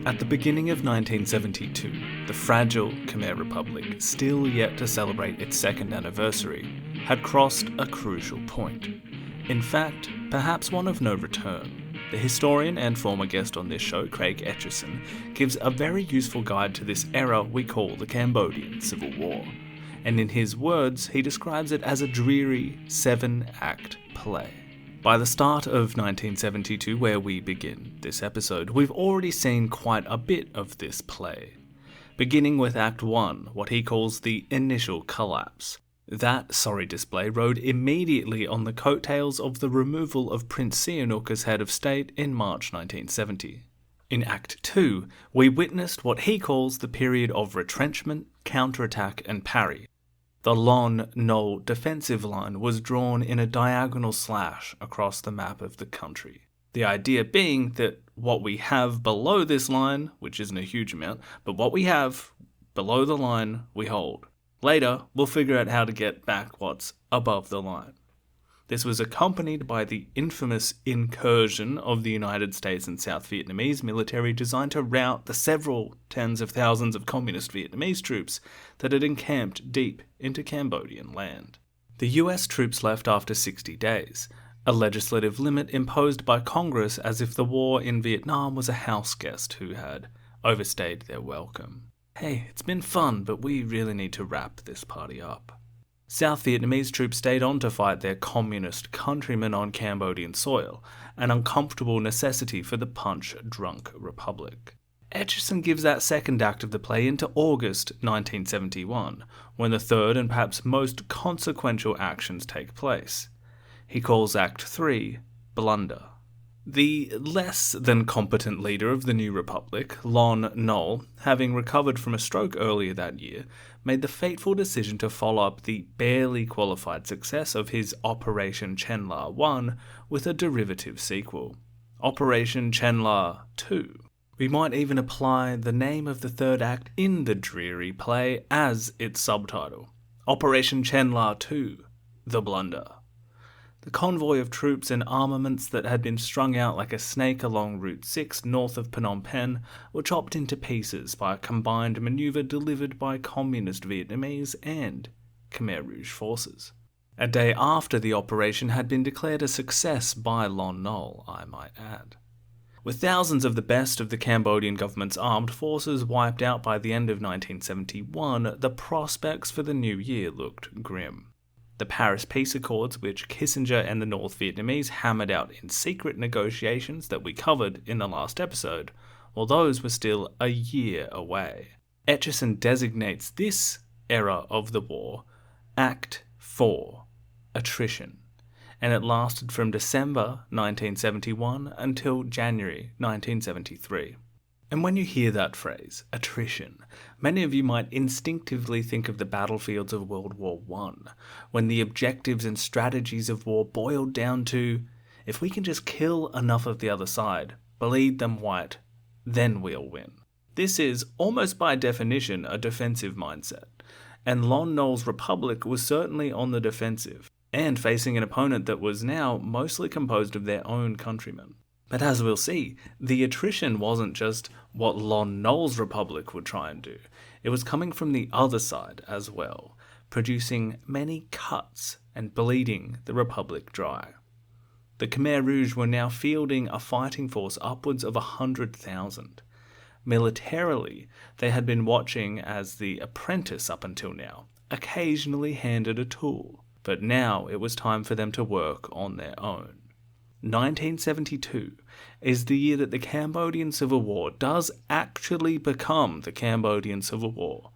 At the beginning of 1972, the fragile Khmer Republic, still yet to celebrate its second anniversary, had crossed a crucial point. In fact, perhaps one of no return. The historian and former guest on this show, Craig Etchison, gives a very useful guide to this era we call the Cambodian Civil War. And in his words, he describes it as a dreary 7-act play. By the start of 1972, where we begin this episode, we've already seen quite a bit of this play. Beginning with Act 1, what he calls the initial collapse. That sorry display rode immediately on the coattails of the removal of Prince Sihanouk as head of state in March 1970. In Act 2, we witnessed what he calls the period of retrenchment, counterattack and parry. The Lon Nol defensive line was drawn in a diagonal slash across the map of the country. The idea being that what we have below this line, which isn't a huge amount, but what we have below the line we hold. Later, we'll figure out how to get back what's above the line. This was accompanied by the infamous incursion of the United States and South Vietnamese military designed to rout the several tens of thousands of communist Vietnamese troops that had encamped deep into Cambodian land. The US troops left after 60 days, a legislative limit imposed by Congress as if the war in Vietnam was a house guest who had overstayed their welcome. Hey, it's been fun, but we really need to wrap this party up. South Vietnamese troops stayed on to fight their communist countrymen on Cambodian soil, an uncomfortable necessity for the punch-drunk republic. Etchison gives that second act of the play into August 1971, when the third and perhaps most consequential actions take place. He calls Act 3 Blunder. The less than competent leader of the new republic, Lon Nol, having recovered from a stroke earlier that year, made the fateful decision to follow up the barely qualified success of his Operation Chenla I with a derivative sequel, Operation Chenla II. We might even apply the name of the third act in the dreary play as its subtitle, Operation Chenla II, The Blunder. The convoy of troops and armaments that had been strung out like a snake along Route 6 north of Phnom Penh were chopped into pieces by a combined maneuver delivered by communist Vietnamese and Khmer Rouge forces. A day after the operation had been declared a success by Lon Nol, I might add. With thousands of the best of the Cambodian government's armed forces wiped out by the end of 1971, the prospects for the new year looked grim. The Paris Peace Accords, which Kissinger and the North Vietnamese hammered out in secret negotiations that we covered in the last episode, well, those were still a year away. Etchison designates this era of the war Act 4, Attrition, and it lasted from December 1971 until January 1973. And when you hear that phrase, attrition, many of you might instinctively think of the battlefields of World War I, when the objectives and strategies of war boiled down to, if we can just kill enough of the other side, bleed them white, then we'll win. This is, almost by definition, a defensive mindset, and Lon Nol's Republic was certainly on the defensive, and facing an opponent that was now mostly composed of their own countrymen. But as we'll see, the attrition wasn't just what Lon Nol's Republic would try and do. It was coming from the other side as well, producing many cuts and bleeding the Republic dry. The Khmer Rouge were now fielding a fighting force upwards of 100,000. Militarily, they had been watching as the apprentice up until now, occasionally handed a tool, but now it was time for them to work on their own. 1972 is the year that the Cambodian Civil War does actually become the Cambodian Civil War,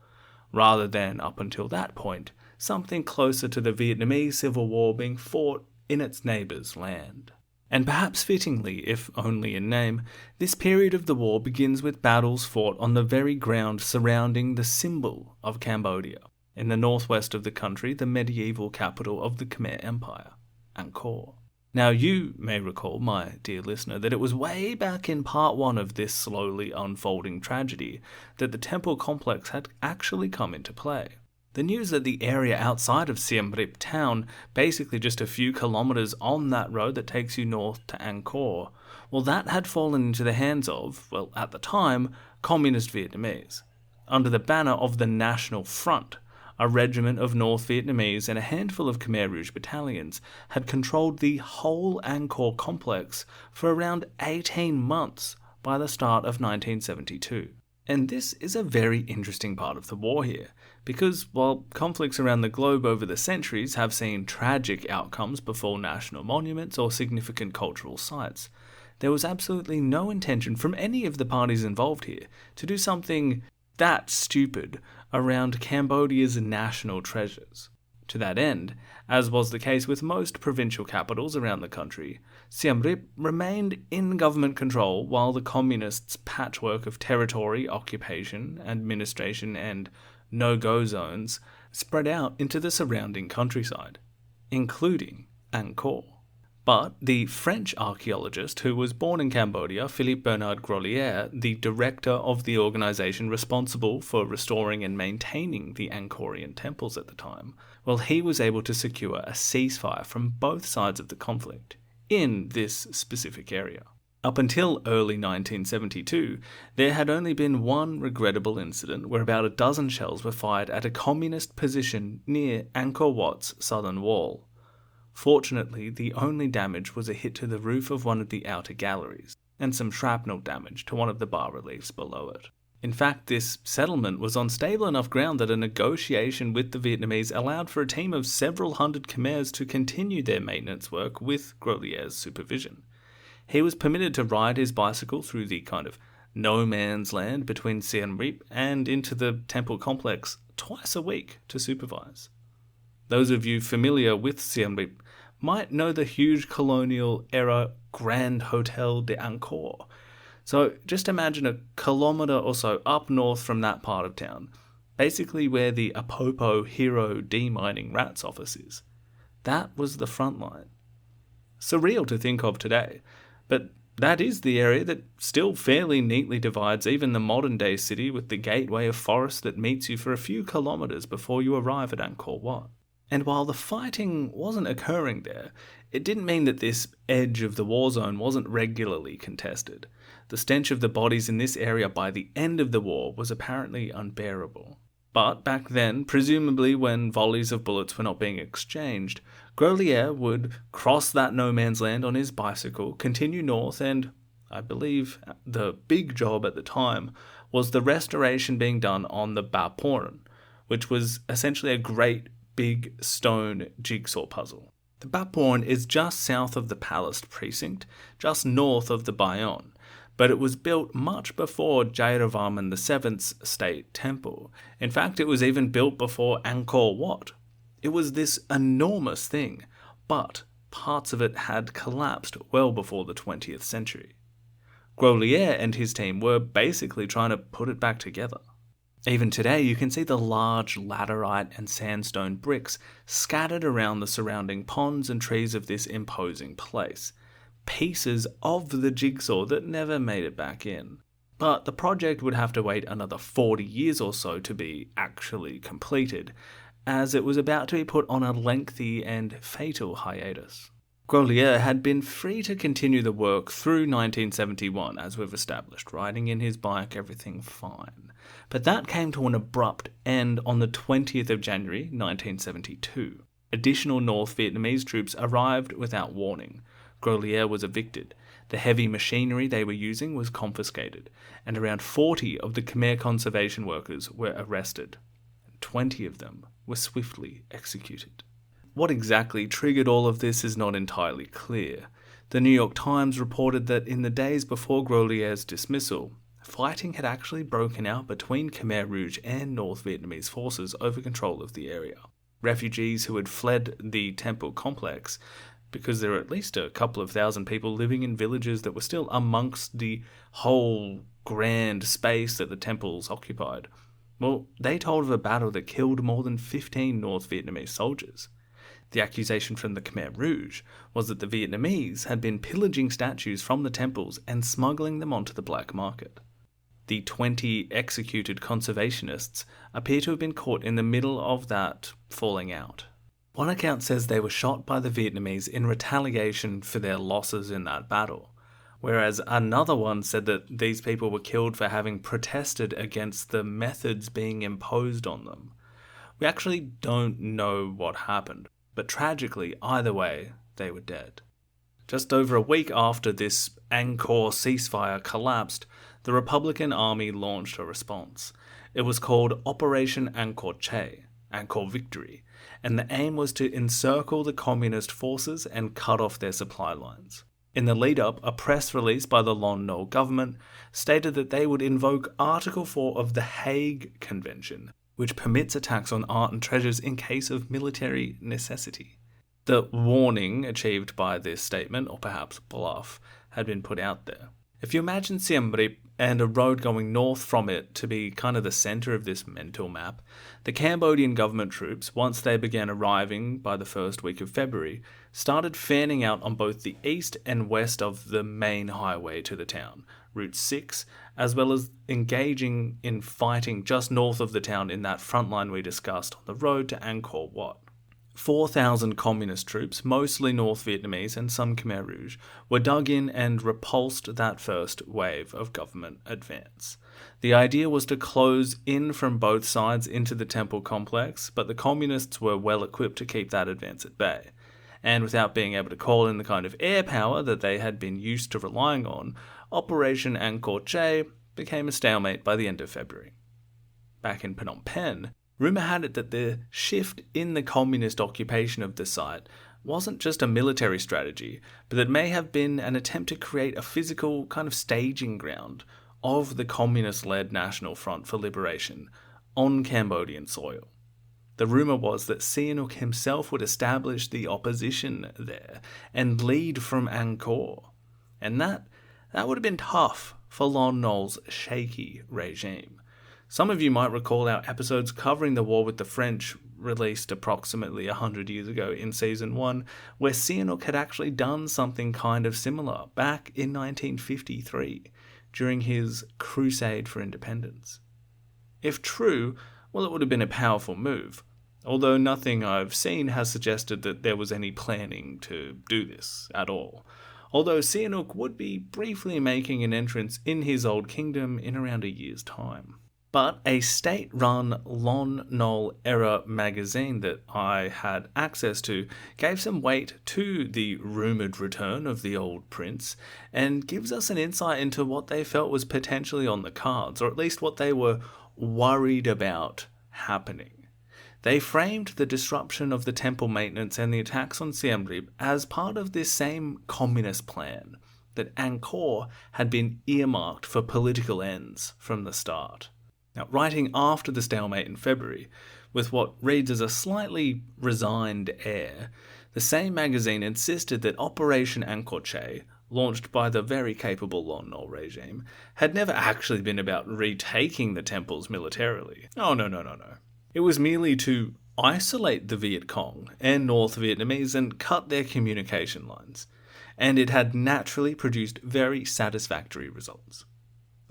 rather than, up until that point, something closer to the Vietnamese Civil War being fought in its neighbour's land. And perhaps fittingly, if only in name, this period of the war begins with battles fought on the very ground surrounding the symbol of Cambodia, in the northwest of the country, the medieval capital of the Khmer Empire, Angkor. Now you may recall, my dear listener, that it was way back in part 1 of this slowly unfolding tragedy that the temple complex had actually come into play. The news that the area outside of Siem Reap town, basically just a few kilometres on that road that takes you north to Angkor, well, that had fallen into the hands of, well, at the time, communist Vietnamese. Under the banner of the National Front, a regiment of North Vietnamese and a handful of Khmer Rouge battalions had controlled the whole Angkor complex for around 18 months by the start of 1972. And this is a very interesting part of the war here, because while conflicts around the globe over the centuries have seen tragic outcomes befall national monuments or significant cultural sites, there was absolutely no intention from any of the parties involved here to do something that stupid around Cambodia's national treasures. To that end, as was the case with most provincial capitals around the country, Siem Reap remained in government control while the communists' patchwork of territory, occupation, administration, and no-go zones spread out into the surrounding countryside, including Angkor. But the French archaeologist who was born in Cambodia, Philippe Bernard Grolier, the director of the organization responsible for restoring and maintaining the Angkorian temples at the time, well, he was able to secure a ceasefire from both sides of the conflict in this specific area. Up until early 1972, there had only been one regrettable incident where about a dozen shells were fired at a communist position near Angkor Wat's southern wall. Fortunately, the only damage was a hit to the roof of one of the outer galleries, and some shrapnel damage to one of the bas-reliefs below it. In fact, this settlement was on stable enough ground that a negotiation with the Vietnamese allowed for a team of several hundred Khmers to continue their maintenance work with Grolier's supervision. He was permitted to ride his bicycle through the kind of no-man's land between Siem Reap and into the temple complex twice a week to supervise. Those of you familiar with Siem Reap might know the huge colonial-era Grand Hotel de Angkor. So just imagine a kilometre or so up north from that part of town, basically where the Apopo Hero demining rats office is. That was the front line. Surreal to think of today, but that is the area that still fairly neatly divides even the modern-day city with the gateway of forest that meets you for a few kilometres before you arrive at Angkor Wat. And while the fighting wasn't occurring there, it didn't mean that this edge of the war zone wasn't regularly contested. The stench of the bodies in this area by the end of the war was apparently unbearable. But back then, presumably when volleys of bullets were not being exchanged, Grolier would cross that no-man's land on his bicycle, continue north, and, I believe, the big job at the time was the restoration being done on the Ba Porn, which was essentially a great big stone jigsaw puzzle. The Ba Porn is just south of the Palace precinct, just north of the Bayon, but it was built much before Jayavarman VII's state temple. In fact, it was even built before Angkor Wat. It was this enormous thing, but parts of it had collapsed well before the 20th century. Grolier and his team were basically trying to put it back together. Even today, you can see the large laterite and sandstone bricks scattered around the surrounding ponds and trees of this imposing place. Pieces of the jigsaw that never made it back in. But the project would have to wait another 40 years or so to be actually completed, as it was about to be put on a lengthy and fatal hiatus. Grolier had been free to continue the work through 1971, as we've established, riding in his bike, everything fine. But that came to an abrupt end on the 20th of January 1972. Additional North Vietnamese troops arrived without warning. Grolier was evicted. The heavy machinery they were using was confiscated, and around 40 of the Khmer conservation workers were arrested. 20 of them were swiftly executed. What exactly triggered all of this is not entirely clear. The New York Times reported that in the days before Grolier's dismissal, fighting had actually broken out between Khmer Rouge and North Vietnamese forces over control of the area. Refugees who had fled the temple complex, because there were at least a couple of thousand people living in villages that were still amongst the whole grand space that the temples occupied, well, they told of a battle that killed more than 15 North Vietnamese soldiers. The accusation from the Khmer Rouge was that the Vietnamese had been pillaging statues from the temples and smuggling them onto the black market. the 20 executed conservationists appear to have been caught in the middle of that falling out. One account says they were shot by the Vietnamese in retaliation for their losses in that battle, whereas another one said that these people were killed for having protested against the methods being imposed on them. We actually don't know what happened, but tragically, either way, they were dead. Just over a week after this Angkor ceasefire collapsed, the Republican Army launched a response. It was called Operation Angkor Che, Angkor Victory, and the aim was to encircle the communist forces and cut off their supply lines. In the lead-up, a press release by the Lon Nol government stated that they would invoke Article 4 of the Hague Convention, which permits attacks on art and treasures in case of military necessity. The warning achieved by this statement, or perhaps bluff, had been put out there. If you imagine Siem Reap and a road going north from it to be kind of the centre of this mental map, the Cambodian government troops, once they began arriving by the first week of February, started fanning out on both the east and west of the main highway to the town, Route 6, as well as engaging in fighting just north of the town in that front line we discussed on the road to Angkor Wat. 4,000 communist troops, mostly North Vietnamese and some Khmer Rouge, were dug in and repulsed that first wave of government advance. The idea was to close in from both sides into the temple complex, but the communists were well equipped to keep that advance at bay. And without being able to call in the kind of air power that they had been used to relying on, Operation Angkor Che became a stalemate by the end of February. Back in Phnom Penh, rumour had it that the shift in the communist occupation of the site wasn't just a military strategy, but that may have been an attempt to create a physical kind of staging ground of the communist-led National Front for Liberation on Cambodian soil. The rumour was that Sihanouk himself would establish the opposition there and lead from Angkor, and that would have been tough for Lon Nol's shaky regime. Some of you might recall our episodes covering the war with the French, released approximately 100 years ago in Season 1, where Sihanouk had actually done something kind of similar back in 1953, during his crusade for independence. If true, well, it would have been a powerful move, although nothing I've seen has suggested that there was any planning to do this at all. Although Sihanouk would be briefly making an entrance in his old kingdom in around a year's time. But a state-run Lon Nol era magazine that I had access to gave some weight to the rumoured return of the old prince and gives us an insight into what they felt was potentially on the cards, or at least what they were worried about happening. They framed the disruption of the temple maintenance and the attacks on Siem Reap as part of this same communist plan, that Angkor had been earmarked for political ends from the start. Now, writing after the stalemate in February, with what reads as a slightly resigned air, the same magazine insisted that Operation Angkor Che, launched by the very capable Lon Nol regime, had never actually been about retaking the temples militarily. Oh, no. It was merely to isolate the Viet Cong and North Vietnamese and cut their communication lines, and it had naturally produced very satisfactory results.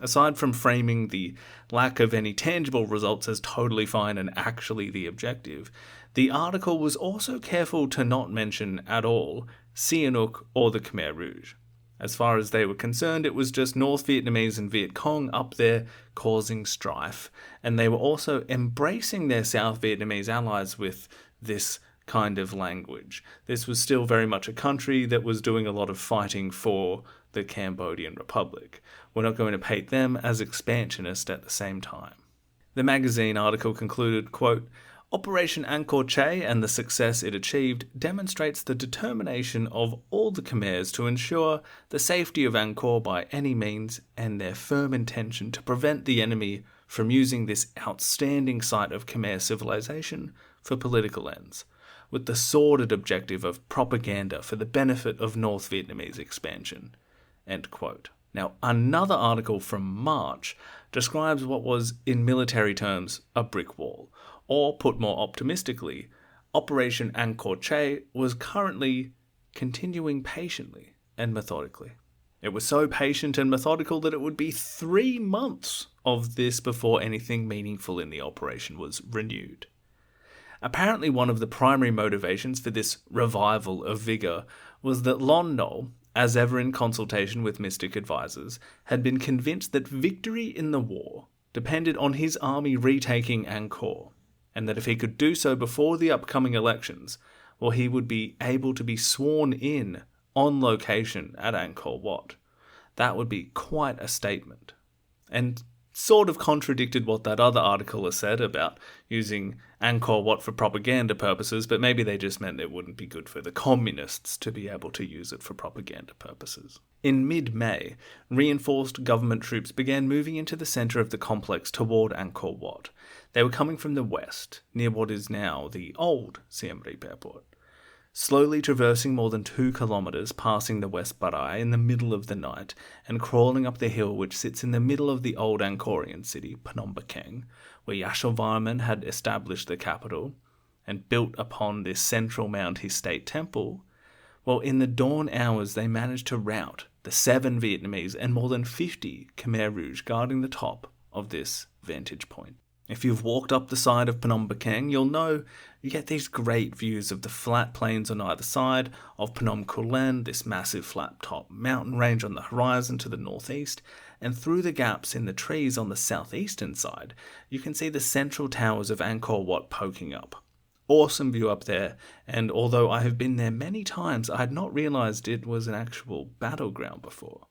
Aside from framing the lack of any tangible results as totally fine and actually the objective, the article was also careful to not mention at all Sihanouk or the Khmer Rouge. As far as they were concerned, it was just North Vietnamese and Viet Cong up there causing strife, and they were also embracing their South Vietnamese allies with this kind of language. This was still very much a country that was doing a lot of fighting for the Cambodian Republic. We're not going to paint them as expansionist at the same time. The magazine article concluded, quote, Operation Angkor Che and the success it achieved demonstrates the determination of all the Khmers to ensure the safety of Angkor by any means and their firm intention to prevent the enemy from using this outstanding site of Khmer civilization for political ends, with the sordid objective of propaganda for the benefit of North Vietnamese expansion. End quote. Now, another article from March describes what was, in military terms, a brick wall, or put more optimistically, Operation Angkor Che was currently continuing patiently and methodically. It was so patient and methodical that it would be 3 months of this before anything meaningful in the operation was renewed. Apparently one of the primary motivations for this revival of vigour was that Lon Nol, as ever in consultation with mystic advisors, had been convinced that victory in the war depended on his army retaking Angkor, and that if he could do so before the upcoming elections, well, he would be able to be sworn in on location at Angkor Wat. That would be quite a statement. And sort of contradicted what that other article has said about using Angkor Wat for propaganda purposes, but maybe they just meant it wouldn't be good for the communists to be able to use it for propaganda purposes. In mid-May, reinforced government troops began moving into the centre of the complex toward Angkor Wat. They were coming from the west, near what is now the old Siem Reap Airport. Slowly traversing more than 2 kilometres, passing the West Barai in the middle of the night, and crawling up the hill which sits in the middle of the old Angkorian city, Phnom Penh, where Yasovarman had established the capital, and built upon this central mount his state temple, well, in the dawn hours they managed to rout the 7 Vietnamese and more than 50 Khmer Rouge guarding the top of this vantage point. If you've walked up the side of Phnom Penh, you'll know you get these great views of the flat plains on either side, of Phnom Kulen, this massive flat-top mountain range on the horizon to the northeast, and through the gaps in the trees on the southeastern side, you can see the central towers of Angkor Wat poking up. Awesome view up there, and although I have been there many times, I had not realised it was an actual battleground before.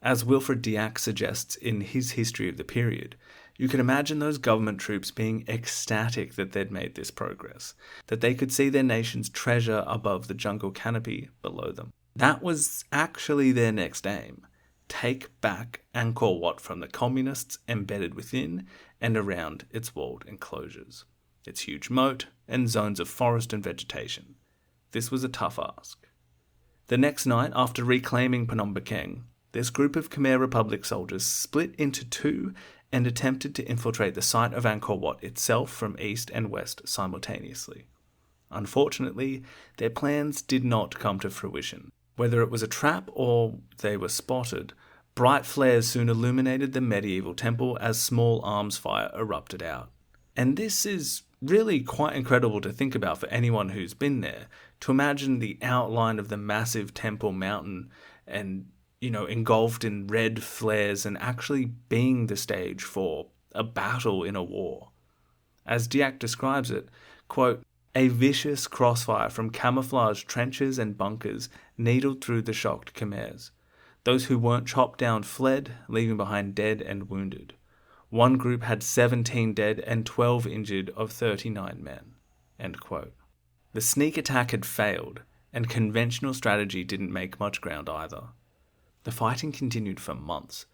As Wilfred Diac suggests in his history of the period, you can imagine those government troops being ecstatic that they'd made this progress, that they could see their nation's treasure above the jungle canopy below them. That was actually their next aim: take back Angkor Wat from the communists embedded within and around its walled enclosures, its huge moat and zones of forest and vegetation. This was a tough ask. The next night, after reclaiming Phnom Penh, this group of Khmer Republic soldiers split into 2 and attempted to infiltrate the site of Angkor Wat itself from east and west simultaneously. Unfortunately, their plans did not come to fruition. Whether it was a trap or they were spotted, bright flares soon illuminated the medieval temple as small arms fire erupted out. And this is really quite incredible to think about for anyone who's been there, to imagine the outline of the massive temple mountain and engulfed in red flares and actually being the stage for a battle in a war. As Diac describes it, quote, "A vicious crossfire from camouflaged trenches and bunkers needled through the shocked Khmers. Those who weren't chopped down fled, leaving behind dead and wounded. One group had 17 dead and 12 injured of 39 men." End quote. The sneak attack had failed, and conventional strategy didn't make much ground either. The fighting continued for months.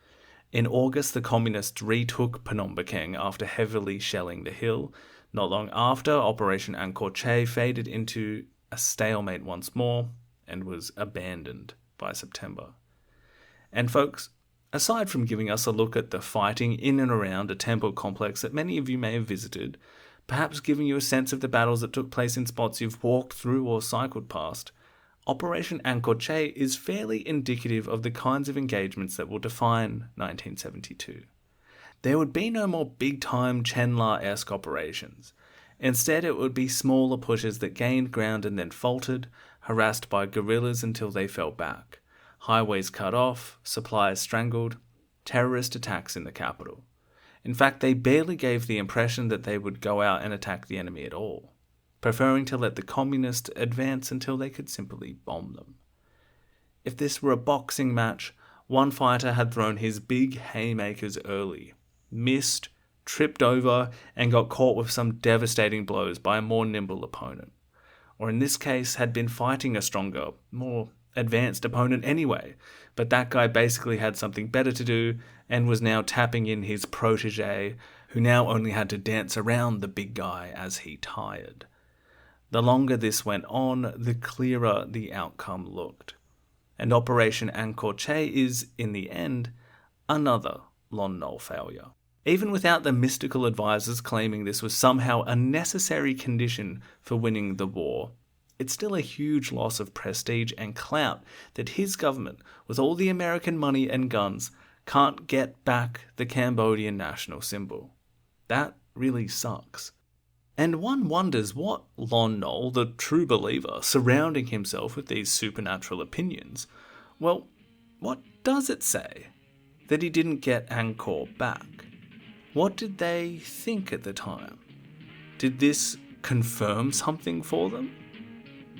In August, the communists retook Phnom Penh after heavily shelling the hill. Not long after, Operation Angkor Che faded into a stalemate once more and was abandoned by September. And folks, aside from giving us a look at the fighting in and around a temple complex that many of you may have visited, perhaps giving you a sense of the battles that took place in spots you've walked through or cycled past, Operation Angkor Che is fairly indicative of the kinds of engagements that will define 1972. There would be no more big-time Chenla-esque operations. Instead, it would be smaller pushes that gained ground and then faltered, harassed by guerrillas until they fell back, highways cut off, supplies strangled, terrorist attacks in the capital. In fact, they barely gave the impression that they would go out and attack the enemy at all, preferring to let the communists advance until they could simply bomb them. If this were a boxing match, one fighter had thrown his big haymakers early, missed, tripped over, and got caught with some devastating blows by a more nimble opponent. Or in this case, had been fighting a stronger, more advanced opponent anyway, but that guy basically had something better to do and was now tapping in his protege, who now only had to dance around the big guy as he tired. The longer this went on, the clearer the outcome looked. And Operation Angkor Che is, in the end, another Lon Nol failure. Even without the mystical advisors claiming this was somehow a necessary condition for winning the war, it's still a huge loss of prestige and clout that his government, with all the American money and guns, can't get back the Cambodian national symbol. That really sucks. And one wonders what Lon Nol, the true believer, surrounding himself with these supernatural opinions, well, what does it say? That he didn't get Angkor back? What did they think at the time? Did this confirm something for them?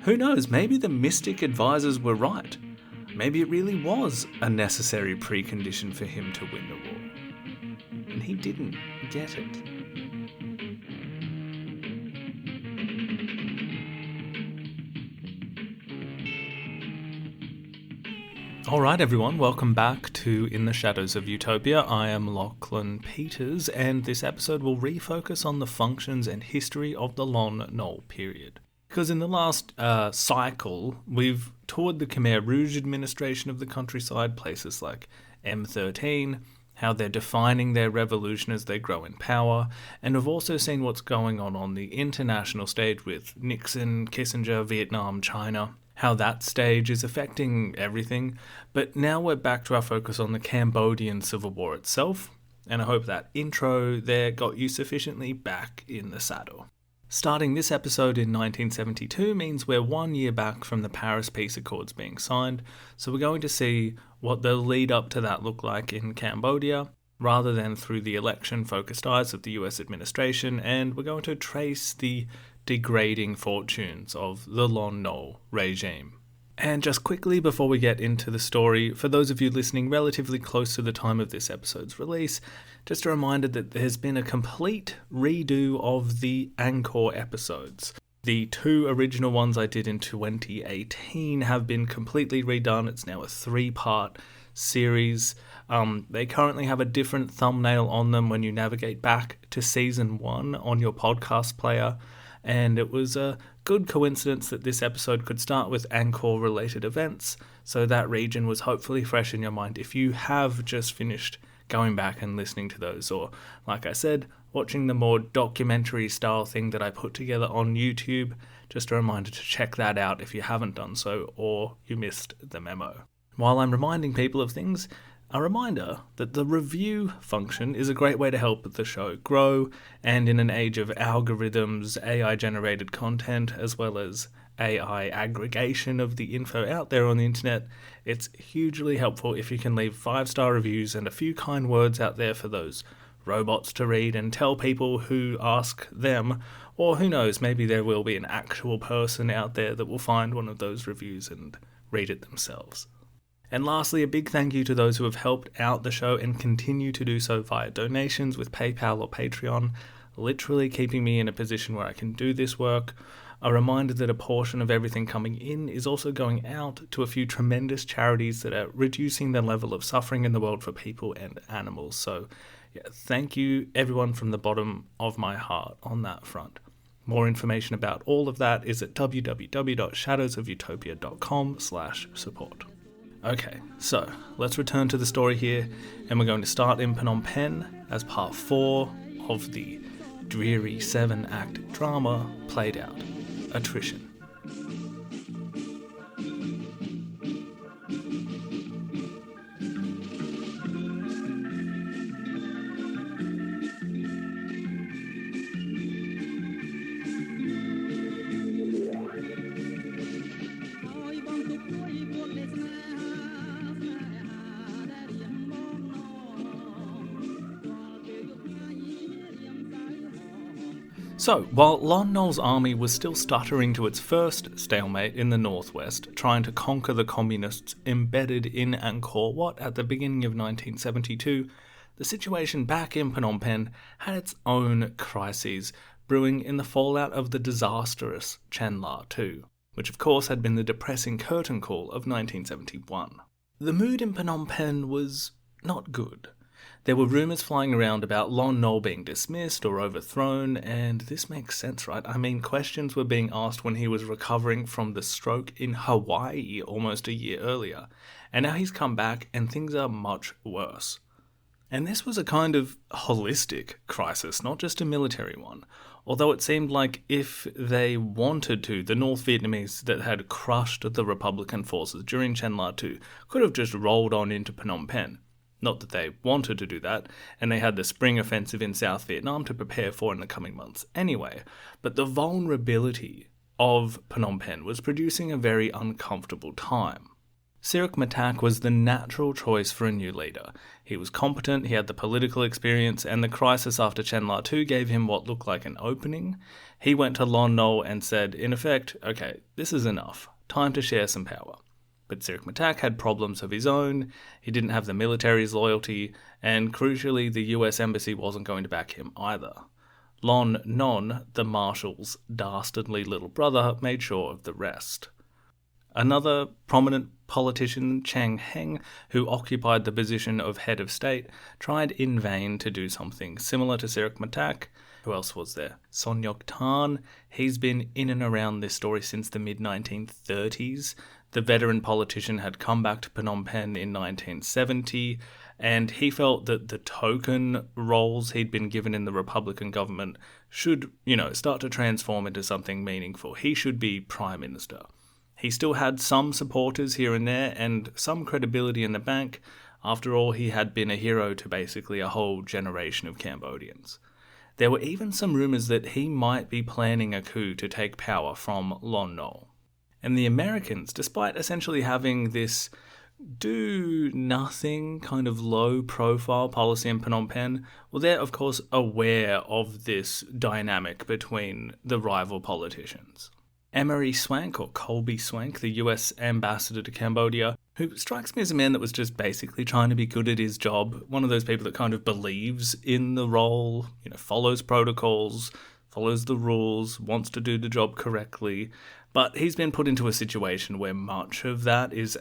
Who knows, maybe the mystic advisors were right. Maybe it really was a necessary precondition for him to win the war. And he didn't get it. Alright everyone, welcome back to In the Shadows of Utopia. I am Lachlan Peters, and this episode will refocus on the functions and history of the Lon Nol period. Because in the last cycle, we've toured the Khmer Rouge administration of the countryside, places like M13, how they're defining their revolution as they grow in power, and we've also seen what's going on the international stage with Nixon, Kissinger, Vietnam, China, how that stage is affecting everything. But now we're back to our focus on the Cambodian Civil War itself, and I hope that intro there got you sufficiently back in the saddle. Starting this episode in 1972 means we're 1 year back from the Paris Peace Accords being signed, so we're going to see what the lead up to that looked like in Cambodia, rather than through the election-focused eyes of the US administration, and we're going to trace the degrading fortunes of the Lon Nol regime. And just quickly before we get into the story, for those of you listening relatively close to the time of this episode's release, just a reminder that there's been a complete redo of the Angkor episodes. The 2 original ones I did in 2018 have been completely redone. It's now a 3-part series. They currently have a different thumbnail on them when you navigate back to season 1 on your podcast player. And it was a good coincidence that this episode could start with Angkor-related events, so that region was hopefully fresh in your mind if you have just finished going back and listening to those, or, like I said, watching the more documentary-style thing that I put together on YouTube. Just a reminder to check that out if you haven't done so, or you missed the memo. While I'm reminding people of things, a reminder that the review function is a great way to help the show grow, and in an age of algorithms, AI-generated content, as well as AI aggregation of the info out there on the internet, it's hugely helpful if you can leave 5-star reviews and a few kind words out there for those robots to read and tell people who ask them, or who knows, maybe there will be an actual person out there that will find one of those reviews and read it themselves. And lastly, a big thank you to those who have helped out the show and continue to do so via donations with PayPal or Patreon, literally keeping me in a position where I can do this work. A reminder that a portion of everything coming in is also going out to a few tremendous charities that are reducing the level of suffering in the world for people and animals. So, thank you everyone from the bottom of my heart on that front. More information about all of that is at www.shadowsofutopia.com/support. Okay, so let's return to the story here, and we're going to start in Phnom Penh as part 4 of the dreary 7-act drama played out, Attrition. So, while Lon Nol's army was still stuttering to its first stalemate in the northwest, trying to conquer the communists embedded in Angkor Wat at the beginning of 1972, the situation back in Phnom Penh had its own crises, brewing in the fallout of the disastrous Chenla II, which of course had been the depressing curtain call of 1971. The mood in Phnom Penh was not good. There were rumours flying around about Lon Nol being dismissed or overthrown, and this makes sense, right? I mean, questions were being asked when he was recovering from the stroke in Hawaii almost a year earlier, and now he's come back and things are much worse. And this was a kind of holistic crisis, not just a military one. Although it seemed like if they wanted to, the North Vietnamese that had crushed the Republican forces during Chenla II could have just rolled on into Phnom Penh. Not that they wanted to do that, and they had the spring offensive in South Vietnam to prepare for in the coming months anyway. But the vulnerability of Phnom Penh was producing a very uncomfortable time. Siruk Matak was the natural choice for a new leader. He was competent, he had the political experience, and the crisis after Chenla II gave him what looked like an opening. He went to Lon Nol and said, in effect, okay, this is enough, time to share some power. But Siruk Matak had problems of his own, he didn't have the military's loyalty, and crucially the US embassy wasn't going to back him either. Lon Non, the Marshal's dastardly little brother, made sure of the rest. Another prominent politician, Chang Heng, who occupied the position of head of state, tried in vain to do something similar to Siruk Matak. Who else was there? Son Yok Tan. He's been in and around this story since the mid-1930s. The veteran politician had come back to Phnom Penh in 1970, and he felt that the token roles he'd been given in the Republican government should, start to transform into something meaningful. He should be Prime Minister. He still had some supporters here and there and some credibility in the bank. After all, he had been a hero to basically a whole generation of Cambodians. There were even some rumours that he might be planning a coup to take power from Lon Nol. And the Americans, despite essentially having this do-nothing kind of low-profile policy in Phnom Penh, well, they're of course aware of this dynamic between the rival politicians. Emery Swank, or Colby Swank, the US ambassador to Cambodia, who strikes me as a man that was just basically trying to be good at his job, one of those people that kind of believes in the role, follows protocols, follows the rules, wants to do the job correctly, but he's been put into a situation where much of that is,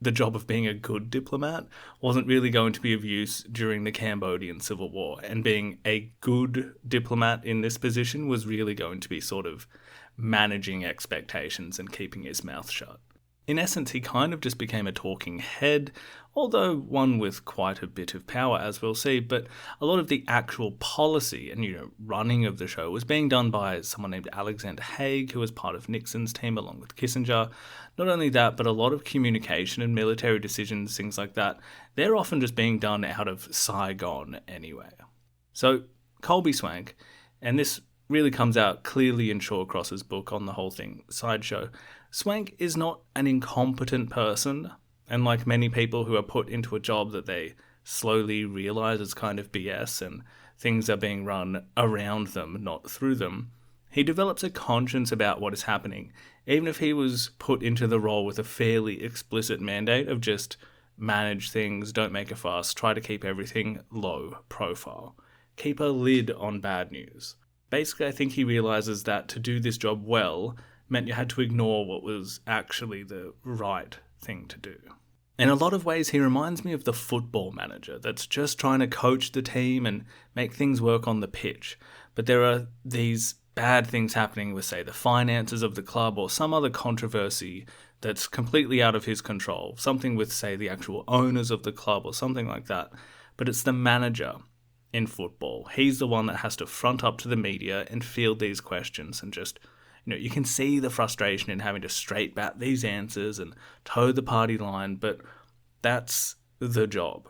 the job of being a good diplomat wasn't really going to be of use during the Cambodian Civil War, and being a good diplomat in this position was really going to be sort of managing expectations and keeping his mouth shut. In essence, he kind of just became a talking head, although one with quite a bit of power, as we'll see, but a lot of the actual policy and, running of the show was being done by someone named Alexander Haig, who was part of Nixon's team along with Kissinger. Not only that, but a lot of communication and military decisions, things like that, they're often just being done out of Saigon anyway. So, Colby Swank, and this really comes out clearly in Shawcross's book on the whole thing, Sideshow. Swank is not an incompetent person, and like many people who are put into a job that they slowly realise is kind of BS and things are being run around them, not through them, he develops a conscience about what is happening, even if he was put into the role with a fairly explicit mandate of just manage things, don't make a fuss, try to keep everything low profile. Keep a lid on bad news. Basically, I think he realises that to do this job well meant you had to ignore what was actually the right thing to do. In a lot of ways, he reminds me of the football manager that's just trying to coach the team and make things work on the pitch. But there are these bad things happening with, say, the finances of the club or some other controversy that's completely out of his control. Something with, say, the actual owners of the club or something like that. But it's the manager in football. He's the one that has to front up to the media and field these questions and just, you can see the frustration in having to straight bat these answers and toe the party line, but that's the job.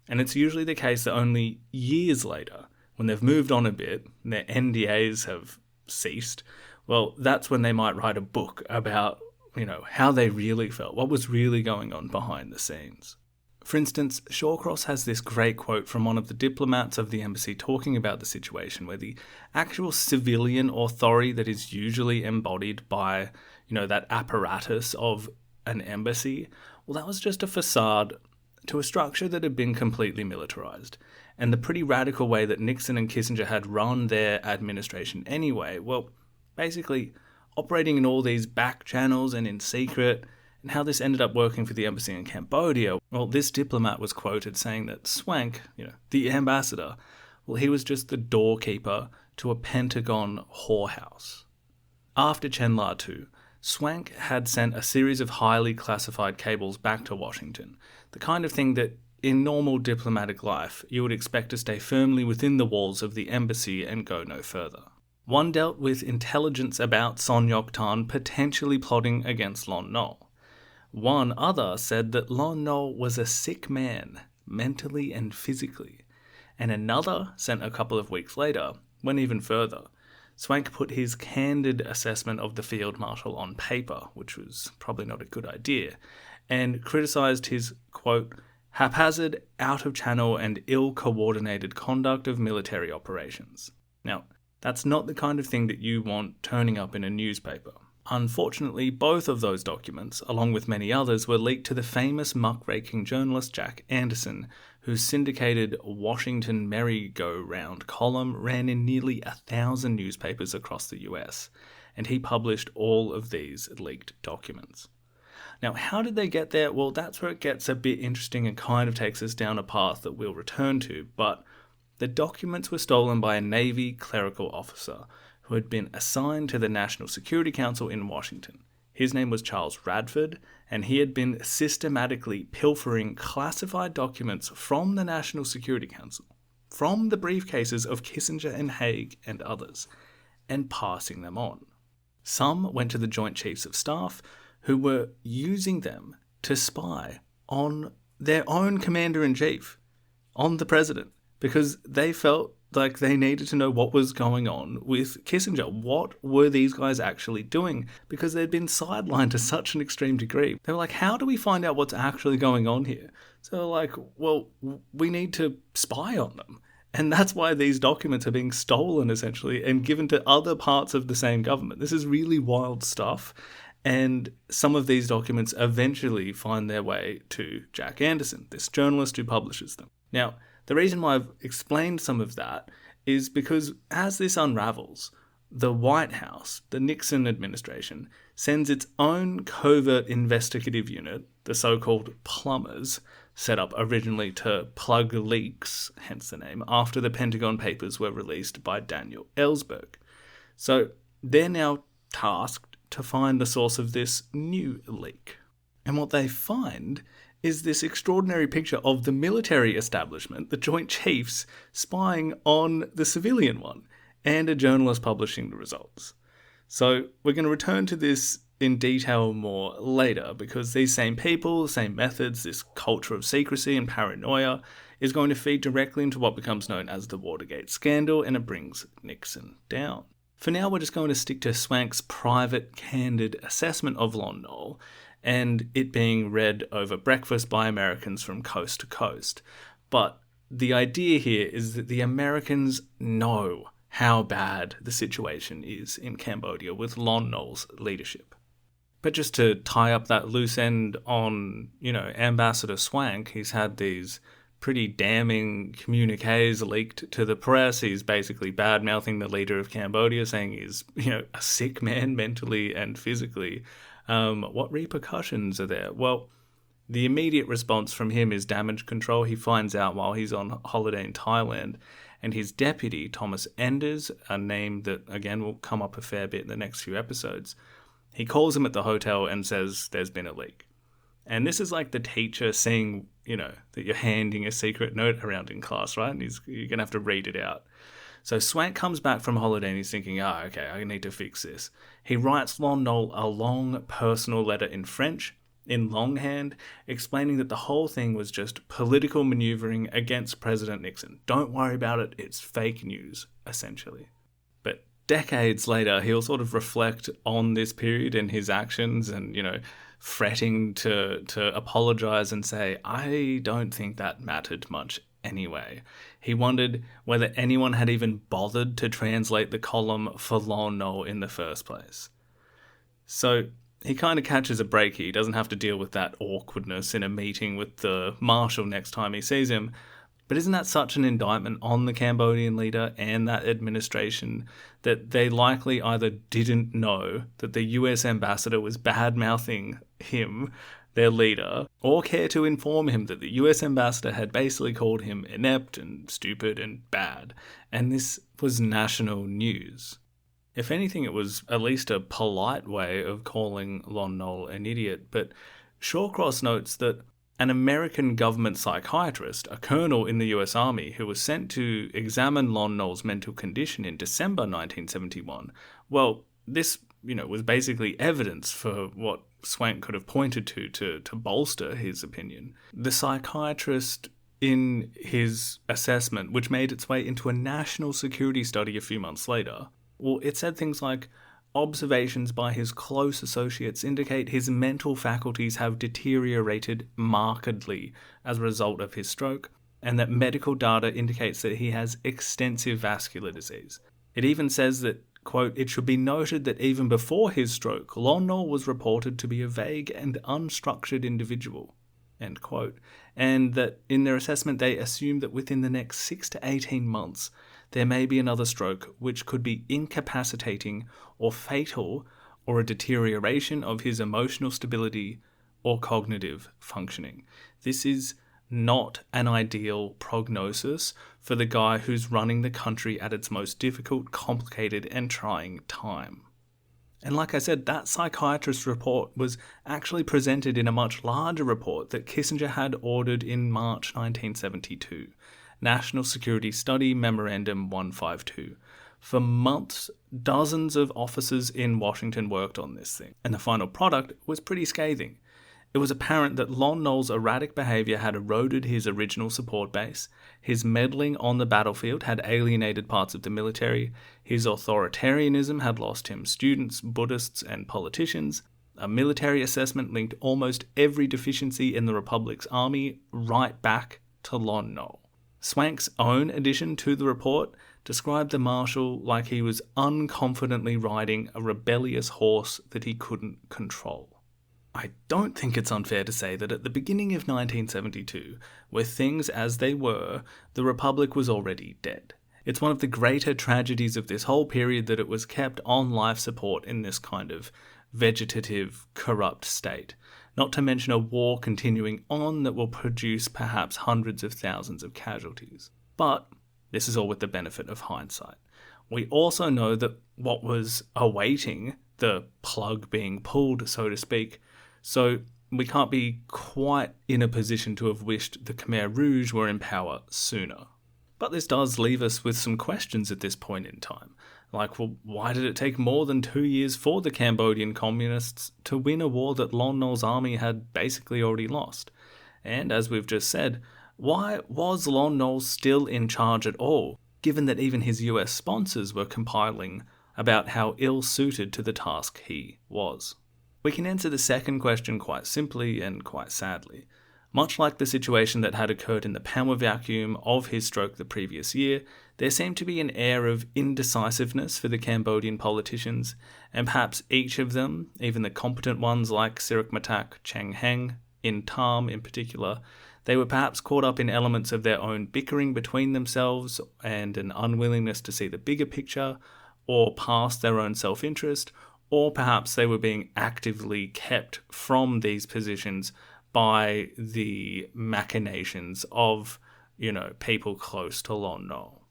And it's usually the case that only years later, when they've moved on a bit and their NDAs have ceased, well, that's when they might write a book about, how they really felt, what was really going on behind the scenes. For instance, Shawcross has this great quote from one of the diplomats of the embassy talking about the situation where the actual civilian authority that is usually embodied by, that apparatus of an embassy, well, that was just a facade to a structure that had been completely militarized. And the pretty radical way that Nixon and Kissinger had run their administration anyway, well, basically operating in all these back channels and in secret. And how this ended up working for the embassy in Cambodia, well, this diplomat was quoted saying that Swank, the ambassador, well, he was just the doorkeeper to a Pentagon whorehouse. After Chenla II, Swank had sent a series of highly classified cables back to Washington, the kind of thing that in normal diplomatic life, you would expect to stay firmly within the walls of the embassy and go no further. One dealt with intelligence about Son Yok-tan potentially plotting against Lon Nol. One other said that Lon Nol was a sick man, mentally and physically. And another sent a couple of weeks later, went even further. Swank put his candid assessment of the field marshal on paper, which was probably not a good idea, and criticised his, quote, haphazard, out-of-channel and ill-coordinated conduct of military operations. Now, that's not the kind of thing that you want turning up in a newspaper. Unfortunately, both of those documents, along with many others, were leaked to the famous muckraking journalist Jack Anderson, whose syndicated Washington Merry-Go-Round column ran in nearly 1,000 newspapers across the US, and he published all of these leaked documents. Now, how did they get there? Well, that's where it gets a bit interesting and kind of takes us down a path that we'll return to, but the documents were stolen by a Navy clerical officer who had been assigned to the National Security Council in Washington. His name was Charles Radford, and he had been systematically pilfering classified documents from the National Security Council, from the briefcases of Kissinger and Haig and others, and passing them on. Some went to the Joint Chiefs of Staff, who were using them to spy on their own commander-in-chief, on the president, because they felt like they needed to know what was going on with Kissinger. What were these guys actually doing? Because they'd been sidelined to such an extreme degree. They were like, how do we find out what's actually going on here? So they're like, well, we need to spy on them. And that's why these documents are being stolen, essentially, and given to other parts of the same government. This is really wild stuff. And some of these documents eventually find their way to Jack Anderson, this journalist who publishes them. Now, the reason why I've explained some of that is because as this unravels, the White House, the Nixon administration, sends its own covert investigative unit, the so-called plumbers, set up originally to plug leaks, hence the name, after the Pentagon Papers were released by Daniel Ellsberg. So they're now tasked to find the source of this new leak. And what they find is this extraordinary picture of the military establishment, the Joint Chiefs, spying on the civilian one, and a journalist publishing the results. So we're going to return to this in detail more later, because these same people, same methods, this culture of secrecy and paranoia is going to feed directly into what becomes known as the Watergate scandal, and it brings Nixon down. For now, we're just going to stick to Swank's private, candid assessment of Lon Nol, and it being read over breakfast by Americans from coast to coast. But the idea here is that the Americans know how bad the situation is in Cambodia with Lon Nol's leadership. But just to tie up that loose end on, Ambassador Swank, he's had these pretty damning communiques leaked to the press. He's basically bad-mouthing the leader of Cambodia, saying he's, a sick man mentally and physically. What repercussions are there? Well, the immediate response from him is damage control. He finds out while he's on holiday in Thailand, and his deputy, Thomas Enders, a name that, again, will come up a fair bit in the next few episodes, he calls him at the hotel and says there's been a leak. And this is like the teacher saying, that you're handing a secret note around in class, right? And you're going to have to read it out. So Swank comes back from holiday and he's thinking, okay, I need to fix this. He writes Lon Nol a long personal letter in French, in longhand, explaining that the whole thing was just political maneuvering against President Nixon. Don't worry about it, it's fake news, essentially. But decades later, he'll sort of reflect on this period and his actions and, fretting to apologize and say, I don't think that mattered much anyway. He wondered whether anyone had even bothered to translate the column for Lon Nol in the first place. So he kind of catches a break here. He doesn't have to deal with that awkwardness in a meeting with the marshal next time he sees him. But isn't that such an indictment on the Cambodian leader and that administration that they likely either didn't know that the US ambassador was bad-mouthing him, their leader, or care to inform him that the US ambassador had basically called him inept and stupid and bad, and this was national news. If anything, it was at least a polite way of calling Lon Nol an idiot, but Shawcross notes that An American government psychiatrist, a colonel in the US Army who was sent to examine Lon Nol's mental condition in December 1971, well, this, was basically evidence for what Swank could have pointed to bolster his opinion. The psychiatrist, in his assessment, which made its way into a national security study a few months later, well, it said things like, observations by his close associates indicate his mental faculties have deteriorated markedly as a result of his stroke, and that medical data indicates that he has extensive vascular disease. It even says that, quote, it should be noted that even before his stroke, Lon Nol was reported to be a vague and unstructured individual, end quote, and that in their assessment they assume that within the next 6 to 18 months there may be another stroke which could be incapacitating or fatal, or a deterioration of his emotional stability or cognitive functioning. This is not an ideal prognosis for the guy who's running the country at its most difficult, complicated, and trying time. And like I said, that psychiatrist's report was actually presented in a much larger report that Kissinger had ordered in March 1972, National Security Study Memorandum 152. For months, dozens of officers in Washington worked on this thing, and the final product was pretty scathing. It was apparent that Lon Nol's erratic behaviour had eroded his original support base, his meddling on the battlefield had alienated parts of the military, his authoritarianism had lost him students, Buddhists, and politicians. A military assessment linked almost every deficiency in the Republic's army right back to Lon Nol. Swank's own addition to the report described the marshal like he was unconfidently riding a rebellious horse that he couldn't control. I don't think it's unfair to say that at the beginning of 1972, with things as they were, the Republic was already dead. It's one of the greater tragedies of this whole period that it was kept on life support in this kind of vegetative, corrupt state. Not to mention a war continuing on that will produce perhaps hundreds of thousands of casualties. But this is all with the benefit of hindsight. We also know that what was awaiting the plug being pulled, so to speak, so we can't be quite in a position to have wished the Khmer Rouge were in power sooner. But this does leave us with some questions at this point in time. Like, well, why did it take more than 2 years for the Cambodian communists to win a war that Lon Nol's army had basically already lost? And as we've just said, why was Lon Nol still in charge at all, given that even his US sponsors were compiling about how ill-suited to the task he was? We can answer the second question quite simply and quite sadly. Much like the situation that had occurred in the power vacuum of his stroke the previous year, there seemed to be an air of indecisiveness for the Cambodian politicians, and perhaps each of them, even the competent ones like Sirik Matak, Chang Heng, In Tam in particular, they were perhaps caught up in elements of their own bickering between themselves and an unwillingness to see the bigger picture, or past their own self-interest, or perhaps they were being actively kept from these positions by the machinations of, people close to Lon Nol.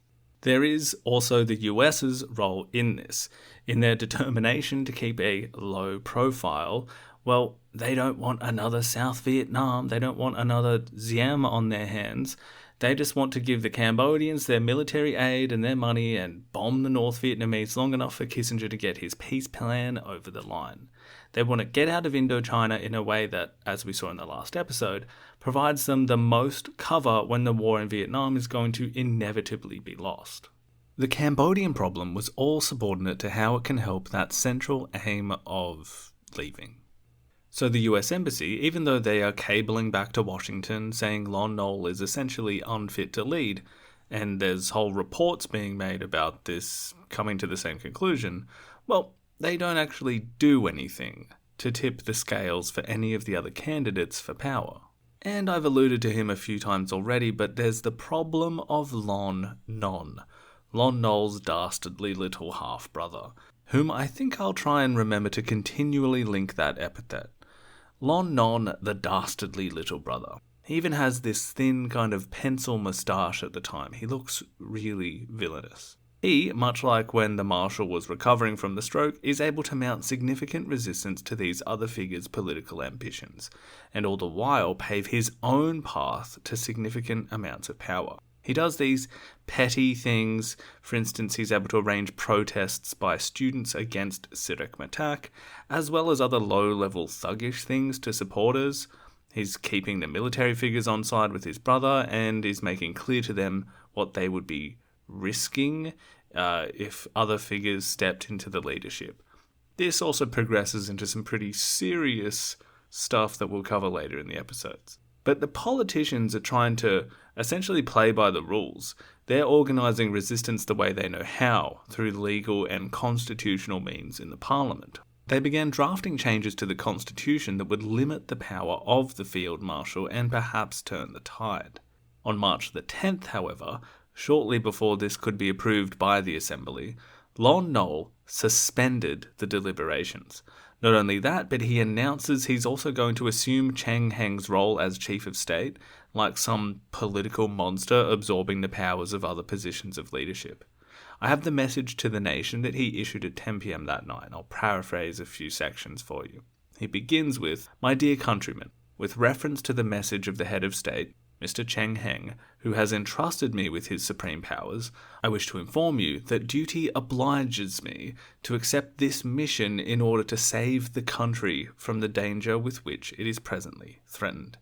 There is also the US's role in this. In their determination to keep a low profile, well, they don't want another South Vietnam, they don't want another Diem on their hands. They just want to give the Cambodians their military aid and their money and bomb the North Vietnamese long enough for Kissinger to get his peace plan over the line. They want to get out of Indochina in a way that, as we saw in the last episode, provides them the most cover when the war in Vietnam is going to inevitably be lost. The Cambodian problem was all subordinate to how it can help that central aim of leaving. So the US Embassy, even though they are cabling back to Washington saying Lon Nol is essentially unfit to lead, and there's whole reports being made about this coming to the same conclusion, well, they don't actually do anything to tip the scales for any of the other candidates for power. And I've alluded to him a few times already, but there's the problem of Lon Non, Lon Nol's dastardly little half-brother, whom I think I'll try and remember to continually link that epithet. Lon Non, the dastardly little brother. He even has this thin kind of pencil moustache at the time. He looks really villainous. He, much like when the Marshal was recovering from the stroke, is able to mount significant resistance to these other figures' political ambitions, and all the while pave his own path to significant amounts of power. He does these petty things. For instance, he's able to arrange protests by students against Siddiq, as well as other low-level thuggish things to supporters. He's keeping the military figures on side with his brother, and is making clear to them what they would be risking if other figures stepped into the leadership. This also progresses into some pretty serious stuff that we'll cover later in the episodes. But the politicians are trying to essentially play by the rules. They're organising resistance the way they know how, through legal and constitutional means in the parliament. They began drafting changes to the constitution that would limit the power of the field marshal and perhaps turn the tide. On March the 10th, however, shortly before this could be approved by the Assembly, Lon Nol suspended the deliberations. Not only that, but he announces he's also going to assume Cheng Heng's role as chief of state, like some political monster absorbing the powers of other positions of leadership. I have the message to the nation that he issued at 10 p.m. that night. I'll paraphrase a few sections for you. He begins with, "My dear countrymen, with reference to the message of the head of state, Mr. Cheng Heng, who has entrusted me with his supreme powers, I wish to inform you that duty obliges me to accept this mission in order to save the country from the danger with which it is presently threatened."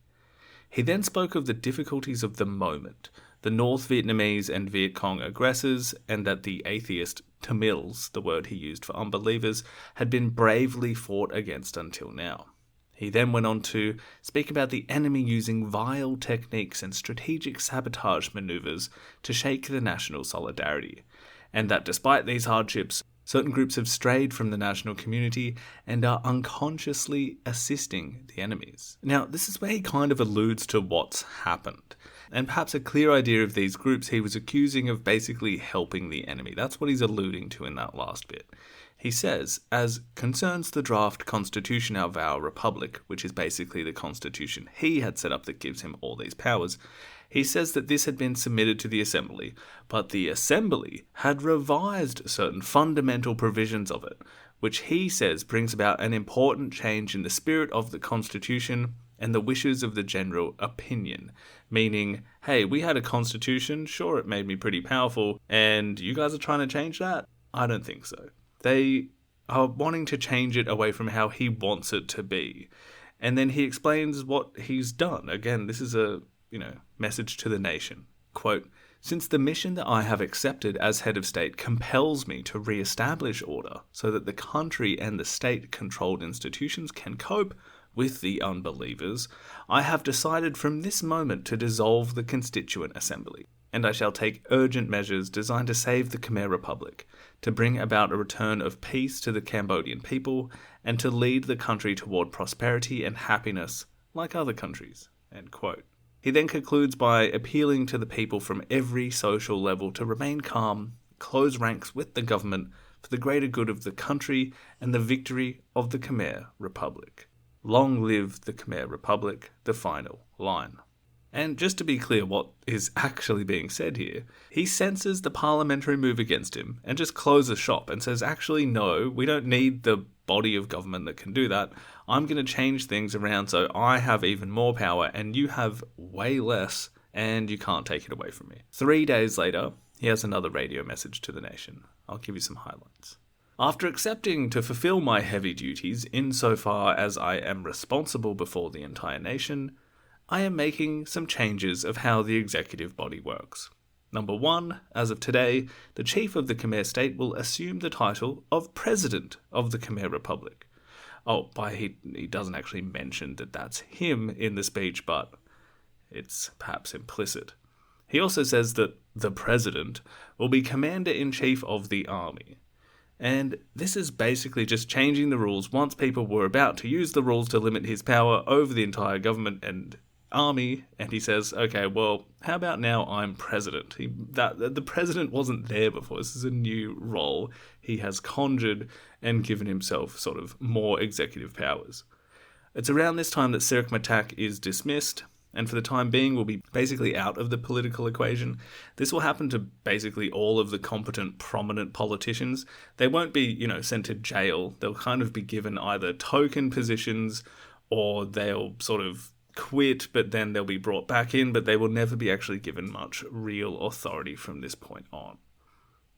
He then spoke of the difficulties of the moment, the North Vietnamese and Viet Cong aggressors, and that the atheist Tamils, the word he used for unbelievers, had been bravely fought against until now. He then went on to speak about the enemy using vile techniques and strategic sabotage maneuvers to shake the national solidarity, and that despite these hardships, certain groups have strayed from the national community and are unconsciously assisting the enemies. Now, this is where he kind of alludes to what's happened, and perhaps a clear idea of these groups he was accusing of basically helping the enemy. That's what he's alluding to in that last bit. He says, as concerns the draft constitution of our republic, which is basically the constitution he had set up that gives him all these powers, he says that this had been submitted to the Assembly, but the Assembly had revised certain fundamental provisions of it, which he says brings about an important change in the spirit of the constitution and the wishes of the general opinion. Meaning, hey, we had a constitution, sure it made me pretty powerful, and you guys are trying to change that? I don't think so. They are wanting to change it away from how he wants it to be. And then he explains what he's done. Again, this is a, message to the nation. Quote, "Since the mission that I have accepted as head of state compels me to re-establish order so that the country and the state-controlled institutions can cope with the unbelievers, I have decided from this moment to dissolve the Constituent Assembly, and I shall take urgent measures designed to save the Khmer Republic, to bring about a return of peace to the Cambodian people, and to lead the country toward prosperity and happiness like other countries." End quote. He then concludes by appealing to the people from every social level to remain calm, close ranks with the government for the greater good of the country and the victory of the Khmer Republic. Long live the Khmer Republic, the final line. And just to be clear what is actually being said here, he censors the parliamentary move against him and just closes shop and says, actually, no, we don't need the body of government that can do that. I'm going to change things around so I have even more power and you have way less, and you can't take it away from me. 3 days later, he has another radio message to the nation. I'll give you some highlights. "After accepting to fulfill my heavy duties insofar as I am responsible before the entire nation, I am making some changes of how the executive body works. Number 1, as of today, the chief of the Khmer state will assume the title of President of the Khmer Republic." He doesn't actually mention that that's him in the speech, but it's perhaps implicit. He also says that the President will be Commander-in-Chief of the Army. And this is basically just changing the rules once people were about to use the rules to limit his power over the entire government and army, and he says, okay, well, how about now I'm president? The president wasn't there before. This is a new role he has conjured and given himself sort of more executive powers. It's around this time that Sirikh Matak is dismissed, and for the time being will be basically out of the political equation. This will happen to basically all of the competent, prominent politicians. They won't be, sent to jail. They'll kind of be given either token positions or they'll sort of quit, but then they'll be brought back in, but they will never be actually given much real authority from this point on.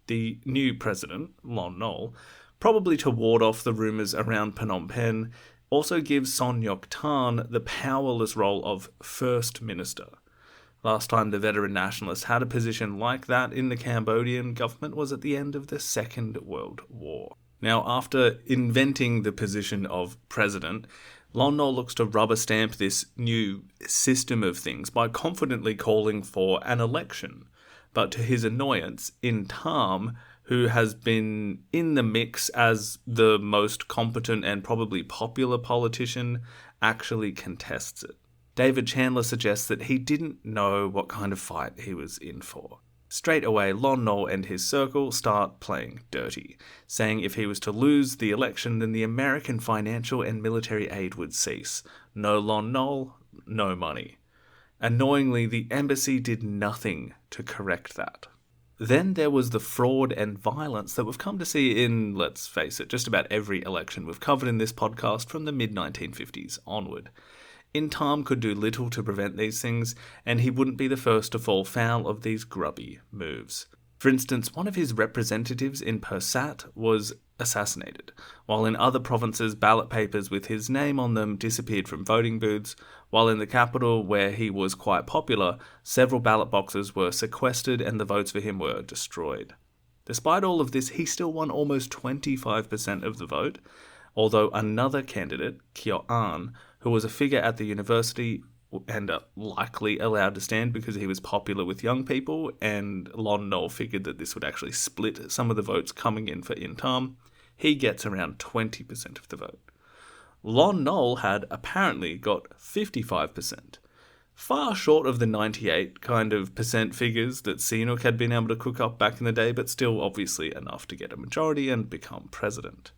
The new president, Lon Nol, probably to ward off the rumours around Phnom Penh, also gives Son Ngoc Tan the powerless role of First Minister. Last time the veteran nationalist had a position like that in the Cambodian government was at the end of the Second World War. Now, after inventing the position of president, Lon Nol looks to rubber stamp this new system of things by confidently calling for an election. But to his annoyance, in Tam, who has been in the mix as the most competent and probably popular politician, actually contests it. David Chandler suggests that he didn't know what kind of fight he was in for. Straight away, Lon Nol and his circle start playing dirty, saying if he was to lose the election, then the American financial and military aid would cease. No Lon Nol, no money. Annoyingly, the embassy did nothing to correct that. Then there was the fraud and violence that we've come to see in, let's face it, just about every election we've covered in this podcast from the mid-1950s onward. In Tam could do little to prevent these things, and he wouldn't be the first to fall foul of these grubby moves. For instance, one of his representatives in Persat was assassinated, while in other provinces ballot papers with his name on them disappeared from voting booths, while in the capital, where he was quite popular, several ballot boxes were sequestered and the votes for him were destroyed. Despite all of this, he still won almost 25% of the vote, although another candidate, Kyo An, who was a figure at the university and likely allowed to stand because he was popular with young people, and Lon Nol figured that this would actually split some of the votes coming in for Tam, he gets around 20% of the vote. Lon Nol had apparently got 55%, far short of the 98 kind of percent figures that Sihanouk had been able to cook up back in the day, but still obviously enough to get a majority and become president.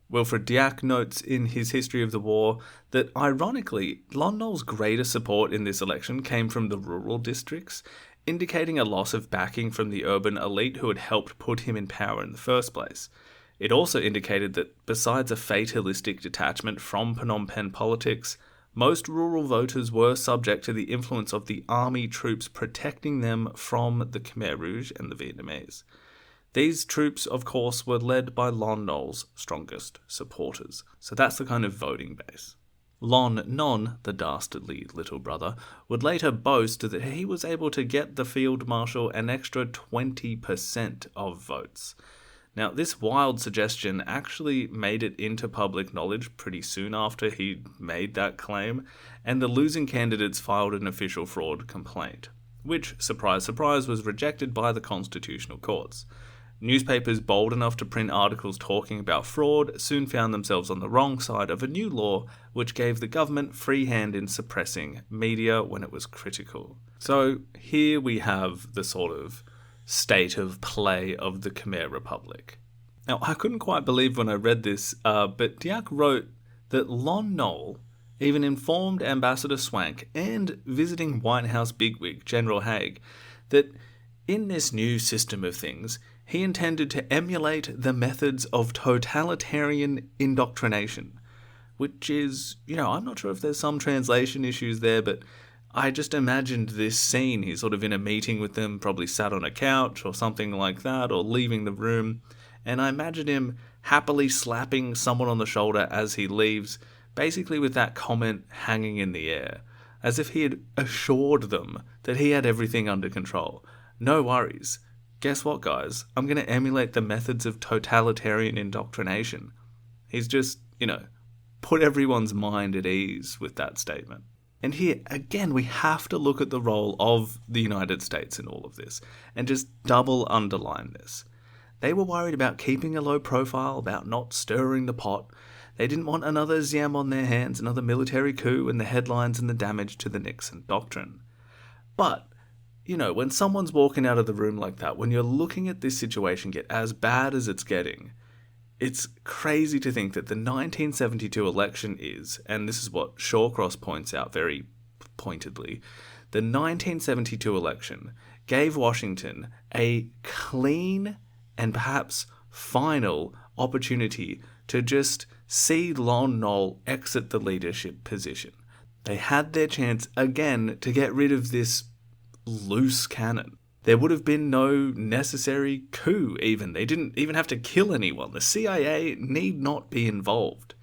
Wilfred Diak notes in his history of the war that, ironically, Lon Nol's greater support in this election came from the rural districts, indicating a loss of backing from the urban elite who had helped put him in power in the first place. It also indicated that, besides a fatalistic detachment from Phnom Penh politics, most rural voters were subject to the influence of the army troops protecting them from the Khmer Rouge and the Vietnamese. These troops, of course, were led by Lon Nol's strongest supporters, so that's the kind of voting base. Lon Non, the dastardly little brother, would later boast that he was able to get the field marshal an extra 20% of votes. Now, this wild suggestion actually made it into public knowledge pretty soon after he made that claim, and the losing candidates filed an official fraud complaint, which, surprise, surprise, was rejected by the constitutional courts. Newspapers bold enough to print articles talking about fraud soon found themselves on the wrong side of a new law which gave the government free hand in suppressing media when it was critical. So here we have the sort of state of play of the Khmer Republic. Now, I couldn't quite believe when I read this, but Diak wrote that Lon Nol even informed Ambassador Swank and visiting White House bigwig General Haig that in this new system of things, he intended to emulate the methods of totalitarian indoctrination, which is, I'm not sure if there's some translation issues there, but I just imagined this scene. He's sort of in a meeting with them, probably sat on a couch or something like that, or leaving the room, and I imagined him happily slapping someone on the shoulder as he leaves, basically with that comment hanging in the air, as if he had assured them that he had everything under control. No worries. Guess what, guys? I'm going to emulate the methods of totalitarian indoctrination. He's just, put everyone's mind at ease with that statement. And here, again, we have to look at the role of the United States in all of this, and just double underline this. They were worried about keeping a low profile, about not stirring the pot. They didn't want another Ziam on their hands, another military coup, and the headlines and the damage to the Nixon doctrine. But when someone's walking out of the room like that, when you're looking at this situation get as bad as it's getting, it's crazy to think that the 1972 election is, and this is what Shawcross points out very pointedly, the 1972 election gave Washington a clean and perhaps final opportunity to just see Lon Nol exit the leadership position. They had their chance again to get rid of this loose cannon. There would have been no necessary coup even. They didn't even have to kill anyone. The CIA need not be involved.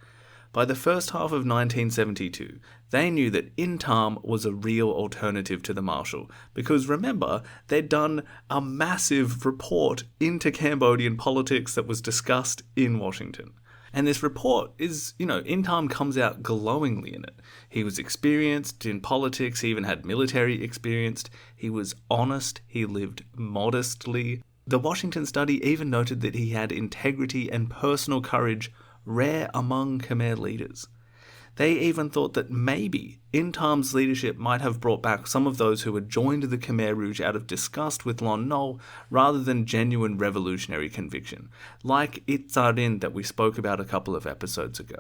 By the first half of 1972, they knew that In Tam was a real alternative to the Marshal, because remember, they'd done a massive report into Cambodian politics that was discussed in Washington. And this report is, In Tam comes out glowingly in it. He was experienced in politics, he even had military experience, he was honest, he lived modestly. The Washington study even noted that he had integrity and personal courage rare among Khmer leaders. They even thought that maybe In Tam's leadership might have brought back some of those who had joined the Khmer Rouge out of disgust with Lon Nol rather than genuine revolutionary conviction, like Itzarin that we spoke about a couple of episodes ago.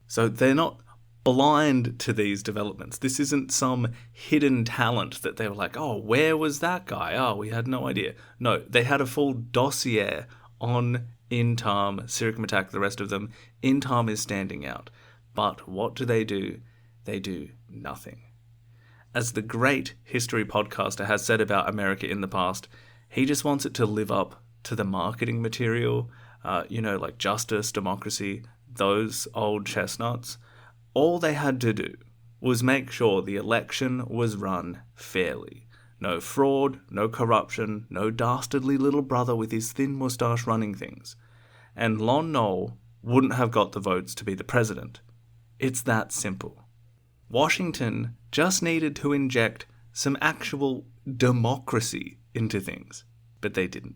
So they're not blind to these developments. This isn't some hidden talent that they were like, oh, where was that guy? Oh, we had no idea. No, they had a full dossier on In Tam, Sirik Matak, the rest of them. In Tam is standing out. But what do? They do nothing. As the great history podcaster has said about America in the past, he just wants it to live up to the marketing material, like justice, democracy, those old chestnuts. All they had to do was make sure the election was run fairly. No fraud, no corruption, no dastardly little brother with his thin moustache running things. And Lon Nol wouldn't have got the votes to be the president. It's that simple. Washington just needed to inject some actual democracy into things, but they didn't.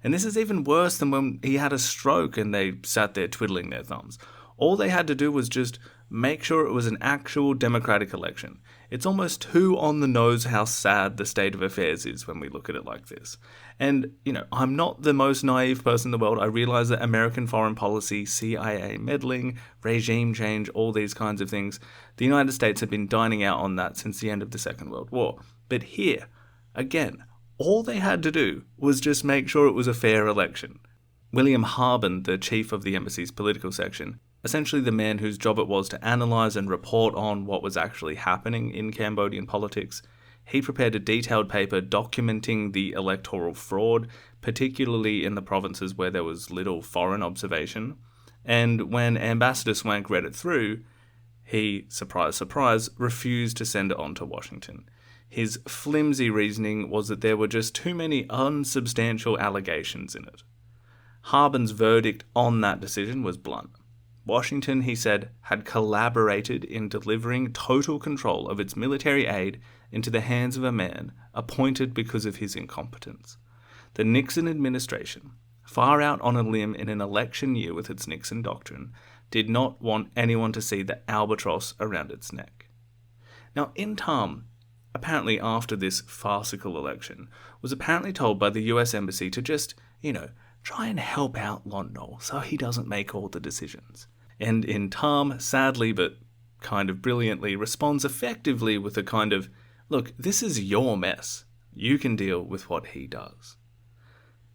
And this is even worse than when he had a stroke and they sat there twiddling their thumbs. All they had to do was just make sure it was an actual democratic election. It's almost too on the nose how sad the state of affairs is when we look at it like this. And, I'm not the most naive person in the world. I realize that American foreign policy, CIA meddling, regime change, all these kinds of things, the United States have been dining out on that since the end of the Second World War. But here, again, all they had to do was just make sure it was a fair election. William Harbin, the chief of the embassy's political section, essentially the man whose job it was to analyse and report on what was actually happening in Cambodian politics, he prepared a detailed paper documenting the electoral fraud, particularly in the provinces where there was little foreign observation. And when Ambassador Swank read it through, he, surprise, surprise, refused to send it on to Washington. His flimsy reasoning was that there were just too many unsubstantial allegations in it. Harbin's verdict on that decision was blunt. Washington, he said, had collaborated in delivering total control of its military aid into the hands of a man appointed because of his incompetence. The Nixon administration, far out on a limb in an election year with its Nixon doctrine, did not want anyone to see the albatross around its neck. Now, In Tam, apparently after this farcical election, was apparently told by the US Embassy to just, try and help out Lon Nol so he doesn't make all the decisions. And In Tam, sadly but kind of brilliantly, responds effectively with a kind of, look, this is your mess. You can deal with what he does.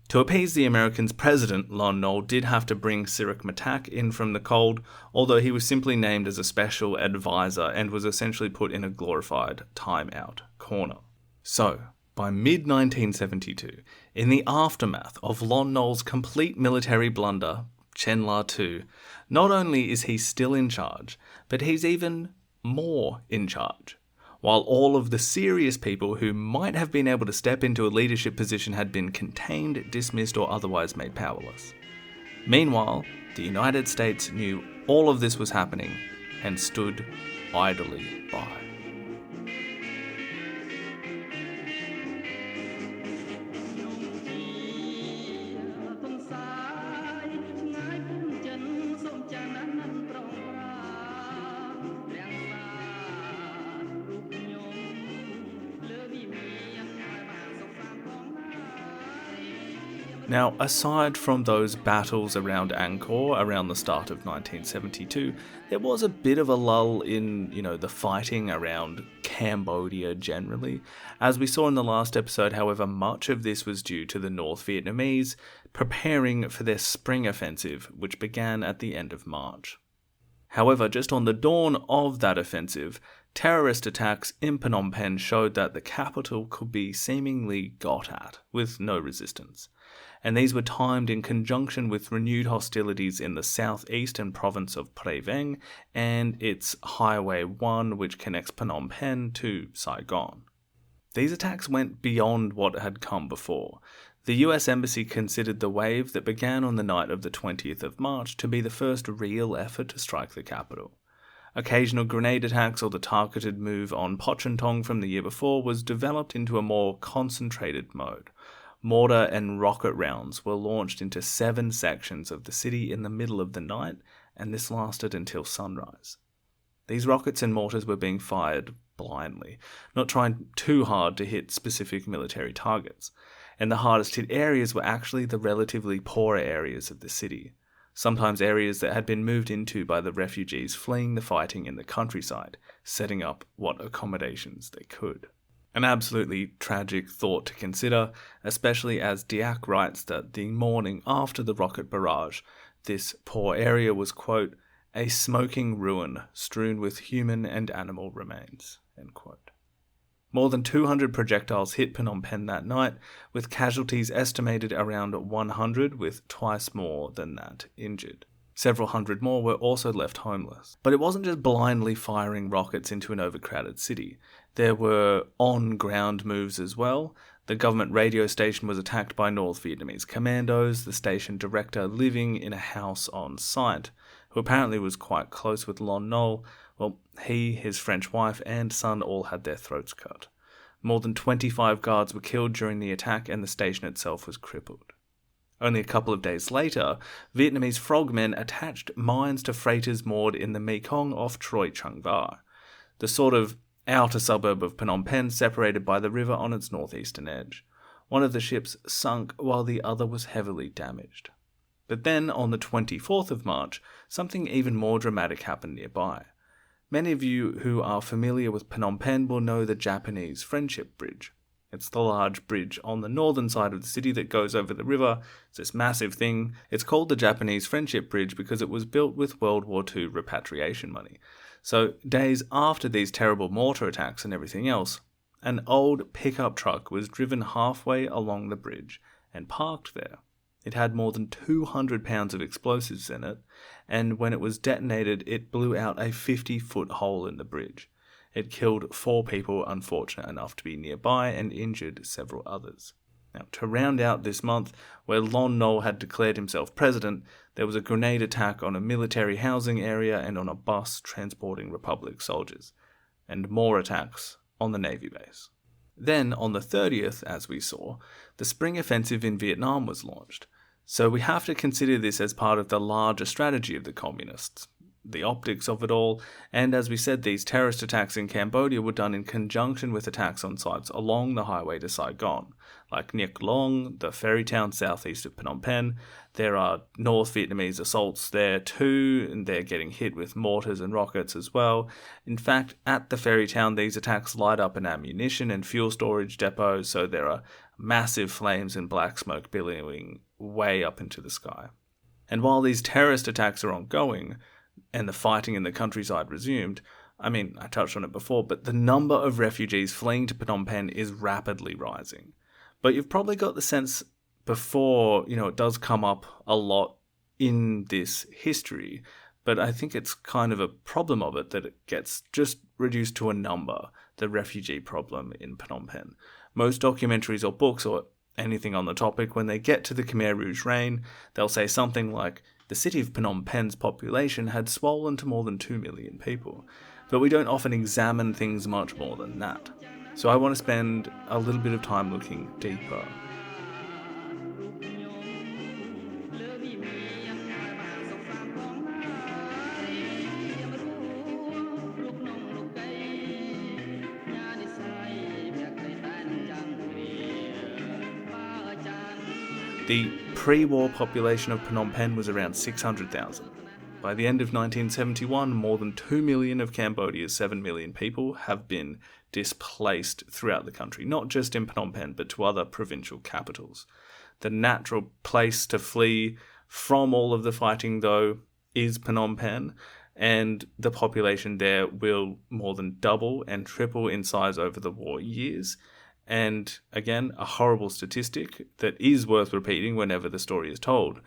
To appease the Americans, President Lon Nol did have to bring Sirik Matak in from the cold, although he was simply named as a special advisor and was essentially put in a glorified timeout corner. So, by mid-1972, in the aftermath of Lon Nol's complete military blunder, Chenla II, not only is he still in charge, but he's even more in charge. While all of the serious people who might have been able to step into a leadership position had been contained, dismissed, or otherwise made powerless. Meanwhile, the United States knew all of this was happening and stood idly by. Now, aside from those battles around Angkor around the start of 1972, there was a bit of a lull in, the fighting around Cambodia generally. As we saw in the last episode, however, much of this was due to the North Vietnamese preparing for their spring offensive, which began at the end of March. However, just on the dawn of that offensive, terrorist attacks in Phnom Penh showed that the capital could be seemingly got at, with no resistance. And these were timed in conjunction with renewed hostilities in the southeastern province of Pre Veng and its Highway 1, which connects Phnom Penh to Saigon. These attacks went beyond what had come before. The US Embassy considered the wave that began on the night of the 20th of March to be the first real effort to strike the capital. Occasional grenade attacks or the targeted move on Pochentong from the year before was developed into a more concentrated mode. Mortar and rocket rounds were launched into 7 sections of the city in the middle of the night, and this lasted until sunrise. These rockets and mortars were being fired blindly, not trying too hard to hit specific military targets. And the hardest hit areas were actually the relatively poorer areas of the city, sometimes areas that had been moved into by the refugees fleeing the fighting in the countryside, setting up what accommodations they could. An absolutely tragic thought to consider, especially as Diak writes that the morning after the rocket barrage, this poor area was, quote, a smoking ruin strewn with human and animal remains, end quote. More than 200 projectiles hit Phnom Penh that night, with casualties estimated around 100, with twice more than that injured. Several hundred more were also left homeless. But it wasn't just blindly firing rockets into an overcrowded city. There were on-ground moves as well. The government radio station was attacked by North Vietnamese commandos, the station director living in a house on site, who apparently was quite close with Lon Nol. Well, he, his French wife, and son all had their throats cut. More than 25 guards were killed during the attack, and the station itself was crippled. Only a couple of days later, Vietnamese frogmen attached mines to freighters moored in the Mekong off Troy Chung Va, the sort of outer suburb of Phnom Penh separated by the river on its northeastern edge. One of the ships sunk while the other was heavily damaged. But then, on the 24th of March, something even more dramatic happened nearby. Many of you who are familiar with Phnom Penh will know the Japanese Friendship Bridge. It's the large bridge on the northern side of the city that goes over the river. It's this massive thing. It's called the Japanese Friendship Bridge because it was built with World War II repatriation money. So, days after these terrible mortar attacks and everything else, an old pickup truck was driven halfway along the bridge and parked there. It had more than 200 pounds of explosives in it, and when it was detonated, it blew out a 50-foot hole in the bridge. It killed 4 people unfortunate enough to be nearby and injured several others. Now, to round out this month, where Lon Nol had declared himself president, there was a grenade attack on a military housing area and on a bus transporting Republic soldiers, and more attacks on the Navy base. Then, on the 30th, as we saw, the spring offensive in Vietnam was launched. So we have to consider this as part of the larger strategy of the communists, the optics of it all, and as we said, these terrorist attacks in Cambodia were done in conjunction with attacks on sites along the highway to Saigon, like Niek Long, the ferry town southeast of Phnom Penh. There are North Vietnamese assaults there too, and they're getting hit with mortars and rockets as well. In fact, at the ferry town, these attacks light up an ammunition and fuel storage depot, so there are massive flames and black smoke billowing way up into the sky. And while these terrorist attacks are ongoing, and the fighting in the countryside resumed, I touched on it before, but the number of refugees fleeing to Phnom Penh is rapidly rising. But you've probably got the sense before, it does come up a lot in this history, but I think it's kind of a problem of it that it gets just reduced to a number, the refugee problem in Phnom Penh. Most documentaries or books or anything on the topic, when they get to the Khmer Rouge reign, they'll say something like, the city of Phnom Penh's population had swollen to more than 2 million people, but we don't often examine things much more than that. So I want to spend a little bit of time looking deeper. The pre-war population of Phnom Penh was around 600,000. By the end of 1971, more than 2 million of Cambodia's 7 million people have been displaced throughout the country, not just in Phnom Penh, but to other provincial capitals. The natural place to flee from all of the fighting, though, is Phnom Penh, and the population there will more than double and triple in size over the war years. And again, a horrible statistic that is worth repeating whenever the story is told.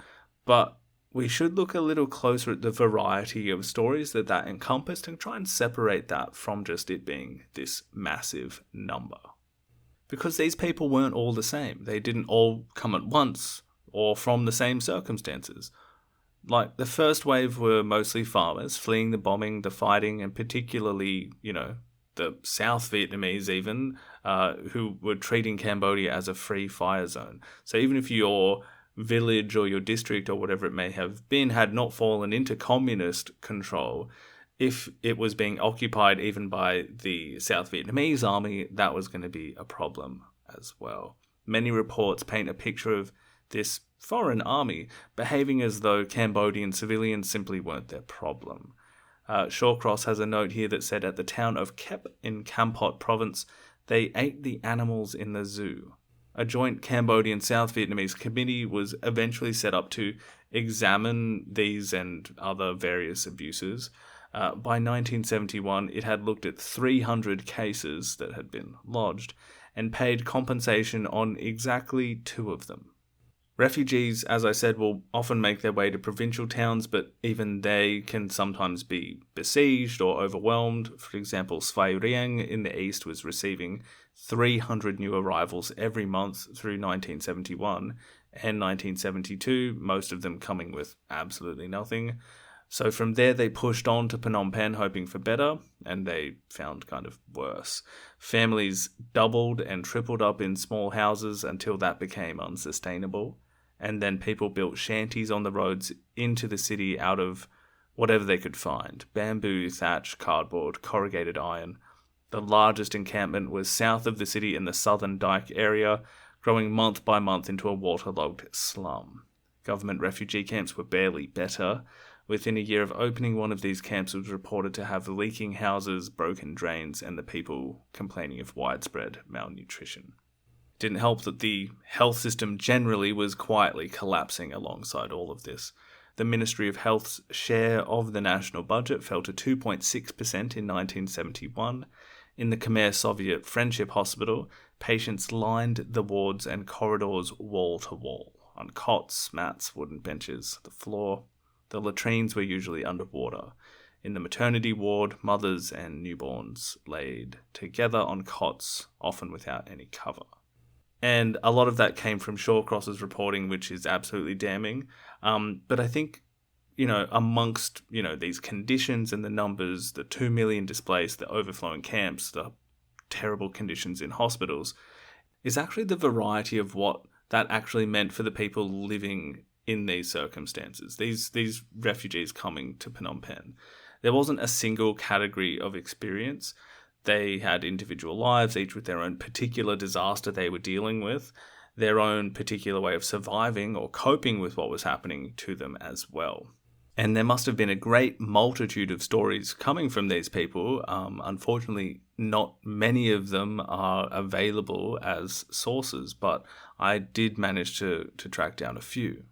But we should look a little closer at the variety of stories that encompassed and try and separate that from just it being this massive number. Because these people weren't all the same. They didn't all come at once or from the same circumstances. Like, the first wave were mostly farmers fleeing the bombing, the fighting, and particularly, the South Vietnamese even, who were treating Cambodia as a free fire zone. So even if your village or your district or whatever it may have been had not fallen into communist control, if it was being occupied even by the South Vietnamese army, that was going to be a problem as well. Many reports paint a picture of this foreign army behaving as though Cambodian civilians simply weren't their problem. Shawcross has a note here that said at the town of Kep in Kampot province, they ate the animals in the zoo. A joint Cambodian South Vietnamese committee was eventually set up to examine these and other various abuses. By 1971, it had looked at 300 cases that had been lodged and paid compensation on exactly 2 of them. Refugees, as I said, will often make their way to provincial towns, but even they can sometimes be besieged or overwhelmed. For example, Svay Rieng in the east was receiving 300 new arrivals every month through 1971 and 1972, most of them coming with absolutely nothing. So from there they pushed on to Phnom Penh hoping for better, and they found kind of worse. Families doubled and tripled up in small houses until that became unsustainable. And then people built shanties on the roads into the city out of whatever they could find. Bamboo, thatch, cardboard, corrugated iron. The largest encampment was south of the city in the southern dike area, growing month by month into a waterlogged slum. Government refugee camps were barely better. Within a year of opening, one of these camps was reported to have leaking houses, broken drains, and the people complaining of widespread malnutrition. Didn't help that the health system generally was quietly collapsing alongside all of this. The Ministry of Health's share of the national budget fell to 2.6% in 1971. In the Khmer Soviet Friendship Hospital, patients lined the wards and corridors wall to wall, on cots, mats, wooden benches, the floor. The latrines were usually underwater. In the maternity ward, mothers and newborns laid together on cots, often without any cover. And a lot of that came from Shawcross's reporting, which is absolutely damning. But I think, amongst, these conditions and the numbers, the 2 million displaced, the overflowing camps, the terrible conditions in hospitals, is actually the variety of what that actually meant for the people living in these circumstances, these refugees coming to Phnom Penh. There wasn't a single category of experience. They had individual lives, each with their own particular disaster they were dealing with, their own particular way of surviving or coping with what was happening to them as well. And there must have been a great multitude of stories coming from these people. Unfortunately, not many of them are available as sources, but I did manage to track down a few.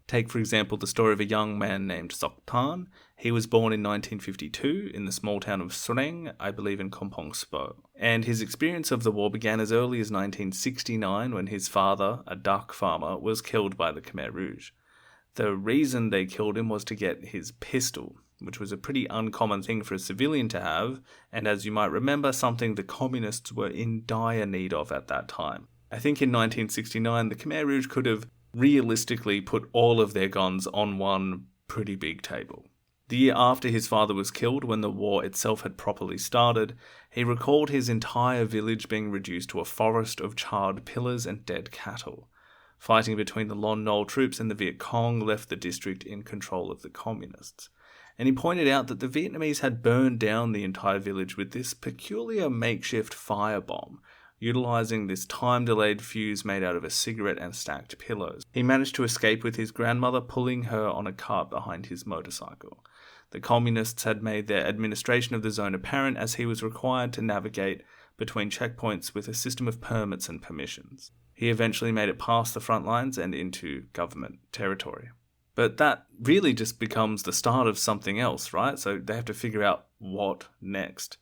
Take, for example, the story of a young man named Sok Tan. He was born in 1952 in the small town of Sreng, I believe in Kompong Spo. And his experience of the war began as early as 1969 when his father, a duck farmer, was killed by the Khmer Rouge. The reason they killed him was to get his pistol, which was a pretty uncommon thing for a civilian to have, and as you might remember, something the communists were in dire need of at that time. I think in 1969 the Khmer Rouge could have realistically put all of their guns on one pretty big table. The year after his father was killed, when the war itself had properly started, he recalled his entire village being reduced to a forest of charred pillars and dead cattle. Fighting between the Lon Nol troops and the Viet Cong left the district in control of the communists. And he pointed out that the Vietnamese had burned down the entire village with this peculiar makeshift firebomb, utilizing this time-delayed fuse made out of a cigarette and stacked pillows. He managed to escape with his grandmother pulling her on a cart behind his motorcycle. The communists had made their administration of the zone apparent as he was required to navigate between checkpoints with a system of permits and permissions. He eventually made it past the front lines and into government territory. But that really just becomes the start of something else, right? So they have to figure out what next.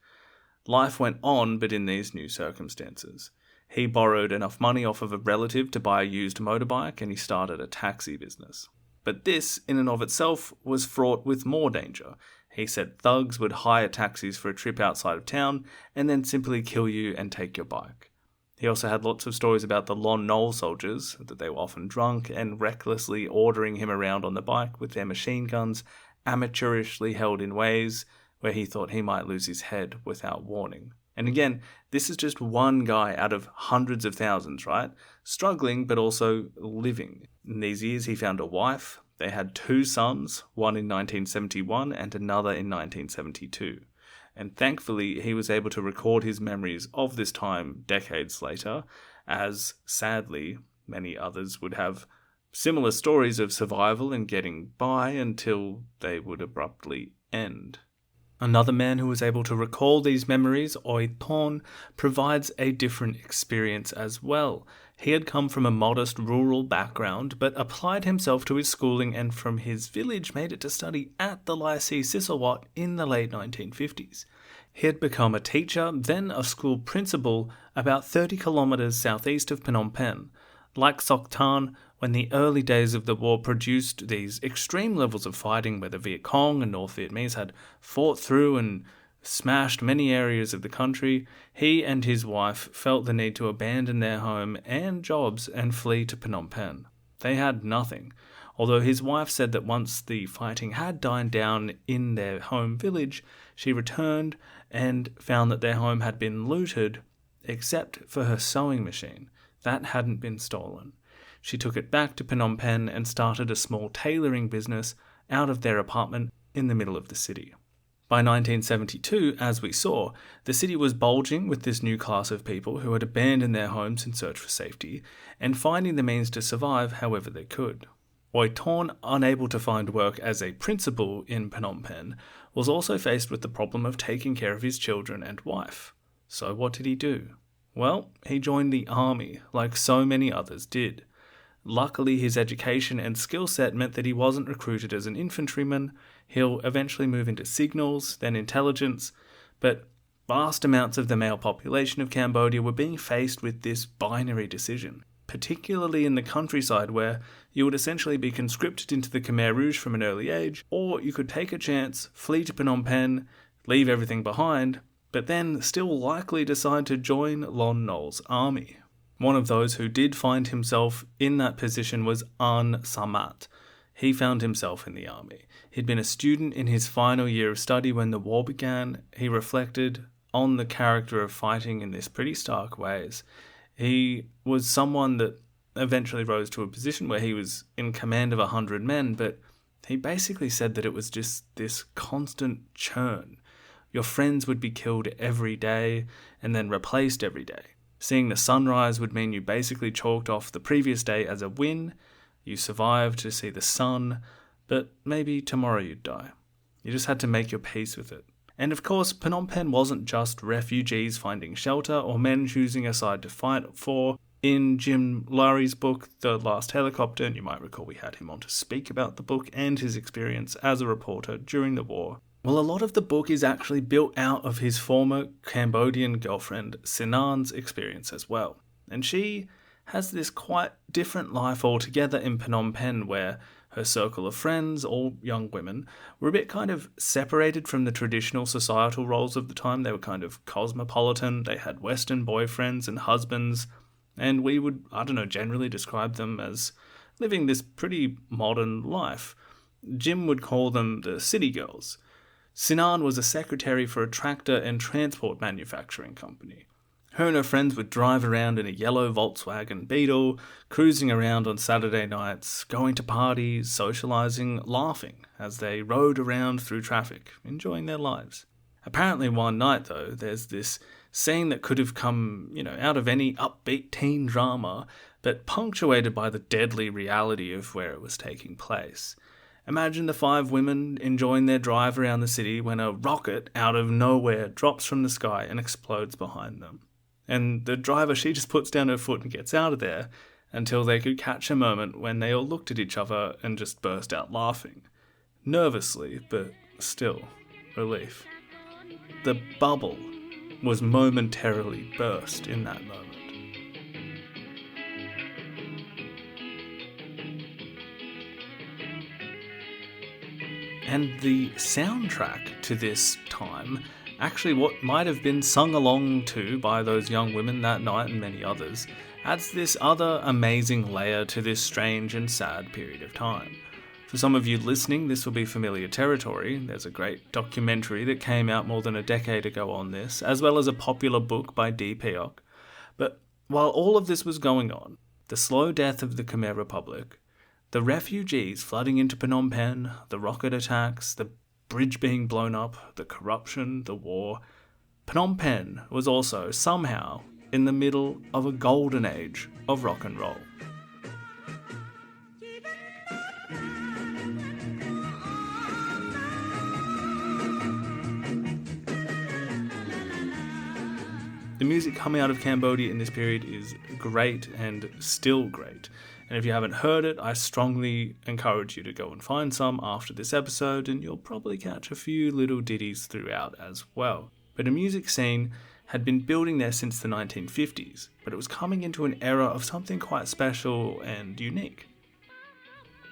Life went on, but in these new circumstances. He borrowed enough money off of a relative to buy a used motorbike, and he started a taxi business. But this, in and of itself, was fraught with more danger. He said thugs would hire taxis for a trip outside of town and then simply kill you and take your bike. He also had lots of stories about the Lon Nol soldiers, that they were often drunk and recklessly ordering him around on the bike with their machine guns, amateurishly held in ways where he thought he might lose his head without warning. And again, this is just one guy out of hundreds of thousands, right? Struggling, but also living. In these years, he found a wife. They had 2 sons, one in 1971 and another in 1972. And thankfully, he was able to record his memories of this time decades later, as, sadly, many others would have similar stories of survival and getting by until they would abruptly end. Another man who was able to recall these memories, Oi Ton, provides a different experience as well. He had come from a modest rural background, but applied himself to his schooling and from his village made it to study at the Lycée Sisawat in the late 1950s. He had become a teacher, then a school principal, about 30 kilometres southeast of Phnom Penh. Like Sok Tan, when the early days of the war produced these extreme levels of fighting where the Viet Cong and North Vietnamese had fought through and smashed many areas of the country, he and his wife felt the need to abandon their home and jobs and flee to Phnom Penh. They had nothing, although his wife said that once the fighting had died down in their home village, she returned and found that their home had been looted, except for her sewing machine. That hadn't been stolen. She took it back to Phnom Penh and started a small tailoring business out of their apartment in the middle of the city. By 1972, as we saw, the city was bulging with this new class of people who had abandoned their homes in search for safety and finding the means to survive however they could. Oi Ton, unable to find work as a principal in Phnom Penh, was also faced with the problem of taking care of his children and wife. So what did he do? Well, he joined the army, like so many others did. Luckily, his education and skill set meant that he wasn't recruited as an infantryman. He'll eventually move into signals, then intelligence, but vast amounts of the male population of Cambodia were being faced with this binary decision, particularly in the countryside where you would essentially be conscripted into the Khmer Rouge from an early age, or you could take a chance, flee to Phnom Penh, leave everything behind, but then still likely decide to join Lon Nol's army. One of those who did find himself in that position was An Samat. He found himself in the army. He'd been a student in his final year of study when the war began. He reflected on the character of fighting in this pretty stark ways. He was someone that eventually rose to a position where he was in command of 100 men, but he basically said that it was just this constant churn. Your friends would be killed every day and then replaced every day. Seeing the sunrise would mean you basically chalked off the previous day as a win. You survived to see the sun, but maybe tomorrow you'd die. You just had to make your peace with it. And of course, Phnom Penh wasn't just refugees finding shelter or men choosing a side to fight for. In Jim Lurie's book, The Last Helicopter, and you might recall we had him on to speak about the book and his experience as a reporter during the war. Well, a lot of the book is actually built out of his former Cambodian girlfriend Sinan's experience as well. And she has this quite different life altogether in Phnom Penh, where her circle of friends, all young women, were a bit kind of separated from the traditional societal roles of the time. They were kind of cosmopolitan, they had Western boyfriends and husbands, and we would, generally describe them as living this pretty modern life. Jim would call them the city girls. Sinan was a secretary for a tractor and transport manufacturing company. Her and her friends would drive around in a yellow Volkswagen Beetle, cruising around on Saturday nights, going to parties, socialising, laughing as they rode around through traffic, enjoying their lives. Apparently one night, though, there's this scene that could have come, out of any upbeat teen drama, but punctuated by the deadly reality of where it was taking place. Imagine the 5 women enjoying their drive around the city when a rocket out of nowhere drops from the sky and explodes behind them. And the driver, she just puts down her foot and gets out of there until they could catch a moment when they all looked at each other and just burst out laughing. Nervously, but still, relief. The bubble was momentarily burst in that moment. And the soundtrack to this time, actually what might have been sung along to by those young women that night and many others, adds this other amazing layer to this strange and sad period of time. For some of you listening, this will be familiar territory. There's a great documentary that came out more than a decade ago on this, as well as a popular book by D. Peok. But while all of this was going on, the slow death of the Khmer Republic, the refugees flooding into Phnom Penh, the rocket attacks, the bridge being blown up, the corruption, the war, Phnom Penh was also somehow in the middle of a golden age of rock and roll. The music coming out of Cambodia in this period is great and still great. And if you haven't heard it, I strongly encourage you to go and find some after this episode, and you'll probably catch a few little ditties throughout as well. But a music scene had been building there since the 1950s, but it was coming into an era of something quite special and unique.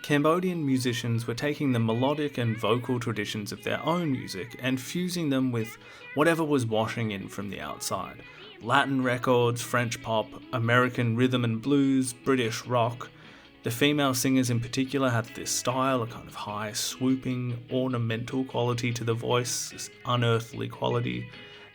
Cambodian musicians were taking the melodic and vocal traditions of their own music and fusing them with whatever was washing in from the outside. Latin records, French pop, American rhythm and blues, British rock. The female singers in particular had this style, a kind of high, swooping, ornamental quality to the voice, this unearthly quality.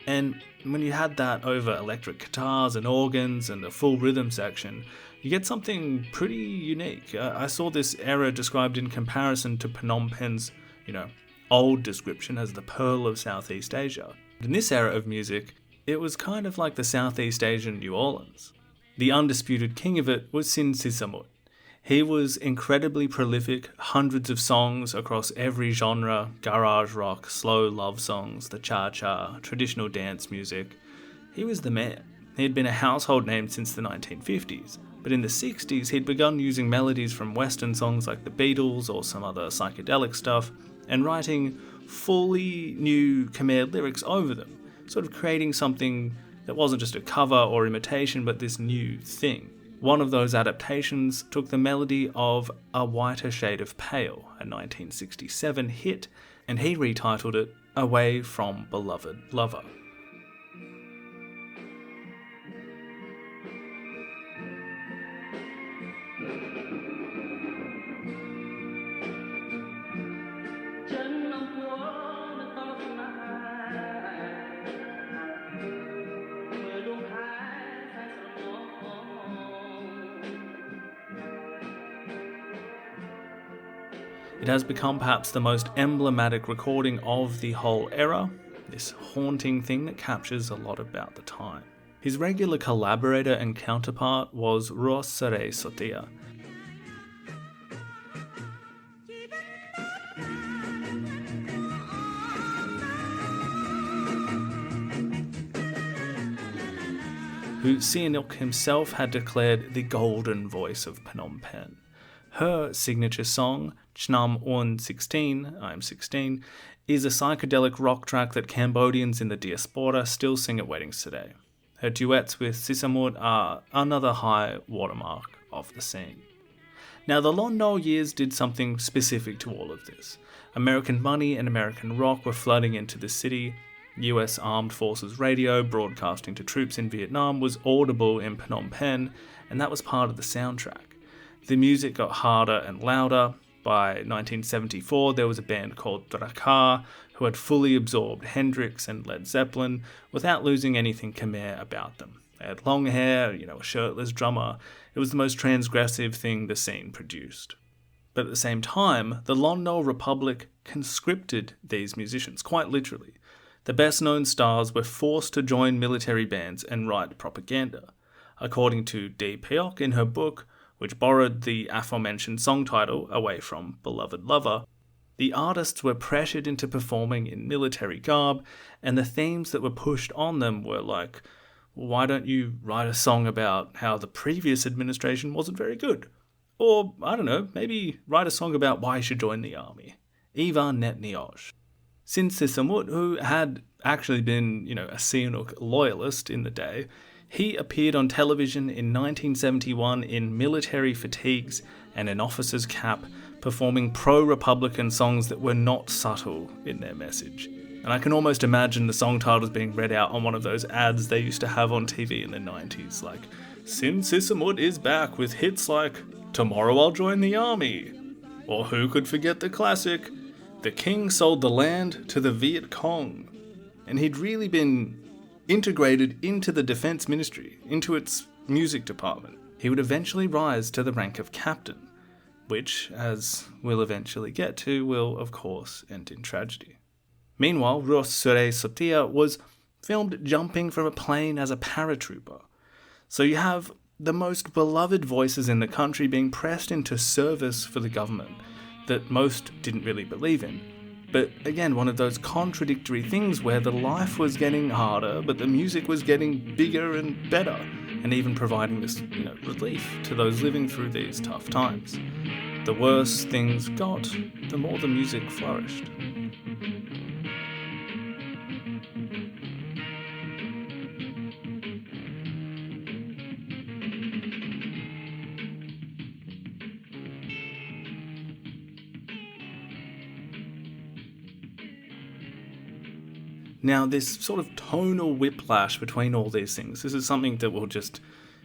And when you had that over electric guitars and organs and a full rhythm section, you get something pretty unique. I saw this era described in comparison to Phnom Penh's, old description as the Pearl of Southeast Asia. In this era of music, it was kind of like the Southeast Asian New Orleans. The undisputed king of it was Sin Sisamut. He was incredibly prolific, hundreds of songs across every genre, garage rock, slow love songs, the cha-cha, traditional dance music. He was the man. He had been a household name since the 1950s, but in the 60s he'd begun using melodies from Western songs like the Beatles or some other psychedelic stuff, and writing fully new Khmer lyrics over them, sort of creating something that wasn't just a cover or imitation, but this new thing. One of those adaptations took the melody of A Whiter Shade of Pale, a 1967 hit, and he retitled it Away from Beloved Lover. It has become perhaps the most emblematic recording of the whole era, this haunting thing that captures a lot about the time. His regular collaborator and counterpart was Ros Sare Sotia. Who Sihanouk himself had declared the golden voice of Phnom Penh. Her signature song, Chnam Un 16, I'm 16, is a psychedelic rock track that Cambodians in the diaspora still sing at weddings today. Her duets with Sisamut are another high watermark of the scene. Now, the Lon Nol years did something specific to all of this. American money and American rock were flooding into the city. US Armed Forces radio broadcasting to troops in Vietnam was audible in Phnom Penh, and that was part of the soundtrack. The music got harder and louder. By 1974, there was a band called Drakar who had fully absorbed Hendrix and Led Zeppelin without losing anything Khmer about them. They had long hair, a shirtless drummer. It was the most transgressive thing the scene produced. But at the same time, the Lon Nol Republic conscripted these musicians, quite literally. The best-known stars were forced to join military bands and write propaganda. According to Dee Peok in her book, which borrowed the aforementioned song title away from Beloved Lover, the artists were pressured into performing in military garb, and the themes that were pushed on them were like, why don't you write a song about how the previous administration wasn't very good? Or, I don't know, maybe write a song about why you should join the army. Ivan Netnioj. Sin Sisamut, who had actually been, a Sihanouk loyalist in the day, he appeared on television in 1971 in military fatigues and an officer's cap, performing pro-Republican songs that were not subtle in their message. And I can almost imagine the song titles being read out on one of those ads they used to have on TV in the 90s, like, Sin Sisamut is back with hits like, Tomorrow I'll Join the Army. Or who could forget the classic, The King Sold the Land to the Viet Cong. And he'd really been integrated into the defense ministry, into its music department. He would eventually rise to the rank of captain, which, as we'll eventually get to, will of course end in tragedy. Meanwhile, Ros Sure Sotia was filmed jumping from a plane as a paratrooper. So you have the most beloved voices in the country being pressed into service for the government that most didn't really believe in. But again, one of those contradictory things where the life was getting harder, but the music was getting bigger and better, and even providing this, relief to those living through these tough times. The worse things got, the more the music flourished. Now, this sort of tonal whiplash between all these things, this is something that will just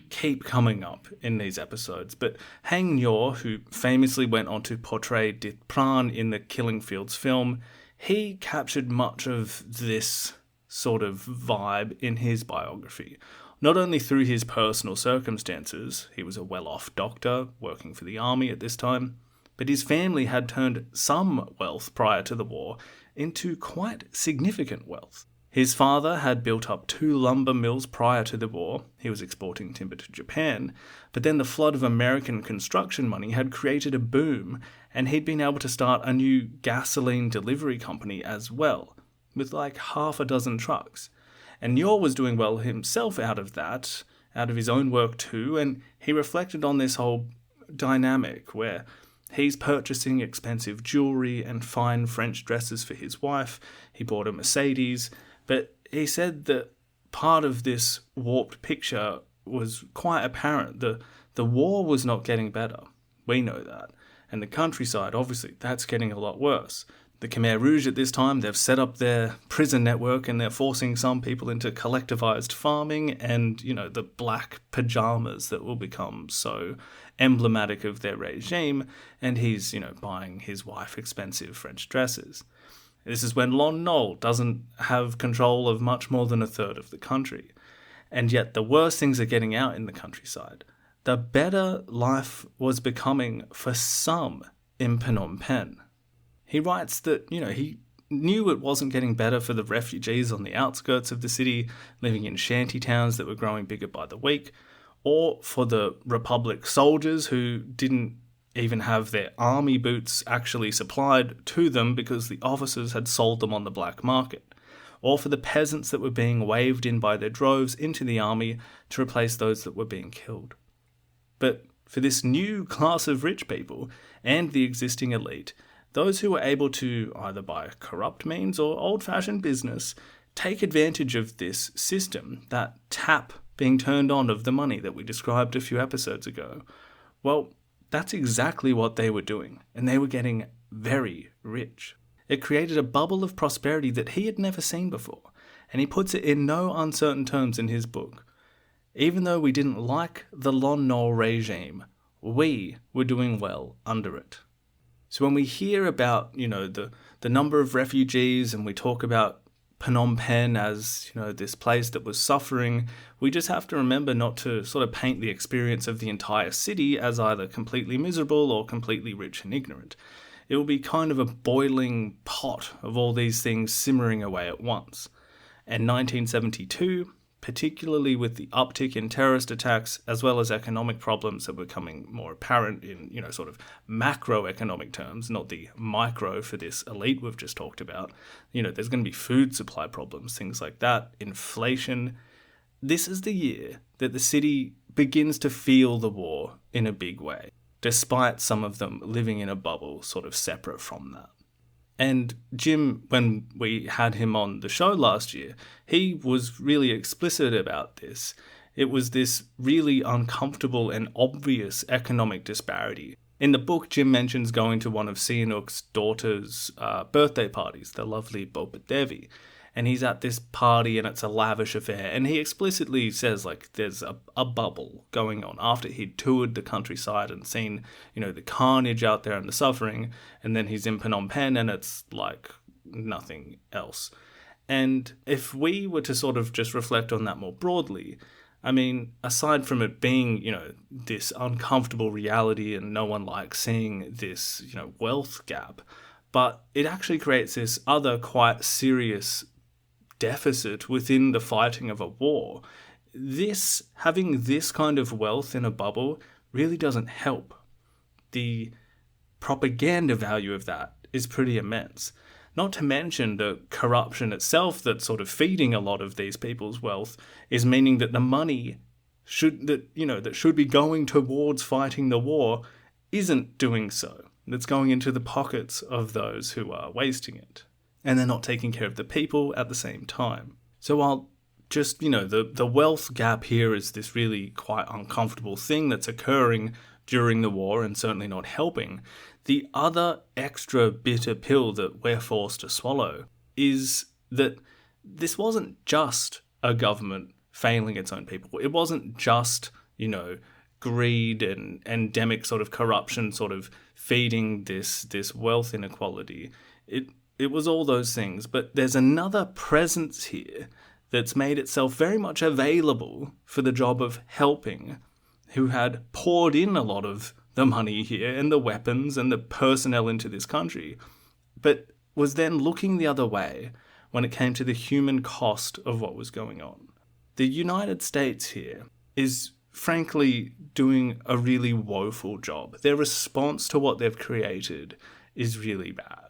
keep coming up in these episodes. But Hang Nyor, who famously went on to portray Dit Pran in the Killing Fields film, he captured much of this sort of vibe in his biography. Not only through his personal circumstances, he was a well-off doctor working for the army at this time, but his family had turned some wealth prior to the war into quite significant wealth. His father had built up 2 lumber mills prior to the war. He was exporting timber to Japan, but then the flood of American construction money had created a boom, and he'd been able to start a new gasoline delivery company as well, with like half a dozen trucks. And Nyor was doing well himself out of his own work too, and he reflected on this whole dynamic where he's purchasing expensive jewelry and fine French dresses for his wife. He bought a Mercedes. But he said that part of this warped picture was quite apparent. The war was not getting better. We know that. And the countryside, obviously, that's getting a lot worse. The Khmer Rouge at this time, they've set up their prison network and they're forcing some people into collectivized farming and, the black pajamas that will become so emblematic of their regime. And he's, buying his wife expensive French dresses. This is when Lon Nol doesn't have control of much more than a third of the country. And yet the worse things are getting out in the countryside, the better life was becoming for some in Phnom Penh. He writes that, he knew it wasn't getting better for the refugees on the outskirts of the city, living in shanty towns that were growing bigger by the week, or for the Republic soldiers who didn't even have their army boots actually supplied to them because the officers had sold them on the black market, or for the peasants that were being waved in by their droves into the army to replace those that were being killed. But for this new class of rich people and the existing elite, those who were able to, either by corrupt means or old-fashioned business, take advantage of this system, that tap being turned on of the money that we described a few episodes ago, well, that's exactly what they were doing, and they were getting very rich. It created a bubble of prosperity that he had never seen before, and he puts it in no uncertain terms in his book. Even though we didn't like the Lon Nol regime, we were doing well under it. So when we hear about, the number of refugees and we talk about Phnom Penh as, this place that was suffering, we just have to remember not to sort of paint the experience of the entire city as either completely miserable or completely rich and ignorant. it will be kind of a boiling pot of all these things simmering away at once. And 1972, particularly with the uptick in terrorist attacks, as well as economic problems that were becoming more apparent in, sort of macroeconomic terms, not the micro for this elite we've just talked about. There's going to be food supply problems, things like that, inflation. This is the year that the city begins to feel the war in a big way, despite some of them living in a bubble sort of separate from that. And Jim, when we had him on the show last year, he was really explicit about this. It was this really uncomfortable and obvious economic disparity. In the book, Jim mentions going to one of Sihanouk's daughter's birthday parties, the lovely Boba Devi. And he's at this party and it's a lavish affair. And he explicitly says, there's a bubble going on after he'd toured the countryside and seen, the carnage out there and the suffering. And then he's in Phnom Penh and it's like nothing else. And if we were to sort of just reflect on that more broadly, I mean, aside from it being, this uncomfortable reality and no one likes seeing this, wealth gap, but it actually creates this other quite serious deficit within the fighting of a war. Having this kind of wealth in a bubble really doesn't help. The propaganda value of that is pretty immense. Not to mention the corruption itself that's sort of feeding a lot of these people's wealth is meaning that the money that should be going towards fighting the war isn't doing so. That's going into the pockets of those who are wasting it. And they're not taking care of the people at the same time. So while just, the wealth gap here is this really quite uncomfortable thing that's occurring during the war and certainly not helping, the other extra bitter pill that we're forced to swallow is that this wasn't just a government failing its own people. It wasn't just, greed and endemic sort of corruption sort of feeding this wealth inequality. It was all those things, but there's another presence here that's made itself very much available for the job of helping, who had poured in a lot of the money here and the weapons and the personnel into this country, but was then looking the other way when it came to the human cost of what was going on. The United States here is frankly doing a really woeful job. Their response to what they've created is really bad.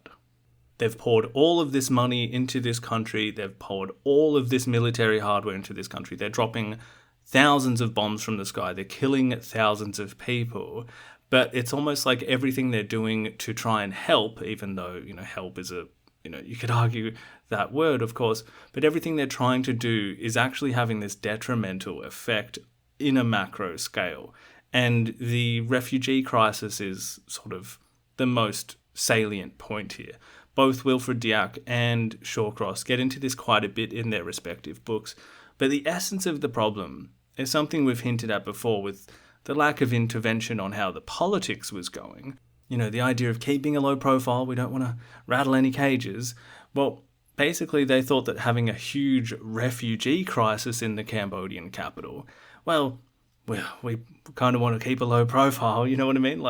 They've poured all of this money into this country. They've poured all of this military hardware into this country. They're dropping thousands of bombs from the sky. They're killing thousands of people. But it's almost like everything they're doing to try and help, even though, help is you could argue that word, of course, but everything they're trying to do is actually having this detrimental effect in a macro scale. And the refugee crisis is sort of the most salient point here. Both Wilfred Diak and Shawcross get into this quite a bit in their respective books, but the essence of the problem is something we've hinted at before with the lack of intervention on how the politics was going. The idea of keeping a low profile, we don't want to rattle any cages. Well, basically they thought that having a huge refugee crisis in the Cambodian capital, well, we kind of want to keep a low profile, you know what I mean?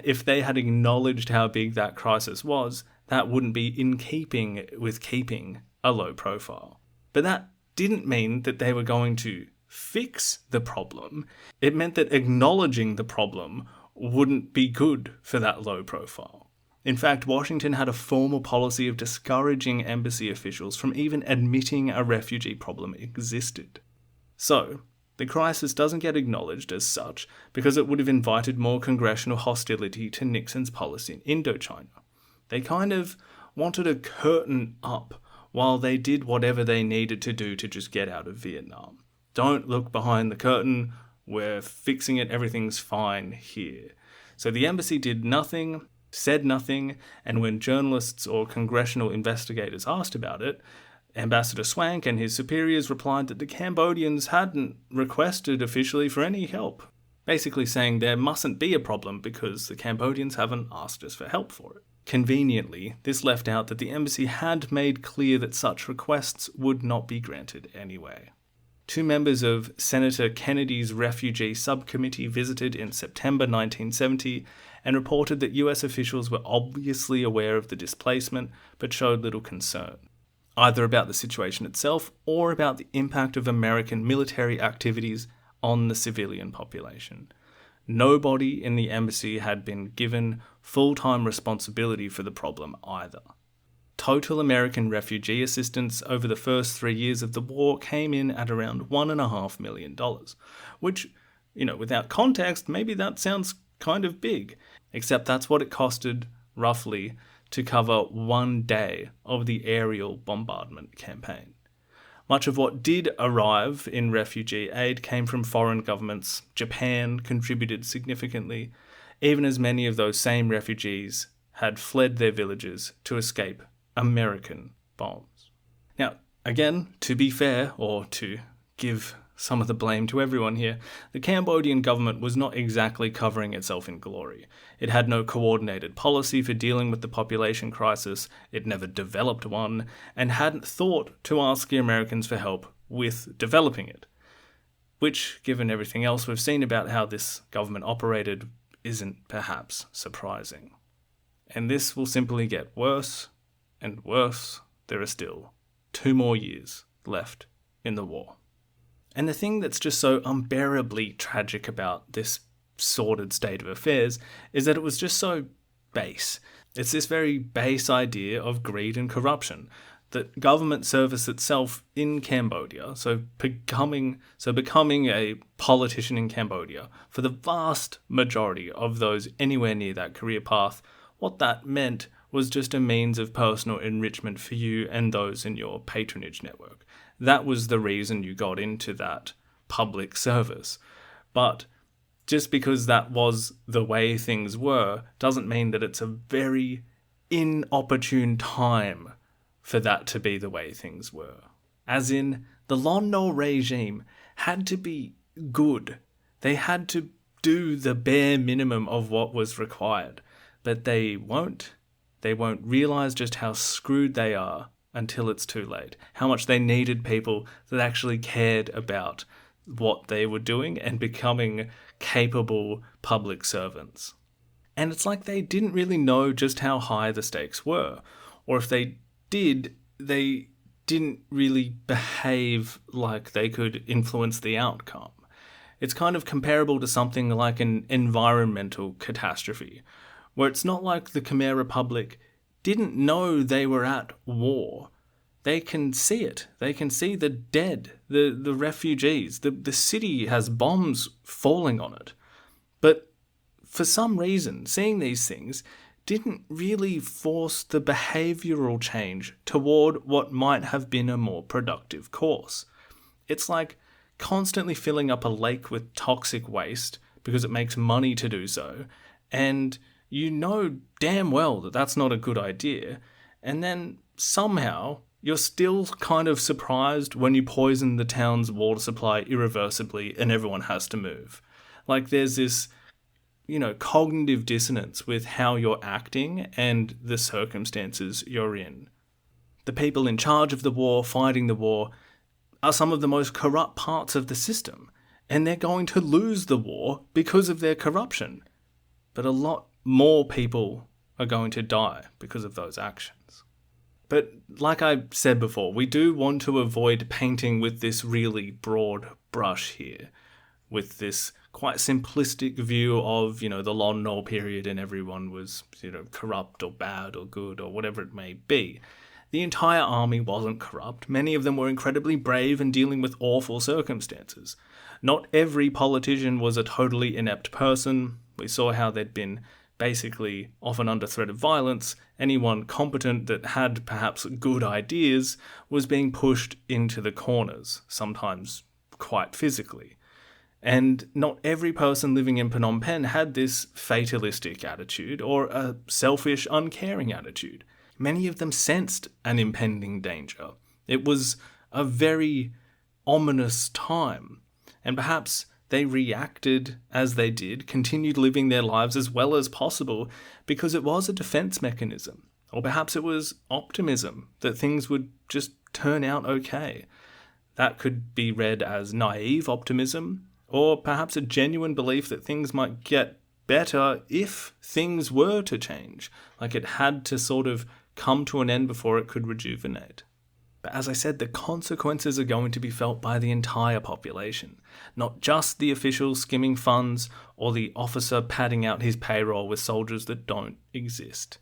If they had acknowledged how big that crisis was, that wouldn't be in keeping with keeping a low profile. But that didn't mean that they were going to fix the problem. It meant that acknowledging the problem wouldn't be good for that low profile. In fact, Washington had a formal policy of discouraging embassy officials from even admitting a refugee problem existed. So, the crisis doesn't get acknowledged as such because it would have invited more congressional hostility to Nixon's policy in Indochina. They kind of wanted a curtain up while they did whatever they needed to do to just get out of Vietnam. Don't look behind the curtain, we're fixing it, everything's fine here. So the embassy did nothing, said nothing, and when journalists or congressional investigators asked about it, Ambassador Swank and his superiors replied that the Cambodians hadn't requested officially for any help, basically saying there mustn't be a problem because the Cambodians haven't asked us for help for it. Conveniently, this left out that the embassy had made clear that such requests would not be granted anyway. Two members of Senator Kennedy's refugee subcommittee visited in September 1970 and reported that US officials were obviously aware of the displacement but showed little concern, either about the situation itself or about the impact of American military activities on the civilian population. Nobody in the embassy had been given full-time responsibility for the problem either. Total American refugee assistance over the first 3 years of the war came in at around $1.5 million, which, without context, maybe that sounds kind of big, except that's what it costed, roughly, to cover 1 day of the aerial bombardment campaign. Much of what did arrive in refugee aid came from foreign governments. Japan contributed significantly, even as many of those same refugees had fled their villages to escape American bombs. Now, again, to be fair, or to give some of the blame to everyone here, the Cambodian government was not exactly covering itself in glory. It had no coordinated policy for dealing with the population crisis, it never developed one, and hadn't thought to ask the Americans for help with developing it. Which, given everything else we've seen about how this government operated, isn't perhaps surprising. And this will simply get worse and worse. There are still 2 more years left in the war. And the thing that's just so unbearably tragic about this sordid state of affairs is that it was just so base. It's this very base idea of greed and corruption, that government service itself in Cambodia, so becoming a politician in Cambodia, for the vast majority of those anywhere near that career path, what that meant was just a means of personal enrichment for you and those in your patronage network. That was the reason you got into that public service. But just because that was the way things were, doesn't mean that it's a very inopportune time for that to be the way things were. As in, the Lon Nol regime had to be good. They had to do the bare minimum of what was required. But they won't realise just how screwed they are until it's too late. How much they needed people that actually cared about what they were doing and becoming capable public servants. And it's like they didn't really know just how high the stakes were. Or if they did, they didn't really behave like they could influence the outcome. It's kind of comparable to something like an environmental catastrophe, where it's not like the Khmer Republic didn't know they were at war. They can see it. They can see the dead, the refugees. The city has bombs falling on it. But for some reason, seeing these things didn't really force the behavioural change toward what might have been a more productive course. It's like constantly filling up a lake with toxic waste because it makes money to do so, and you know damn well that that's not a good idea, and then somehow you're still kind of surprised when you poison the town's water supply irreversibly and everyone has to move. Like there's this, cognitive dissonance with how you're acting and the circumstances you're in. The people in charge of the war, fighting the war, are some of the most corrupt parts of the system, and they're going to lose the war because of their corruption. But a lot more people are going to die because of those actions. But like I said before, we do want to avoid painting with this really broad brush here, with this quite simplistic view of, the Lon Nol period and everyone was, corrupt or bad or good or whatever it may be. The entire army wasn't corrupt. Many of them were incredibly brave and dealing with awful circumstances. Not every politician was a totally inept person. We saw how they'd been basically often under threat of violence. Anyone competent that had perhaps good ideas was being pushed into the corners, sometimes quite physically. And not every person living in Phnom Penh had this fatalistic attitude or a selfish, uncaring attitude. Many of them sensed an impending danger. It was a very ominous time, and perhaps they reacted as they did, continued living their lives as well as possible because it was a defense mechanism. Or perhaps it was optimism that things would just turn out okay. That could be read as naive optimism, or perhaps a genuine belief that things might get better if things were to change. Like, it had to sort of come to an end before it could rejuvenate. But as I said, the consequences are going to be felt by the entire population, not just the officials skimming funds or the officer padding out his payroll with soldiers that don't exist.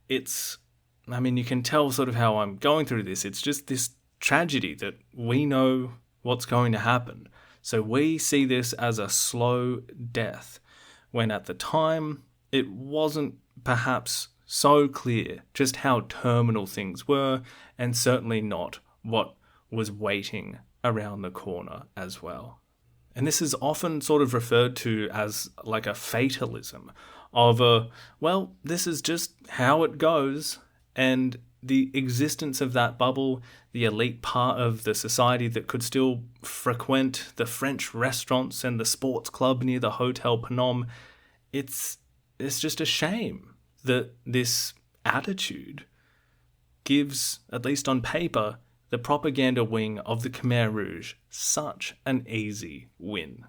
You can tell sort of how I'm going through this. It's just this tragedy that we know what's going to happen. So we see this as a slow death, when at the time it wasn't perhaps so clear just how terminal things were, and certainly not what was waiting around the corner as well. And this is often sort of referred to as like a fatalism of this is just how it goes, and the existence of that bubble, the elite part of the society that could still frequent the French restaurants and the sports club near the Hotel Phnom, it's just a shame that this attitude gives, at least on paper, the propaganda wing of the Khmer Rouge such an easy win.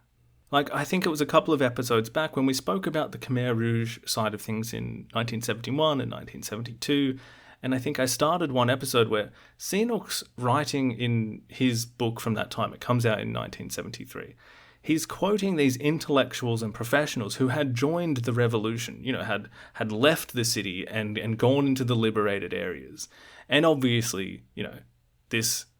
I think it was a couple of episodes back when we spoke about the Khmer Rouge side of things in 1971 and 1972, and I think I started one episode where Sihanouk's writing in his book from that time. It comes out in 1973. He's quoting these intellectuals and professionals who had joined the revolution, had left the city and gone into the liberated areas. And obviously,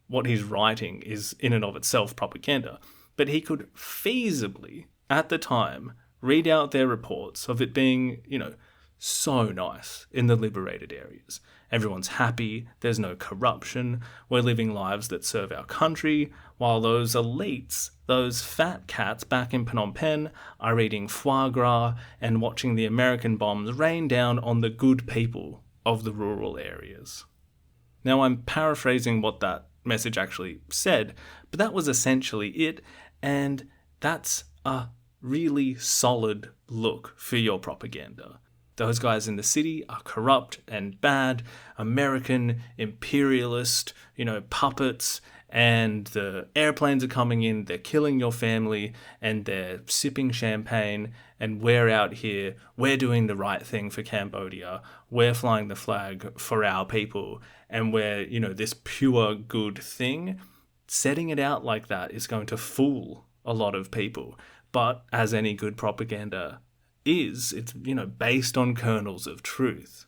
what he's writing is in and of itself propaganda. But he could feasibly, at the time, read out their reports of it being, so nice in the liberated areas. Everyone's happy, there's no corruption, we're living lives that serve our country, while those elites, those fat cats back in Phnom Penh, are eating foie gras and watching the American bombs rain down on the good people of the rural areas. Now, I'm paraphrasing what that message actually said, but that was essentially it, and that's a really solid look for your propaganda. Those guys in the city are corrupt and bad, American, imperialist, puppets, and the airplanes are coming in, they're killing your family, and they're sipping champagne, and we're out here, we're doing the right thing for Cambodia, we're flying the flag for our people, and we're, this pure good thing. Setting it out like that is going to fool a lot of people, but as any good propaganda it's based on kernels of truth.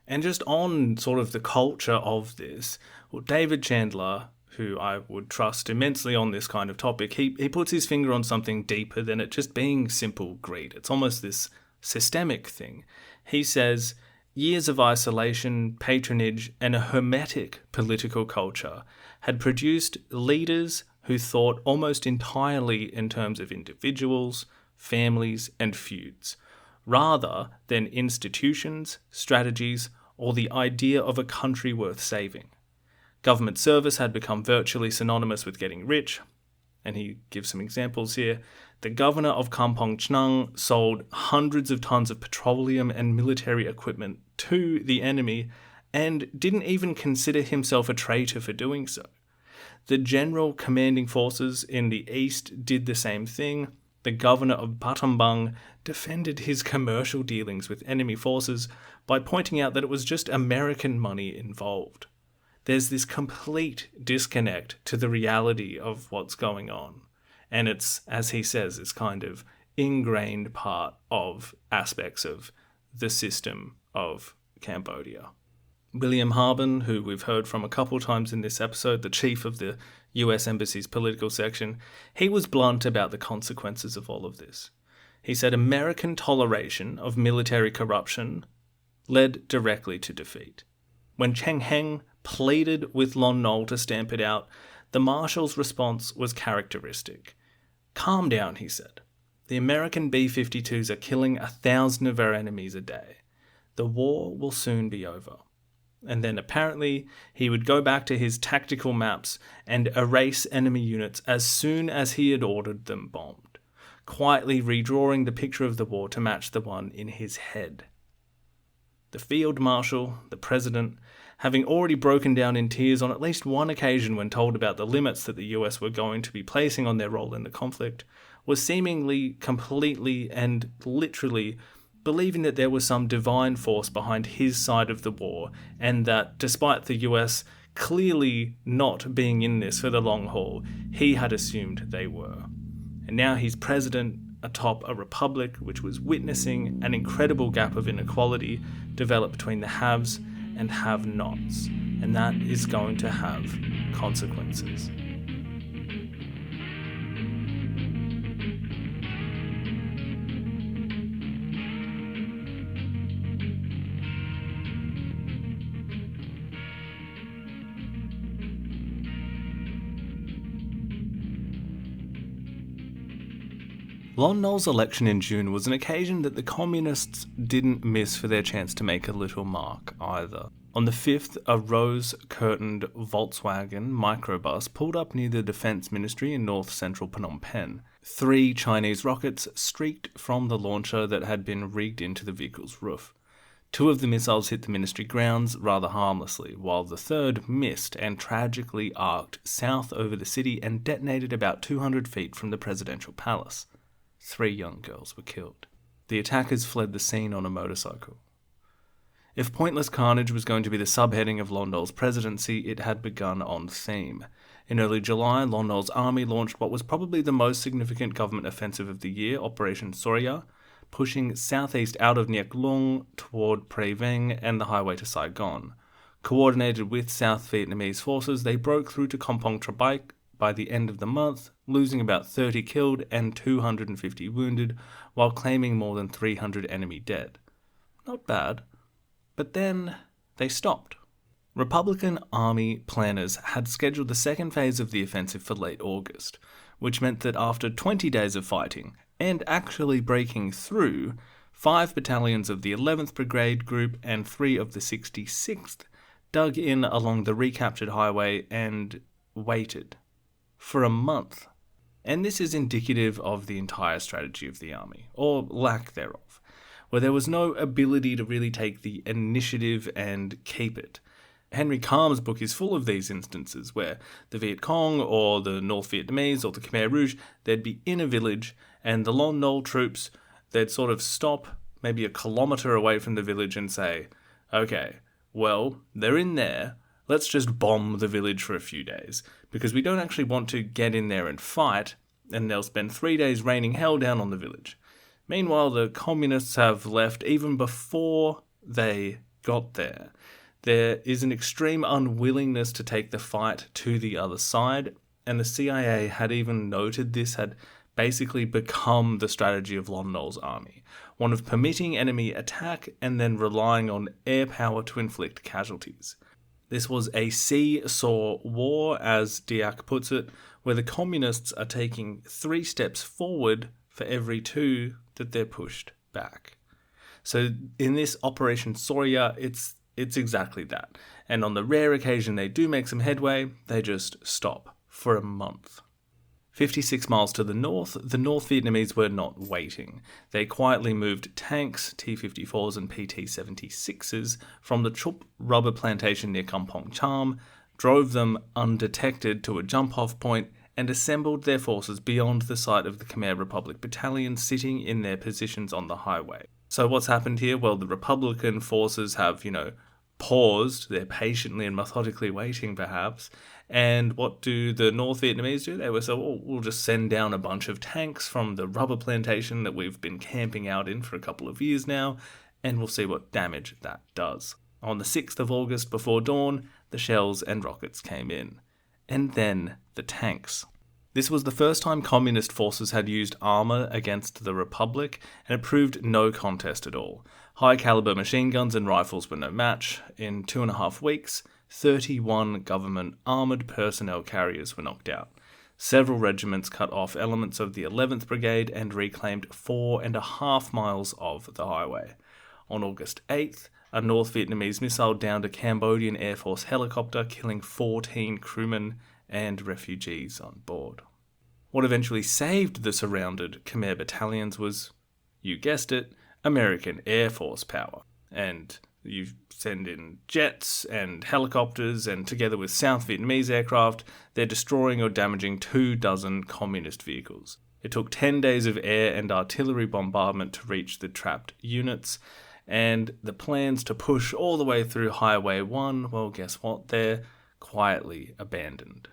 And just on sort of the culture of this, David Chandler, who I would trust immensely on this kind of topic, he puts his finger on something deeper than it just being simple greed. It's almost this systemic thing. He says, years of isolation, patronage, and a hermetic political culture had produced leaders who thought almost entirely in terms of individuals, families, and feuds, rather than institutions, strategies, or the idea of a country worth saving. Government service had become virtually synonymous with getting rich, and he gives some examples here. The governor of Kampong Chhnang sold hundreds of tons of petroleum and military equipment to the enemy and didn't even consider himself a traitor for doing so. The general commanding forces in the east did the same thing. The governor of Battambang defended his commercial dealings with enemy forces by pointing out that it was just American money involved. There's this complete disconnect to the reality of what's going on. And it's, as he says, it's kind of ingrained part of aspects of the system of Cambodia. William Harbin, who we've heard from a couple times in this episode, the chief of the US Embassy's political section, he was blunt about the consequences of all of this. He said American toleration of military corruption led directly to defeat. When Cheng Heng pleaded with Lon Nol to stamp it out, the Marshal's response was characteristic. "Calm down," he said. "The American B-52s are killing 1,000 of our enemies a day. The war will soon be over." And then apparently he would go back to his tactical maps and erase enemy units as soon as he had ordered them bombed, quietly redrawing the picture of the war to match the one in his head. The Field Marshal, the President, having already broken down in tears on at least one occasion when told about the limits that the US were going to be placing on their role in the conflict, was seemingly completely and literally believing that there was some divine force behind his side of the war, and that despite the US clearly not being in this for the long haul, he had assumed they were. And now he's president atop a republic which was witnessing an incredible gap of inequality develop between the haves and have-nots, and that is going to have consequences. Lon Nol's election in June was an occasion that the communists didn't miss for their chance to make a little mark either. On the 5th, a rose-curtained Volkswagen microbus pulled up near the Defense Ministry in north-central Phnom Penh. 3 Chinese rockets streaked from the launcher that had been rigged into the vehicle's roof. 2 of the missiles hit the ministry grounds rather harmlessly, while the third missed and tragically arced south over the city and detonated about 200 feet from the presidential palace. 3 young girls were killed. The attackers fled the scene on a motorcycle. If pointless carnage was going to be the subheading of Lon Nol's presidency, it had begun on theme. In early July, Lon Nol's army launched what was probably the most significant government offensive of the year, Operation Sorya, pushing southeast out of Niak Long toward Pre Veng and the highway to Saigon. Coordinated with South Vietnamese forces, they broke through to Kampong Trabaik by the end of the month, losing about 30 killed and 250 wounded, while claiming more than 300 enemy dead. Not bad. But then they stopped. Republican army planners had scheduled the second phase of the offensive for late August, which meant that after 20 days of fighting, and actually breaking through, 5 battalions of the 11th Brigade Group and 3 of the 66th dug in along the recaptured highway and waited. For a month. And this is indicative of the entire strategy of the army, or lack thereof, where there was no ability to really take the initiative and keep it. Henry Kam's book is full of these instances where the Viet Cong or the North Vietnamese or the Khmer Rouge, they'd be in a village and the Lon Nol troops, they'd sort of stop maybe a kilometre away from the village and say, okay, well, they're in there, let's just bomb the village for a few days, because we don't actually want to get in there and fight, and they'll spend 3 days raining hell down on the village. Meanwhile, the communists have left even before they got there. There is an extreme unwillingness to take the fight to the other side, and the CIA had even noted this had basically become the strategy of Lon Nol's army, one of permitting enemy attack and then relying on air power to inflict casualties. This was a seesaw war, as Diak puts it, where the communists are taking 3 steps forward for every 2 that they're pushed back. So in this Operation Sorya, it's exactly that. And on the rare occasion they do make some headway, they just stop for a month. 56 miles to the North Vietnamese were not waiting. They quietly moved tanks, T-54s and PT-76s, from the Chup rubber plantation near Kampong Cham, drove them undetected to a jump-off point, and assembled their forces beyond the sight of the Khmer Republic battalion sitting in their positions on the highway. So what's happened here? Well, the Republican forces have, paused. They're patiently and methodically waiting, perhaps. And what do the North Vietnamese do? They were so, we'll just send down a bunch of tanks from the rubber plantation that we've been camping out in for a couple of years now, and we'll see what damage that does. On the 6th of August, before dawn, the shells and rockets came in. And then the tanks. This was the first time communist forces had used armour against the Republic, and it proved no contest at all. High-caliber machine guns and rifles were no match. In 2.5 weeks, 31 government armoured personnel carriers were knocked out. Several regiments cut off elements of the 11th Brigade and reclaimed 4.5 miles of the highway. On August 8th, a North Vietnamese missile downed a Cambodian Air Force helicopter, killing 14 crewmen and refugees on board. What eventually saved the surrounded Khmer battalions was, you guessed it, American Air Force power. And you send in jets and helicopters, and together with South Vietnamese aircraft, they're destroying or damaging 24 communist vehicles. It took 10 days of air and artillery bombardment to reach the trapped units, and the plans to push all the way through Highway 1, well, guess what? They're quietly abandoned.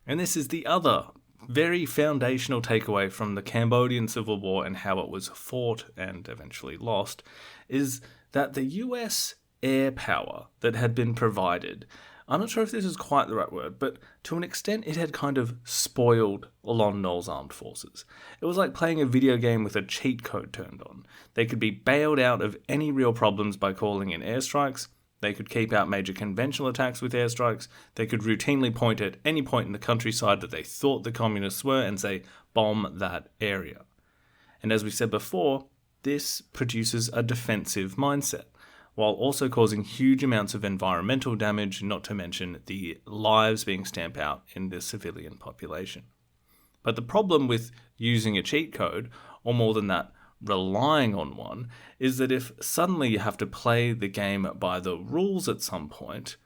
And this is the other very foundational takeaway from the Cambodian Civil War and how it was fought and eventually lost, is that the US air power that had been provided, I'm not sure if this is quite the right word, but to an extent it had kind of spoiled Lon Nol's armed forces. It was like playing a video game with a cheat code turned on. They could be bailed out of any real problems by calling in airstrikes. They could keep out major conventional attacks with airstrikes. They could routinely point at any point in the countryside that they thought the communists were and say, bomb that area. And as we said before, this produces a defensive mindset, while also causing huge amounts of environmental damage, not to mention the lives being stamped out in the civilian population. But the problem with using a cheat code, or more than that, relying on one, is that if suddenly you have to play the game by the rules at some point,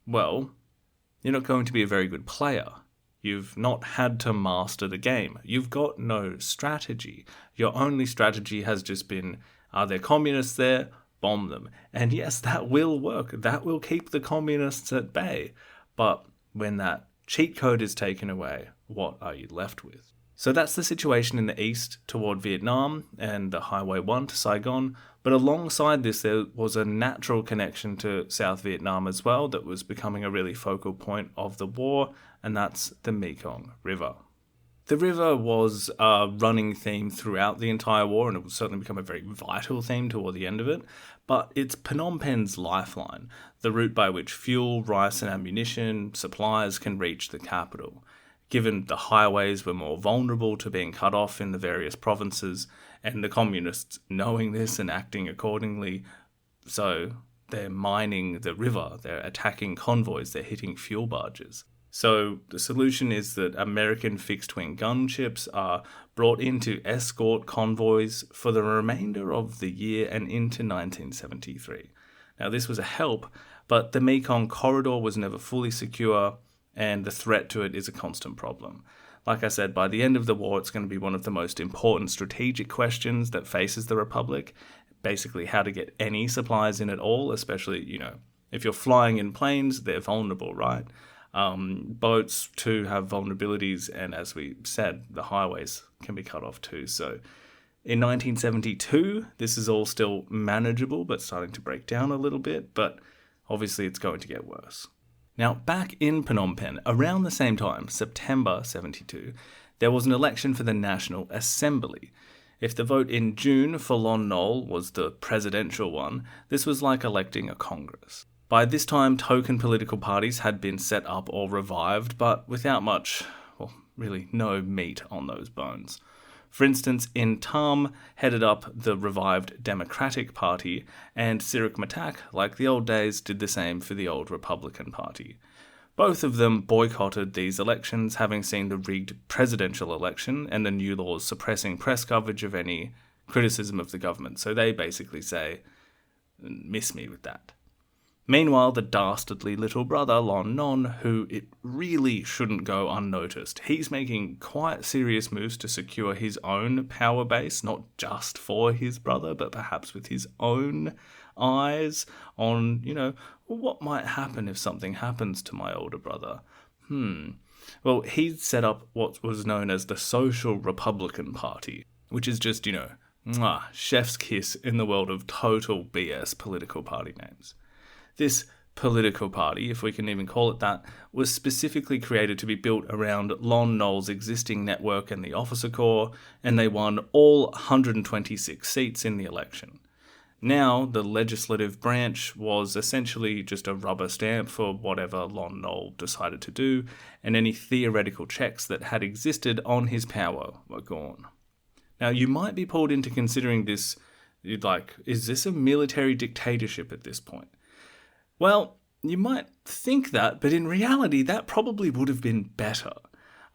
well, you're not going to be a very good player. You've not had to master the game. You've got no strategy. Your only strategy has just been, are there communists there? Bomb them. And yes, that will work. That will keep the communists at bay. But when that cheat code is taken away, what are you left with? So that's the situation in the east toward Vietnam and the Highway 1 to Saigon. But alongside this, there was a natural connection to South Vietnam as well that was becoming a really focal point of the war, and that's the Mekong River. The river was a running theme throughout the entire war, and it would certainly become a very vital theme toward the end of it, but it's Phnom Penh's lifeline, the route by which fuel, rice and ammunition, supplies can reach the capital. Given the highways were more vulnerable to being cut off in the various provinces, and the communists knowing this and acting accordingly, so they're mining the river, they're attacking convoys, they're hitting fuel barges. So the solution is that American fixed-wing gunships are brought in to escort convoys for the remainder of the year and into 1973. Now this was a help, but the Mekong corridor was never fully secure, and the threat to it is a constant problem. Like I said, by the end of the war, it's going to be one of the most important strategic questions that faces the Republic. Basically, how to get any supplies in at all, especially, if you're flying in planes, they're vulnerable, right? Boats too have vulnerabilities, and as we said, the highways can be cut off too. So in 1972, this is all still manageable, but starting to break down a little bit, but obviously it's going to get worse. Now, back in Phnom Penh, around the same time, September 72, there was an election for the National Assembly. If the vote in June for Lon Nol was the presidential one, this was like electing a Congress. By this time, token political parties had been set up or revived, but without much, really no meat on those bones. For instance, in Tam headed up the revived Democratic Party, and Sirik Matak, like the old days, did the same for the old Republican Party. Both of them boycotted these elections, having seen the rigged presidential election and the new laws suppressing press coverage of any criticism of the government. So they basically say, miss me with that. Meanwhile, the dastardly little brother, Lon Non, who it really shouldn't go unnoticed, he's making quite serious moves to secure his own power base, not just for his brother, but perhaps with his own eyes on, what might happen if something happens to my older brother. Well, he'd set up what was known as the Social Republican Party, which is just, chef's kiss in the world of total BS political party names. This political party, if we can even call it that, was specifically created to be built around Lon Nol's existing network and the officer corps, and they won all 126 seats in the election. Now, the legislative branch was essentially just a rubber stamp for whatever Lon Nol decided to do, and any theoretical checks that had existed on his power were gone. Now, you might be pulled into considering this, is this a military dictatorship at this point? Well, you might think that, but in reality, that probably would have been better.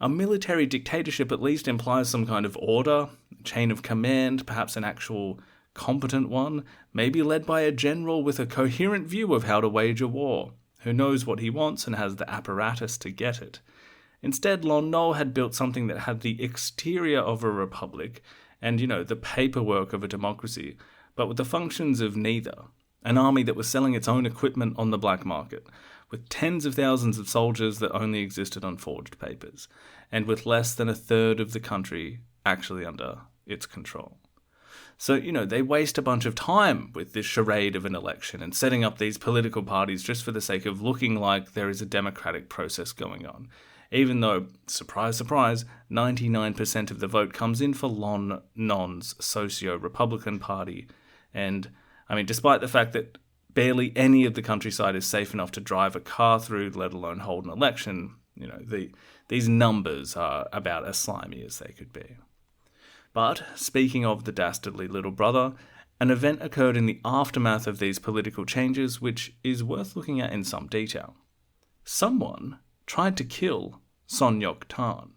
A military dictatorship at least implies some kind of order, chain of command, perhaps an actual competent one, maybe led by a general with a coherent view of how to wage a war, who knows what he wants and has the apparatus to get it. Instead, Lon Nol had built something that had the exterior of a republic and, the paperwork of a democracy, but with the functions of neither. An army that was selling its own equipment on the black market, with tens of thousands of soldiers that only existed on forged papers, and with less than a third of the country actually under its control. So, they waste a bunch of time with this charade of an election and setting up these political parties just for the sake of looking like there is a democratic process going on. Even though, surprise, surprise, 99% of the vote comes in for Lon Non's socio-republican party. And, despite the fact that barely any of the countryside is safe enough to drive a car through, let alone hold an election, these numbers are about as slimy as they could be. But, speaking of the dastardly little brother, an event occurred in the aftermath of these political changes which is worth looking at in some detail. Someone tried to kill Son Ngoc Tan.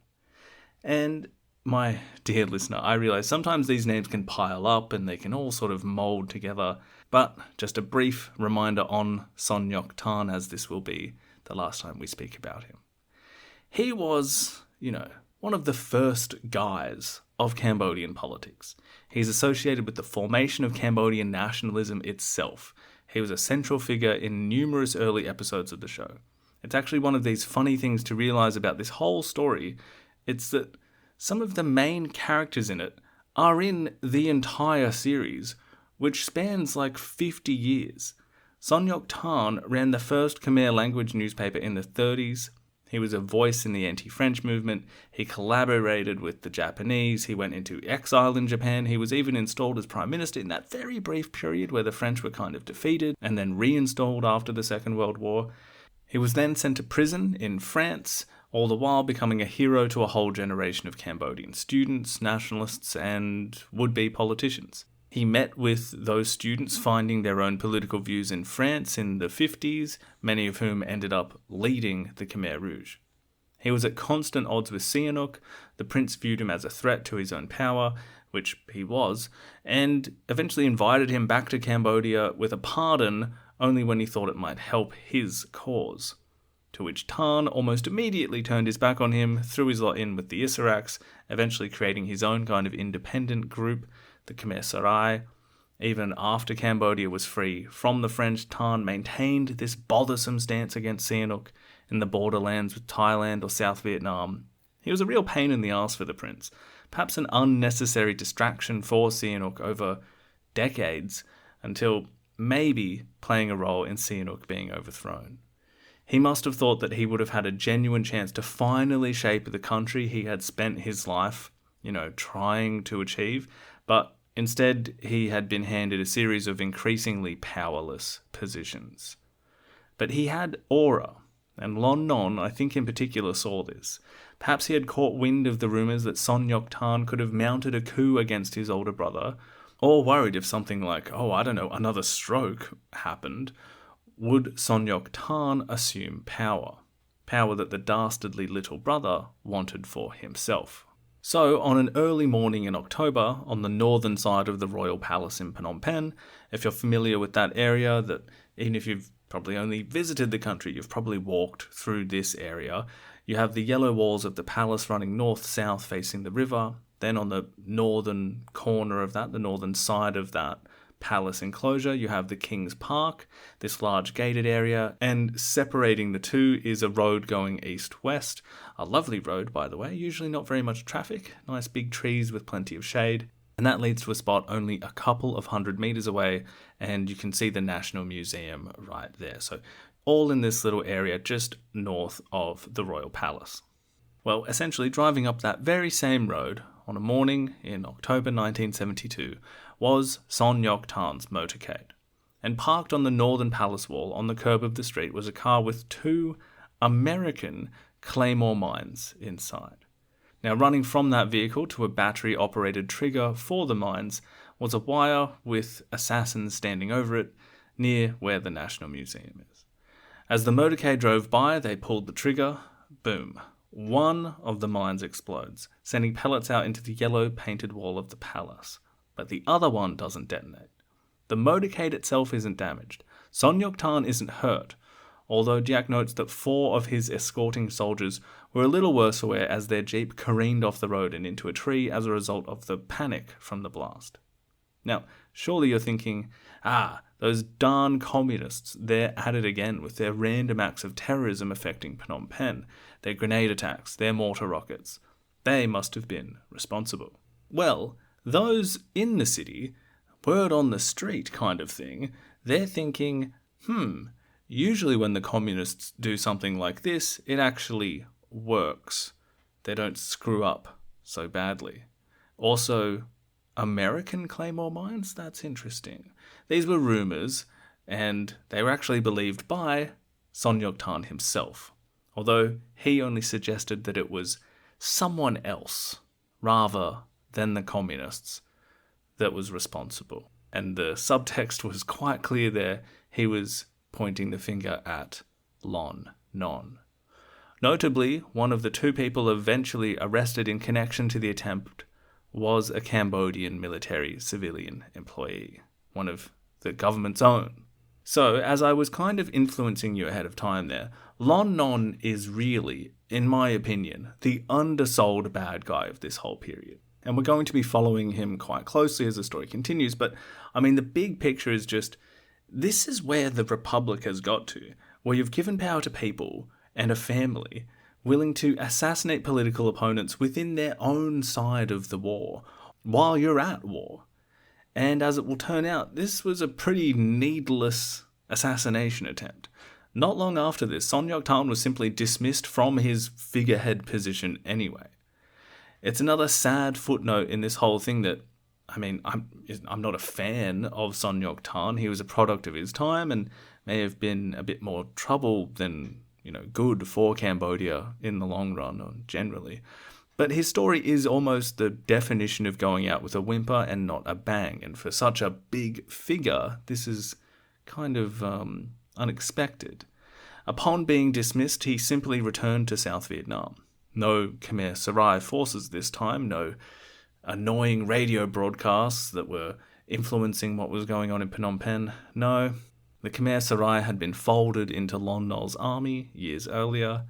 And, my dear listener, I realise sometimes these names can pile up and they can all sort of mould together, but just a brief reminder on Son Ngoc Tan, as this will be the last time we speak about him. He was, one of the first guys of Cambodian politics. He's associated with the formation of Cambodian nationalism itself. He was a central figure in numerous early episodes of the show. It's actually one of these funny things to realise about this whole story. It's that some of the main characters in it are in the entire series, which spans like 50 years. Son Ngoc Tan ran the first Khmer language newspaper in the 30s. He was a voice in the anti-French movement. He collaborated with the Japanese. He went into exile in Japan. He was even installed as prime minister in that very brief period where the French were kind of defeated and then reinstalled after the Second World War. He was then sent to prison in France, all the while becoming a hero to a whole generation of Cambodian students, nationalists, and would-be politicians. He met with those students finding their own political views in France in the 50s, many of whom ended up leading the Khmer Rouge. He was at constant odds with Sihanouk. The prince viewed him as a threat to his own power, which he was, and eventually invited him back to Cambodia with a pardon only when he thought it might help his cause. To which Tan almost immediately turned his back on him, threw his lot in with the Isaraks, eventually creating his own kind of independent group, the Khmer Sarai. Even after Cambodia was free from the French, Tan maintained this bothersome stance against Sihanouk in the borderlands with Thailand or South Vietnam. He was a real pain in the arse for the prince, perhaps an unnecessary distraction for Sihanouk over decades, until maybe playing a role in Sihanouk being overthrown. He must have thought that he would have had a genuine chance to finally shape the country he had spent his life, trying to achieve, but instead he had been handed a series of increasingly powerless positions. But he had aura, and Lon Non, I think in particular, saw this. Perhaps he had caught wind of the rumours that Son Ngoc Tan could have mounted a coup against his older brother, or worried if something like, another stroke happened, would Son Ngoc Tan assume power that the dastardly little brother wanted for himself. So, on an early morning in October, on the northern side of the royal palace in Phnom Penh, if you're familiar with that area, that even if you've probably only visited the country, you've probably walked through this area, you have the yellow walls of the palace running north-south facing the river. Then on the northern corner of that, the northern side of that palace enclosure, you have the King's Park, this large gated area, and separating the two is a road going east-west. A lovely road, by the way, usually not very much traffic, nice big trees with plenty of shade, and that leads to a spot only a couple of 100 meters away, and you can see the National Museum right there. So all in this little area just north of the Royal Palace. Well, essentially driving up that very same road on a morning in October 1972 was Son Ngoc Tan's motorcade. And parked on the northern palace wall on the curb of the street was a car with 2 American Claymore mines inside. Now, running from that vehicle to a battery-operated trigger for the mines was a wire with assassins standing over it near where the National Museum is. As the motorcade drove by, they pulled the trigger. Boom. One of the mines explodes, sending pellets out into the yellow painted wall of the palace. But the other one doesn't detonate. The motorcade itself isn't damaged. Son Ngoc Tan isn't hurt. although Jack notes that 4 of his escorting soldiers were a little worse for wear as their jeep careened off the road and into a tree as a result of the panic from the blast. Now, surely you're thinking, those darn communists, they're at it again with their random acts of terrorism affecting Phnom Penh, their grenade attacks, their mortar rockets. They must have been responsible. Well, those in the city, word on the street kind of thing, they're thinking, usually when the communists do something like this, it actually works. They don't screw up so badly. Also, American claymore mines? That's interesting. These were rumours, and they were actually believed by Son Ngoc Tan himself, although he only suggested that it was someone else, rather than the communists, that was responsible. And the subtext was quite clear there. He was pointing the finger at Lon Non. Notably, one of the 2 people eventually arrested in connection to the attempt was a Cambodian military civilian employee, one of the government's own. So, as I was kind of influencing you ahead of time there, Lon Non is really, in my opinion, the undersold bad guy of this whole period. And we're going to be following him quite closely as the story continues, but I mean, the big picture is just, this is where the Republic has got to, where you've given power to people and a family willing to assassinate political opponents within their own side of the war, while you're at war. And as it will turn out, this was a pretty needless assassination attempt. Not long after this, Son Ngoc Tan was simply dismissed from his figurehead position anyway. It's another sad footnote in this whole thing that, I mean, I'm not a fan of Son Ngoc Tan. He was a product of his time and may have been a bit more trouble than good for Cambodia in the long run, or generally. But his story is almost the definition of going out with a whimper and not a bang. And for such a big figure, this is kind of unexpected. Upon being dismissed, he simply returned to South Vietnam. No Khmer Rouge forces this time, no annoying radio broadcasts that were influencing what was going on in Phnom Penh. No, the Khmer Rouge had been folded into Lon Nol's army years earlier,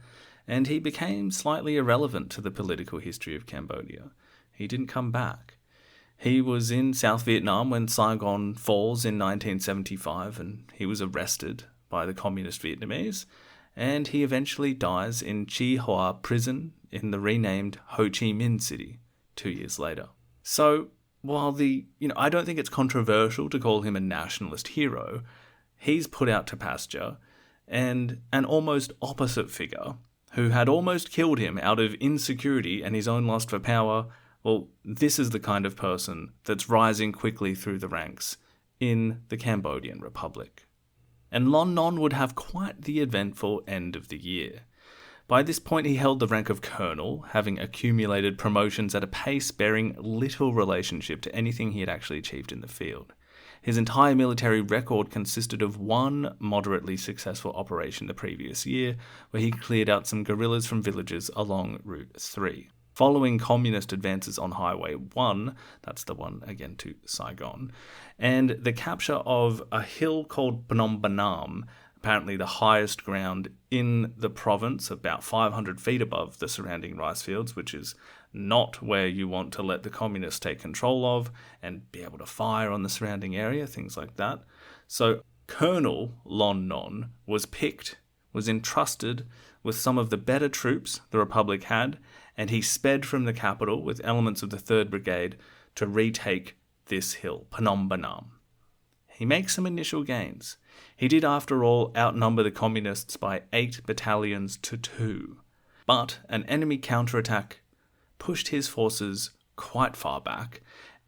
and he became slightly irrelevant to the political history of Cambodia. He didn't come back. He was in South Vietnam when Saigon falls in 1975, and he was arrested by the communist Vietnamese, and he eventually dies in Chi Hoa prison in the renamed Ho Chi Minh City 2 years later. So, while I don't think it's controversial to call him a nationalist hero, he's put out to pasture, and an almost opposite figure who had almost killed him out of insecurity and his own lust for power, well, this is the kind of person that's rising quickly through the ranks in the Cambodian Republic. And Lon Non would have quite the eventful end of the year. By this point, he held the rank of colonel, having accumulated promotions at a pace bearing little relationship to anything he had actually achieved in the field. His entire military record consisted of one moderately successful operation the previous year, where he cleared out some guerrillas from villages along Route 3. Following communist advances on Highway 1, that's the one again to Saigon, and the capture of a hill called Phnom Penh, apparently the highest ground in the province, about 500 feet above the surrounding rice fields, which is not where you want to let the communists take control of and be able to fire on the surrounding area, things like that. So Colonel Lon Non was entrusted with some of the better troops the Republic had, and he sped from the capital with elements of the 3rd Brigade to retake this hill, Phnom Penh. He makes some initial gains. He did, after all, outnumber the communists by 8 battalions to 2. But an enemy counterattack pushed his forces quite far back,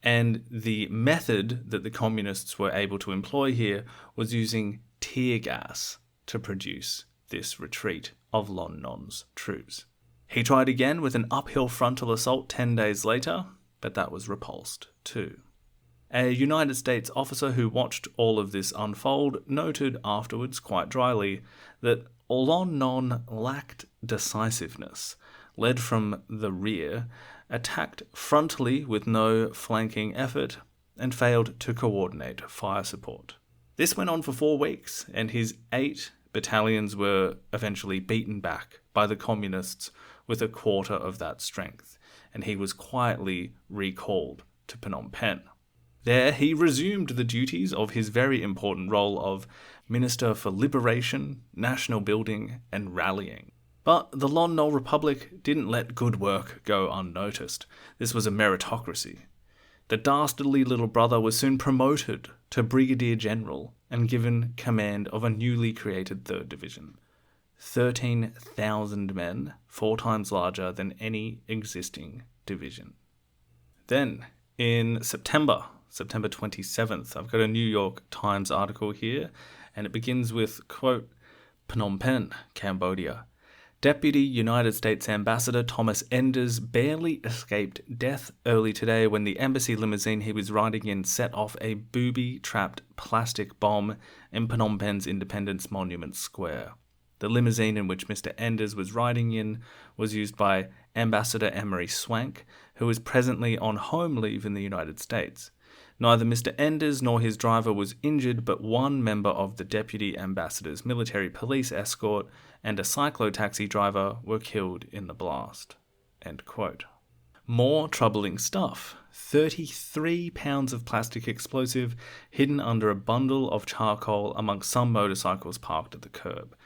and the method that the communists were able to employ here was using tear gas to produce this retreat of Lon Non's troops. He tried again with an uphill frontal assault 10 days later, but that was repulsed too. A United States officer who watched all of this unfold noted afterwards quite dryly that Lon Non lacked decisiveness, led from the rear, attacked frontally with no flanking effort, and failed to coordinate fire support. This went on for 4 weeks, and his 8 battalions were eventually beaten back by the communists with a quarter of that strength, and he was quietly recalled to Phnom Penh. There, he resumed the duties of his very important role of Minister for Liberation, National Building, and Rallying. But the Lon Nol Republic didn't let good work go unnoticed. This was a meritocracy. The dastardly little brother was soon promoted to Brigadier General and given command of a newly created 3rd Division. 13,000 men, 4 times larger than any existing division. Then, in September 27th, I've got a New York Times article here, and it begins with, quote, Phnom Penh, Cambodia. Deputy United States Ambassador Thomas Enders barely escaped death early today when the embassy limousine he was riding in set off a booby-trapped plastic bomb in Phnom Penh's Independence Monument Square. The limousine in which Mr. Enders was riding in was used by Ambassador Emery Swank, who is presently on home leave in the United States. Neither Mr. Enders nor his driver was injured, but one member of the Deputy Ambassador's military police escort and a cyclo-taxi driver were killed in the blast. End quote. More troubling stuff. 33 pounds of plastic explosive hidden under a bundle of charcoal amongst some motorcycles parked at the curb.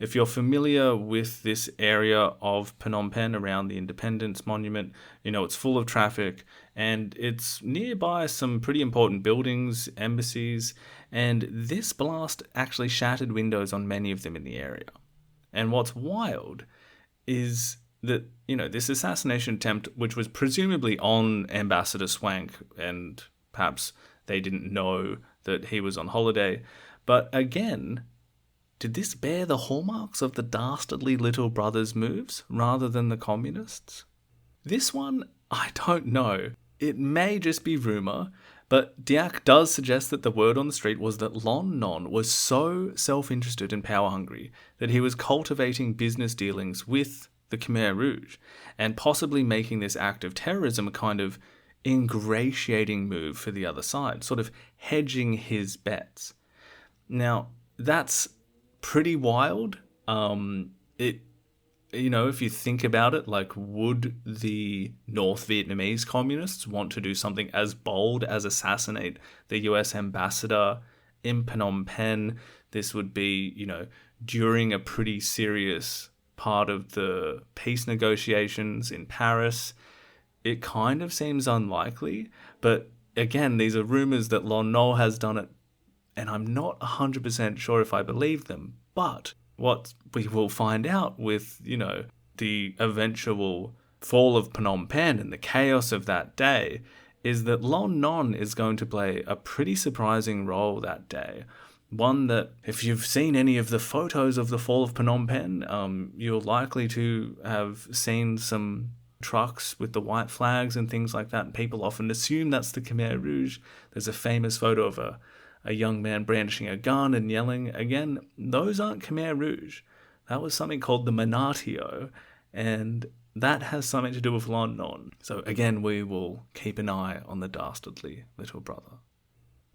If you're familiar with this area of Phnom Penh around the Independence Monument, you know it's full of traffic and it's nearby some pretty important buildings, embassies, and this blast actually shattered windows on many of them in the area. And what's wild is that, this assassination attempt, which was presumably on Ambassador Swank, and perhaps they didn't know that he was on holiday, but again, did this bear the hallmarks of the dastardly little brother's moves rather than the communists? This one, I don't know. It may just be rumour, but Diak does suggest that the word on the street was that Lon Non was so self-interested and power-hungry that he was cultivating business dealings with the Khmer Rouge and possibly making this act of terrorism a kind of ingratiating move for the other side, sort of hedging his bets. Now, that's pretty wild. If you think about it, would the North Vietnamese communists want to do something as bold as assassinate the US ambassador in Phnom Penh? This would be, during a pretty serious part of the peace negotiations in Paris. It kind of seems unlikely, but again, these are rumors that Lon Nol has done it, and I'm not 100% sure if I believe them. But what we will find out with, the eventual fall of Phnom Penh and the chaos of that day is that Lon Non is going to play a pretty surprising role that day. One that, if you've seen any of the photos of the fall of Phnom Penh, you're likely to have seen some trucks with the white flags and things like that. And people often assume that's the Khmer Rouge. There's a famous photo of a young man brandishing a gun and yelling. Again, those aren't Khmer Rouge. That was something called the Monatio, and that has something to do with Lon Non. So again, we will keep an eye on the dastardly little brother.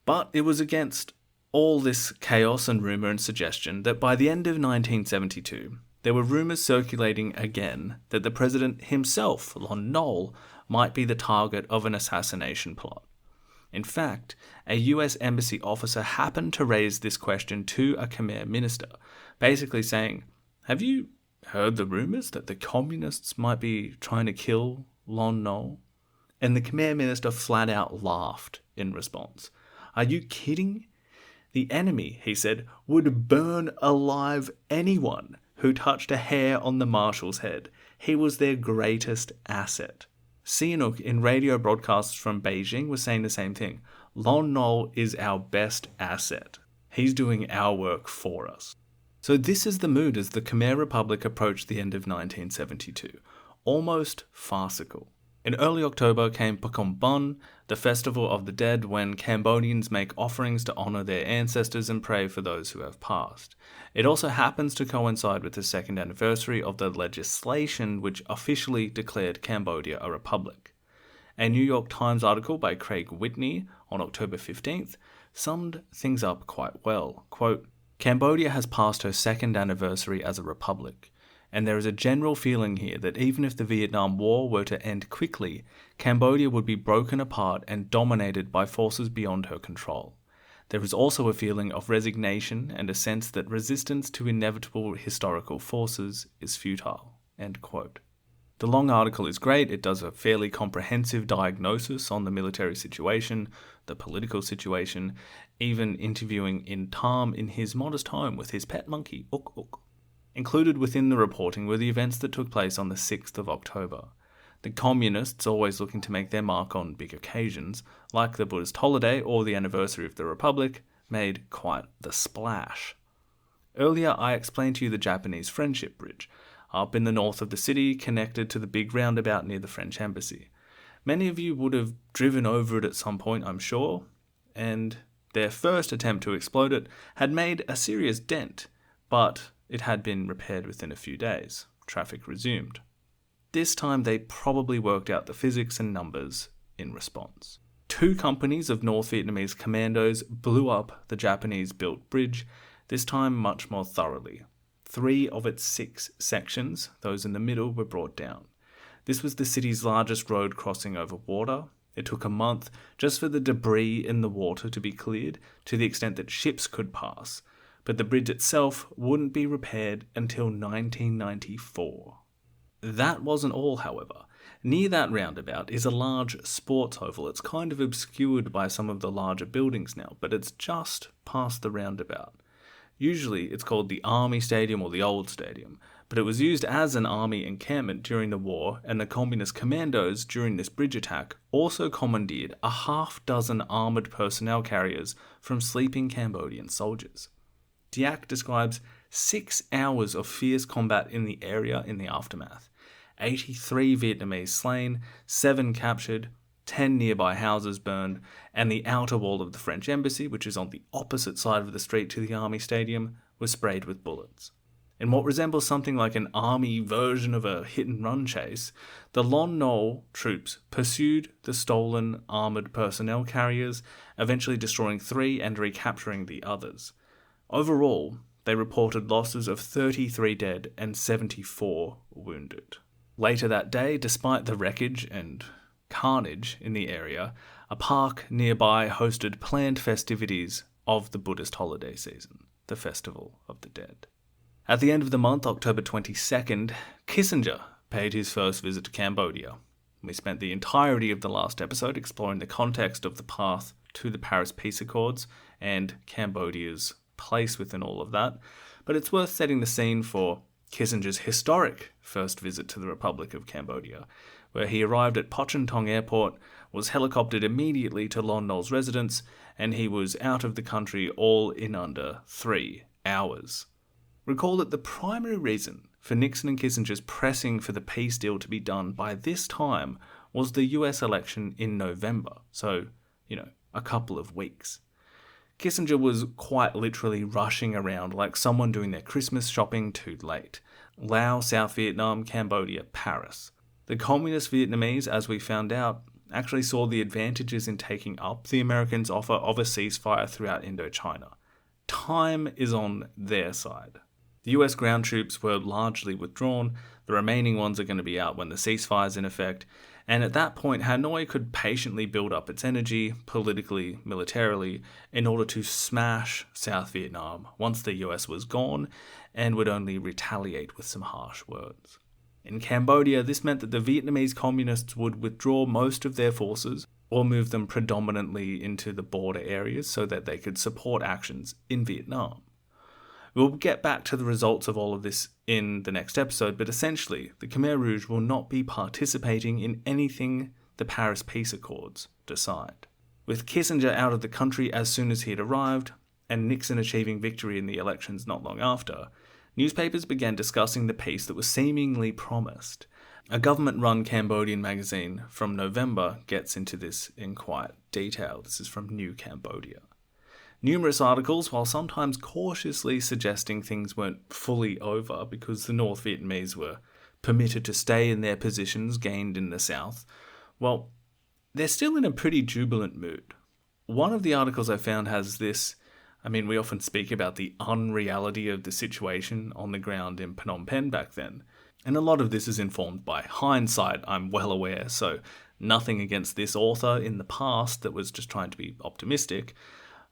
But it was against all this chaos and rumour and suggestion that by the end of 1972, there were rumours circulating again that the president himself, Lon Nol, might be the target of an assassination plot. In fact, a US embassy officer happened to raise this question to a Khmer minister, basically saying, "Have you heard the rumours that the communists might be trying to kill Lon Nol?" And the Khmer minister flat out laughed in response. "Are you kidding? The enemy," he said, "would burn alive anyone who touched a hair on the marshal's head. He was their greatest asset." Sihanouk in radio broadcasts from Beijing was saying the same thing. Lon Nol is our best asset. He's doing our work for us. So this is the mood as the Khmer Republic approached the end of 1972. Almost farcical. In early October came Pakom Bon, the festival of the dead, when Cambodians make offerings to honour their ancestors and pray for those who have passed. It also happens to coincide with the second anniversary of the legislation which officially declared Cambodia a republic. A New York Times article by Craig Whitney on October 15th summed things up quite well. Quote, Cambodia has passed her second anniversary as a republic, and there is a general feeling here that even if the Vietnam War were to end quickly, Cambodia would be broken apart and dominated by forces beyond her control. There is also a feeling of resignation and a sense that resistance to inevitable historical forces is futile." End quote. The long article is great. It does a fairly comprehensive diagnosis on the military situation, the political situation, even interviewing In Tam in his modest home with his pet monkey, Uk Uk. Included within the reporting were the events that took place on the 6th of October. The communists, always looking to make their mark on big occasions, like the Buddhist holiday or the anniversary of the Republic, made quite the splash. Earlier, I explained to you the Japanese Friendship Bridge, up in the north of the city, connected to the big roundabout near the French embassy. Many of you would have driven over it at some point, I'm sure, and their first attempt to explode it had made a serious dent, but it had been repaired within a few days. Traffic resumed. This time they probably worked out the physics and numbers in response. 2 companies of North Vietnamese commandos blew up the Japanese-built bridge, this time much more thoroughly. 3 of its 6 sections, those in the middle, were brought down. This was the city's largest road crossing over water. It took a month just for the debris in the water to be cleared, to the extent that ships could pass. But the bridge itself wouldn't be repaired until 1994. That wasn't all, however. Near that roundabout is a large sports oval. It's kind of obscured by some of the larger buildings now, but it's just past the roundabout. Usually it's called the Army Stadium or the Old Stadium, but it was used as an army encampment during the war, and the communist commandos during this bridge attack also commandeered a half-dozen armoured personnel carriers from sleeping Cambodian soldiers. Diak describes 6 hours of fierce combat in the area in the aftermath. 83 Vietnamese slain, 7 captured, 10 nearby houses burned, and the outer wall of the French embassy, which is on the opposite side of the street to the army stadium, was sprayed with bullets. In what resembles something like an army version of a hit-and-run chase, the Lon Nol troops pursued the stolen armoured personnel carriers, eventually destroying 3 and recapturing the others. Overall, they reported losses of 33 dead and 74 wounded. Later that day, despite the wreckage and carnage in the area, a park nearby hosted planned festivities of the Buddhist holiday season, the Festival of the Dead. At the end of the month, October 22nd, Kissinger paid his first visit to Cambodia. We spent the entirety of the last episode exploring the context of the path to the Paris Peace Accords and Cambodia's place within all of that, but it's worth setting the scene for Kissinger's historic first visit to the Republic of Cambodia, where he arrived at Pochentong Airport, was helicoptered immediately to Lon Nol's residence, and he was out of the country all in under 3 hours. Recall that the primary reason for Nixon and Kissinger's pressing for the peace deal to be done by this time was the US election in November, so, a couple of weeks. Kissinger was quite literally rushing around like someone doing their Christmas shopping too late. Laos, South Vietnam, Cambodia, Paris. The communist Vietnamese, as we found out, actually saw the advantages in taking up the Americans' offer of a ceasefire throughout Indochina. Time is on their side. The US ground troops were largely withdrawn, the remaining ones are going to be out when the ceasefire is in effect, and at that point Hanoi could patiently build up its energy, politically, militarily, in order to smash South Vietnam once the US was gone, and would only retaliate with some harsh words. In Cambodia, this meant that the Vietnamese communists would withdraw most of their forces or move them predominantly into the border areas so that they could support actions in Vietnam. We'll get back to the results of all of this in the next episode, but essentially, the Khmer Rouge will not be participating in anything the Paris Peace Accords decide. With Kissinger out of the country as soon as he had arrived, and Nixon achieving victory in the elections not long after, newspapers began discussing the peace that was seemingly promised. A government-run Cambodian magazine from November gets into this in quite detail. This is from New Cambodia. Numerous articles, while sometimes cautiously suggesting things weren't fully over because the North Vietnamese were permitted to stay in their positions gained in the south, well, they're still in a pretty jubilant mood. One of the articles I found has this I mean, we often speak about the unreality of the situation on the ground in Phnom Penh back then, and a lot of this is informed by hindsight, I'm well aware, so nothing against this author in the past that was just trying to be optimistic,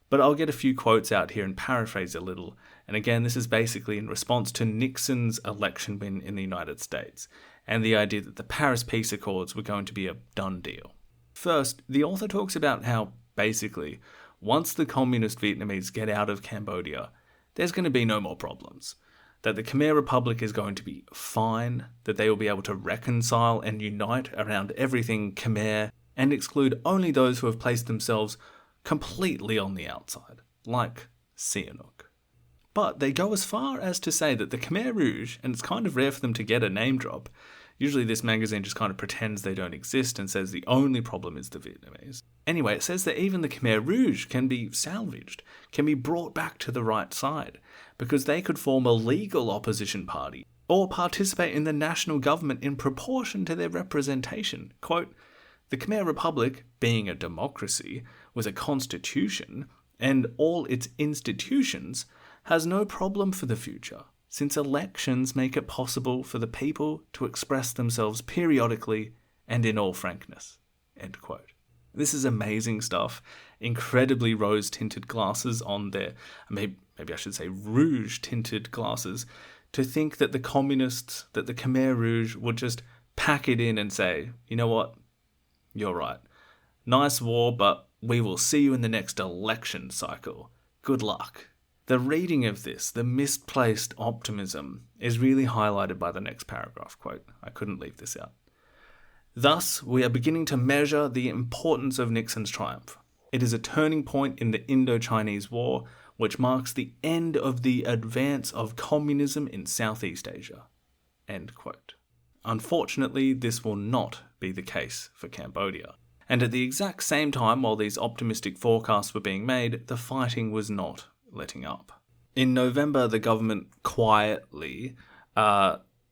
but I'll get a few quotes out here and paraphrase a little, and again, this is basically in response to Nixon's election win in the United States, and the idea that the Paris Peace Accords were going to be a done deal. First, the author talks about how, basically, once the communist Vietnamese get out of Cambodia, there's going to be no more problems. That the Khmer Republic is going to be fine, that they will be able to reconcile and unite around everything Khmer and exclude only those who have placed themselves completely on the outside, like Sihanouk. But they go as far as to say that the Khmer Rouge, and it's kind of rare for them to get a name drop, usually this magazine just kind of pretends they don't exist and says the only problem is the Vietnamese. Anyway, it says that even the Khmer Rouge can be salvaged, can be brought back to the right side, because they could form a legal opposition party or participate in the national government in proportion to their representation. Quote, the Khmer Republic, being a democracy with a constitution and all its institutions, has no problem for the future, since elections make it possible for the people to express themselves periodically and in all frankness. End quote. This is amazing stuff. Incredibly rose-tinted glasses on their, maybe I should say rouge-tinted glasses, to think that the communists, that the Khmer Rouge would just pack it in and say, you know what, you're right. Nice war, but we will see you in the next election cycle. Good luck. The reading of this, the misplaced optimism, is really highlighted by the next paragraph. Quote, I couldn't leave this out. Thus, we are beginning to measure the importance of Nixon's triumph. It is a turning point in the Indo-Chinese War, which marks the end of the advance of communism in Southeast Asia. End quote. Unfortunately, this will not be the case for Cambodia. And at the exact same time, while these optimistic forecasts were being made, the fighting was not letting up. In November, the government quietly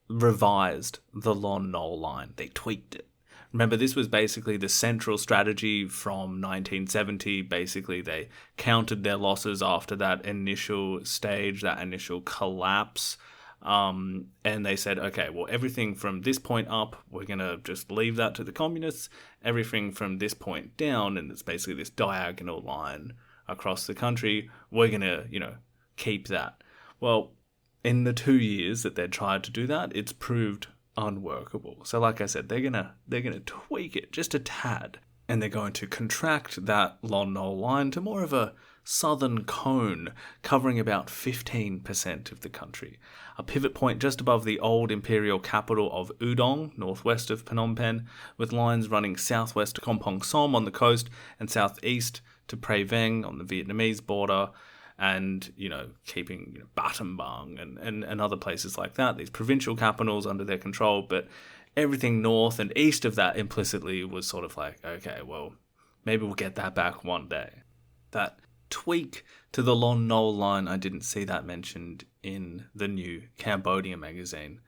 revised the Lon Nol line. They tweaked it. Remember, this was basically the central strategy from 1970. Basically, they counted their losses after that initial stage, that initial collapse. And they said, okay, well, everything from this point up, we're going to just leave that to the communists. Everything from this point down, and it's basically this diagonal line across the country, we're going to, keep that. Well, in the 2 years that they tried to do that, it's proved unworkable. So like I said, they're gonna tweak it just a tad, and they're going to contract that Lon Nol line to more of a southern cone, covering about 15% of the country. A pivot point just above the old imperial capital of Udong, northwest of Phnom Penh, with lines running southwest to Kampong Som on the coast and southeast to Pre Veng on the Vietnamese border, and, keeping Battambang and other places like that, these provincial capitals under their control, but everything north and east of that implicitly was sort of like, okay, well, maybe we'll get that back one day. That tweak to the Lon Nol line, I didn't see that mentioned in the new Cambodian magazine.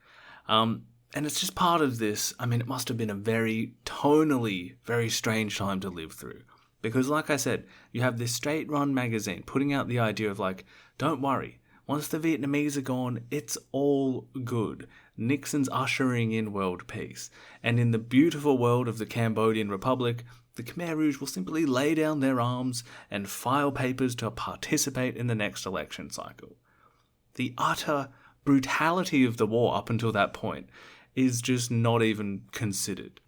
And it's just part of this. I mean, it must have been a very tonally, very strange time to live through. Because like I said, you have this state-run magazine putting out the idea of like, don't worry, once the Vietnamese are gone, it's all good. Nixon's ushering in world peace. And in the beautiful world of the Cambodian Republic, the Khmer Rouge will simply lay down their arms and file papers to participate in the next election cycle. The utter brutality of the war up until that point is just not even considered.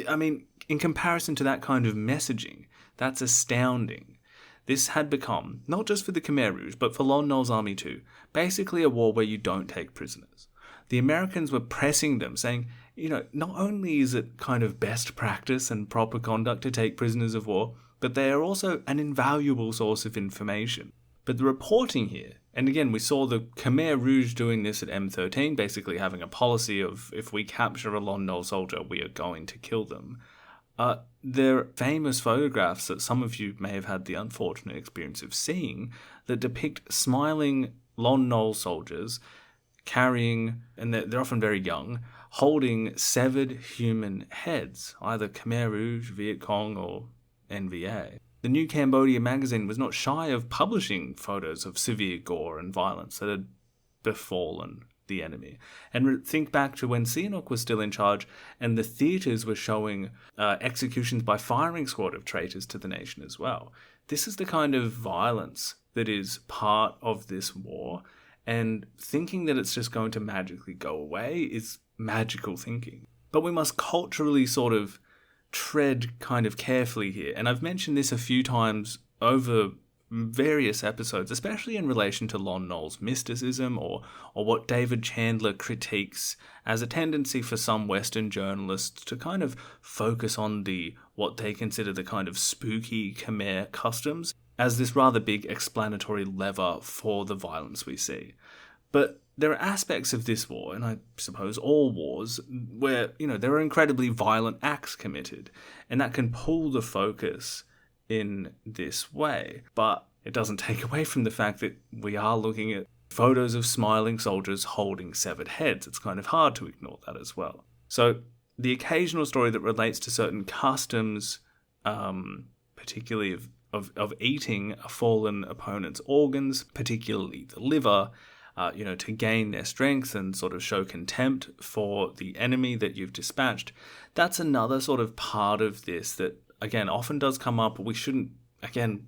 I mean, in comparison to that kind of messaging, that's astounding. This had become, not just for the Khmer Rouge, but for Lon Nol's army too, basically a war where you don't take prisoners. The Americans were pressing them, saying, not only is it kind of best practice and proper conduct to take prisoners of war, but they are also an invaluable source of information. But the reporting here, and again, we saw the Khmer Rouge doing this at M13, basically having a policy of, if we capture a Lon Nol soldier, we are going to kill them. There are famous photographs that some of you may have had the unfortunate experience of seeing that depict smiling Lon Nol soldiers carrying, and they're often very young, holding severed human heads, either Khmer Rouge, Viet Cong, or NVA. The New Cambodia magazine was not shy of publishing photos of severe gore and violence that had befallen the enemy. And think back to when Sihanouk was still in charge and the theatres were showing executions by firing squad of traitors to the nation as well. This is the kind of violence that is part of this war, and thinking that it's just going to magically go away is magical thinking. But we must culturally sort of tread kind of carefully here. And I've mentioned this a few times over various episodes, especially in relation to Lon Nol's mysticism or what David Chandler critiques as a tendency for some Western journalists to kind of focus on what they consider the kind of spooky Khmer customs as this rather big explanatory lever for the violence we see. But there are aspects of this war, and I suppose all wars, where, there are incredibly violent acts committed, and that can pull the focus in this way. But it doesn't take away from the fact that we are looking at photos of smiling soldiers holding severed heads. It's kind of hard to ignore that as well. So the occasional story that relates to certain customs, particularly of eating a fallen opponent's organs, particularly the liver, to gain their strength and sort of show contempt for the enemy that you've dispatched. That's another sort of part of this that, again, often does come up. We shouldn't, again,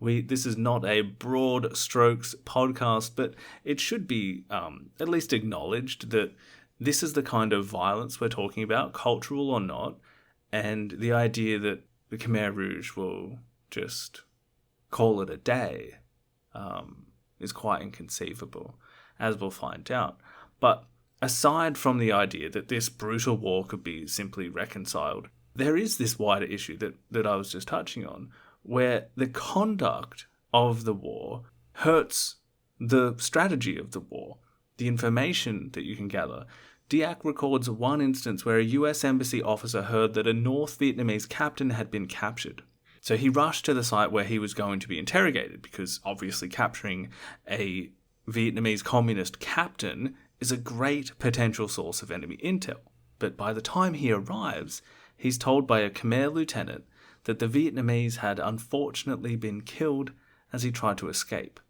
this is not a broad strokes podcast, but it should be at least acknowledged that this is the kind of violence we're talking about, cultural or not, and the idea that the Khmer Rouge will just call it a day is quite inconceivable, as we'll find out. But aside from the idea that this brutal war could be simply reconciled, there is this wider issue that I was just touching on, where the conduct of the war hurts the strategy of the war, the information that you can gather. Diak records one instance where a US embassy officer heard that a North Vietnamese captain had been captured. So he rushed to the site where he was going to be interrogated, because obviously capturing a Vietnamese communist captain is a great potential source of enemy intel. But by the time he arrives, he's told by a Khmer lieutenant that the Vietnamese had unfortunately been killed as he tried to escape.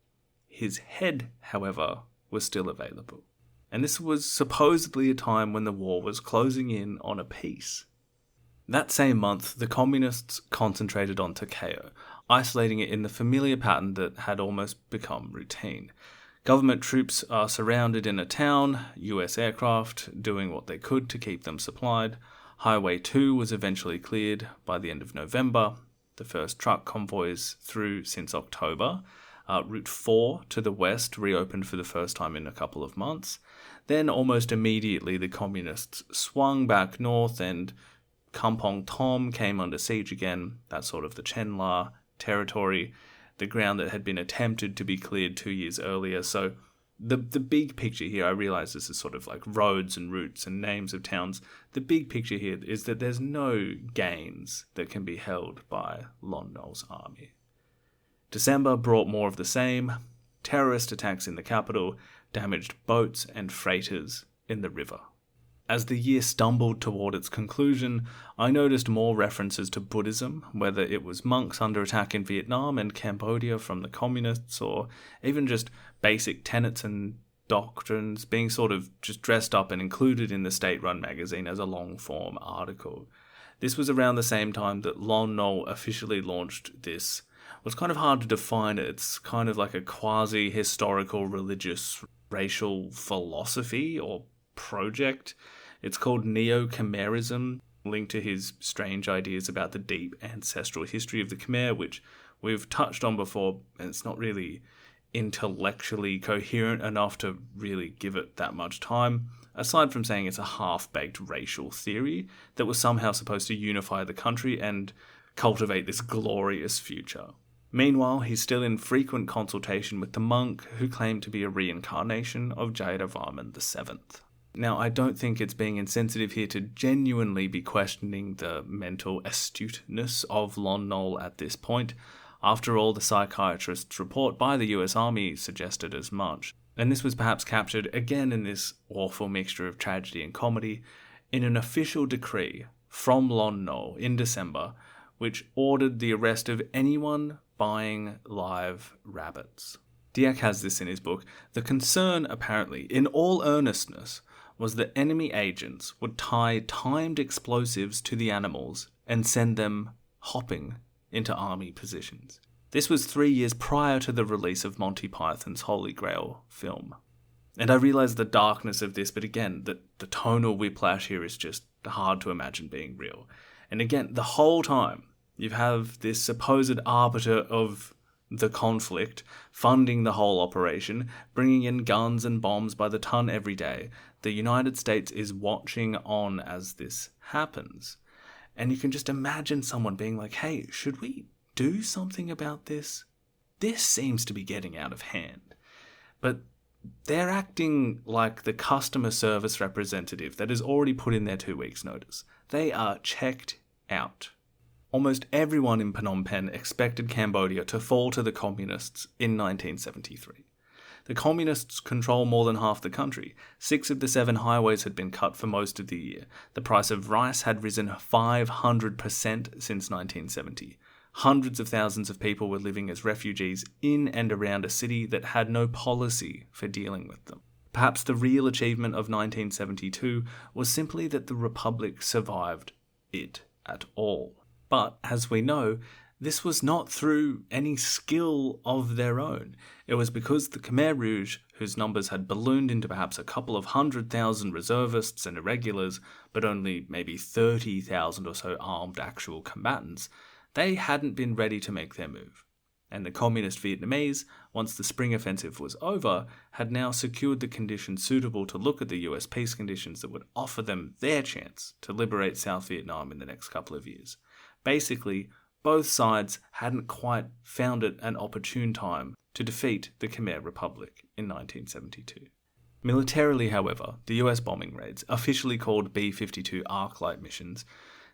His head, however, was still available. And this was supposedly a time when the war was closing in on a peace. That same month, the communists concentrated on Takeo, isolating it in the familiar pattern that had almost become routine. Government troops are surrounded in a town, US aircraft doing what they could to keep them supplied. Highway 2 was eventually cleared by the end of November, the first truck convoys through since October. Route 4 to the west reopened for the first time in a couple of months. Then almost immediately the communists swung back north and Kampong Thom came under siege again. That's sort of the Chenla territory, the ground that had been attempted to be cleared 2 years earlier. So the big picture here, I realize this is sort of like roads and routes and names of towns. The big picture here is that there's no gains that can be held by Lon Nol's army. December brought more of the same. Terrorist attacks in the capital damaged boats and freighters in the river. As the year stumbled toward its conclusion, I noticed more references to Buddhism, whether it was monks under attack in Vietnam and Cambodia from the communists, or even just basic tenets and doctrines being sort of just dressed up and included in the state-run magazine as a long-form article. This was around the same time that Lon Nol officially launched this. It was kind of hard to define it. It's kind of like a quasi-historical religious racial philosophy or project. It's called Neo-Khmerism, linked to his strange ideas about the deep ancestral history of the Khmer, which we've touched on before, and it's not really intellectually coherent enough to really give it that much time, aside from saying it's a half-baked racial theory that was somehow supposed to unify the country and cultivate this glorious future. Meanwhile, he's still in frequent consultation with the monk, who claimed to be a reincarnation of Jayavarman VII. Now, I don't think it's being insensitive here to genuinely be questioning the mental astuteness of Lon Nol at this point. After all, the psychiatrist's report by the US Army suggested as much. And this was perhaps captured again in this awful mixture of tragedy and comedy in an official decree from Lon Nol in December, which ordered the arrest of anyone buying live rabbits. Dyack has this in his book. The concern, apparently, in all earnestness, was that enemy agents would tie timed explosives to the animals and send them hopping into army positions. This was 3 years prior to the release of Monty Python's Holy Grail film. And I realise the darkness of this, but again, the tonal whiplash here is just hard to imagine being real. And again, the whole time, you have this supposed arbiter of the conflict funding the whole operation, bringing in guns and bombs by the ton every day. The United States is watching on as this happens. And you can just imagine someone being like, hey, should we do something about this? This seems to be getting out of hand. But they're acting like the customer service representative that has already put in their 2 weeks' notice. They are checked out. Almost everyone in Phnom Penh expected Cambodia to fall to the communists in 1973. The communists control more than half the country. 6 of the 7 highways had been cut for most of the year. The price of rice had risen 500% since 1970. Hundreds of thousands of people were living as refugees in and around a city that had no policy for dealing with them. Perhaps the real achievement of 1972 was simply that the Republic survived it at all. But, as we know, this was not through any skill of their own. It was because the Khmer Rouge, whose numbers had ballooned into perhaps a couple of 100,000 reservists and irregulars, but only maybe 30,000 or so armed actual combatants, they hadn't been ready to make their move. And the communist Vietnamese, once the spring offensive was over, had now secured the conditions suitable to look at the US peace conditions that would offer them their chance to liberate South Vietnam in the next couple of years. Basically, both sides hadn't quite found it an opportune time to defeat the Khmer Republic in 1972. Militarily, however, the US bombing raids, officially called B-52 Arclight missions,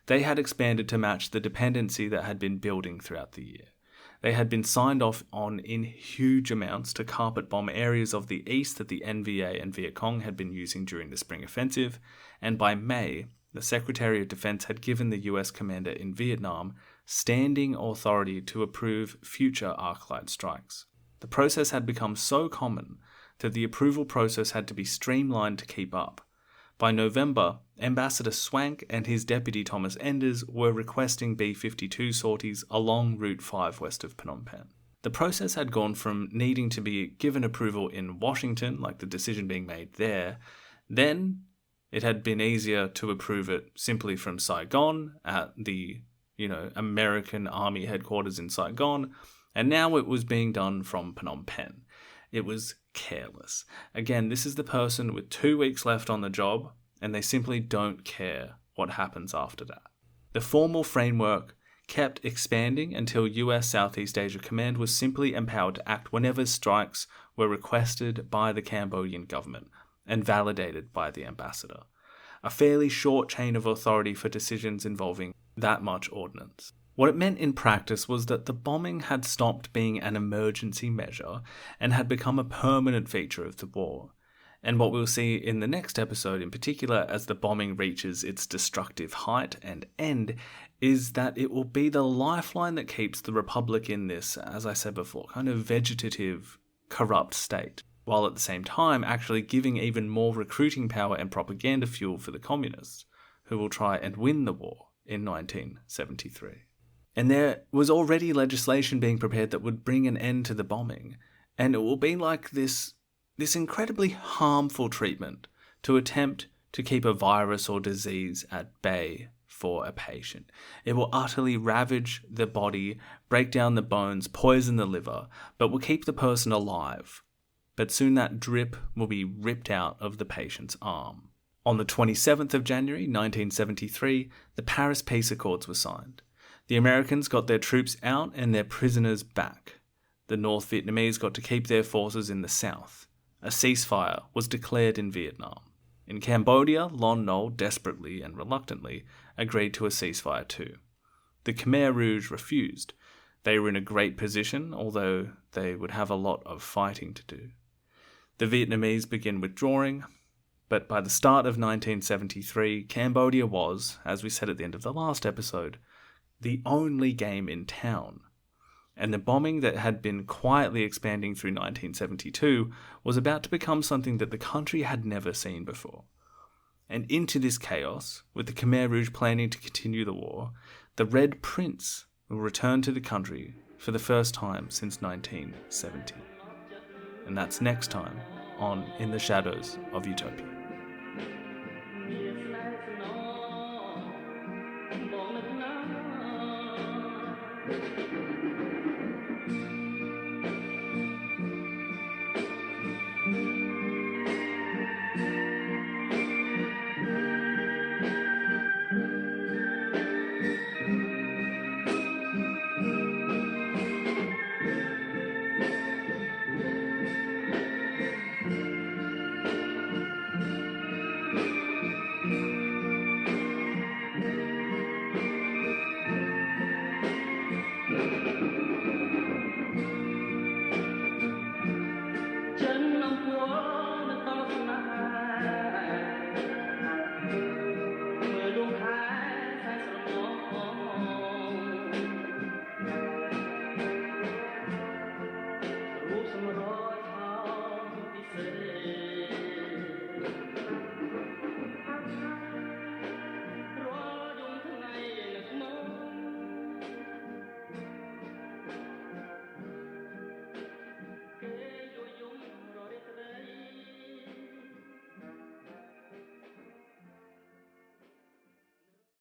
they had expanded to match the dependency that had been building throughout the year. They had been signed off on in huge amounts to carpet bomb areas of the east that the NVA and Viet Cong had been using during the spring offensive, and by May, the Secretary of Defense had given the US commander in Vietnam standing authority to approve future Arclight strikes. The process had become so common that the approval process had to be streamlined to keep up. By November, Ambassador Swank and his deputy Thomas Enders were requesting B-52 sorties along Route 5 west of Phnom Penh. The process had gone from needing to be given approval in Washington, like the decision being made there, then it had been easier to approve it simply from Saigon at the, American Army headquarters in Saigon, and now it was being done from Phnom Penh. It was careless. Again, this is the person with 2 weeks left on the job, and they simply don't care what happens after that. The formal framework kept expanding until US Southeast Asia Command was simply empowered to act whenever strikes were requested by the Cambodian government and validated by the ambassador. A fairly short chain of authority for decisions involving that much ordnance. What it meant in practice was that the bombing had stopped being an emergency measure and had become a permanent feature of the war. And what we'll see in the next episode in particular as the bombing reaches its destructive height and end is that it will be the lifeline that keeps the Republic in this, as I said before, kind of vegetative, corrupt state, while at the same time actually giving even more recruiting power and propaganda fuel for the communists, who will try and win the war in 1973. And there was already legislation being prepared that would bring an end to the bombing, and it will be like this incredibly harmful treatment to attempt to keep a virus or disease at bay for a patient. It will utterly ravage the body, break down the bones, poison the liver, but will keep the person alive. But soon that drip will be ripped out of the patient's arm. On the 27th of January 1973, the Paris Peace Accords were signed. The Americans got their troops out and their prisoners back. The North Vietnamese got to keep their forces in the south. A ceasefire was declared in Vietnam. In Cambodia, Lon Nol desperately and reluctantly agreed to a ceasefire too. The Khmer Rouge refused. They were in a great position, although they would have a lot of fighting to do. The Vietnamese began withdrawing, but by the start of 1973, Cambodia was, as we said at the end of the last episode, the only game in town. And the bombing that had been quietly expanding through 1972 was about to become something that the country had never seen before. And into this chaos, with the Khmer Rouge planning to continue the war, the Red Prince will return to the country for the first time since 1970. And that's next time on In the Shadows of Utopia.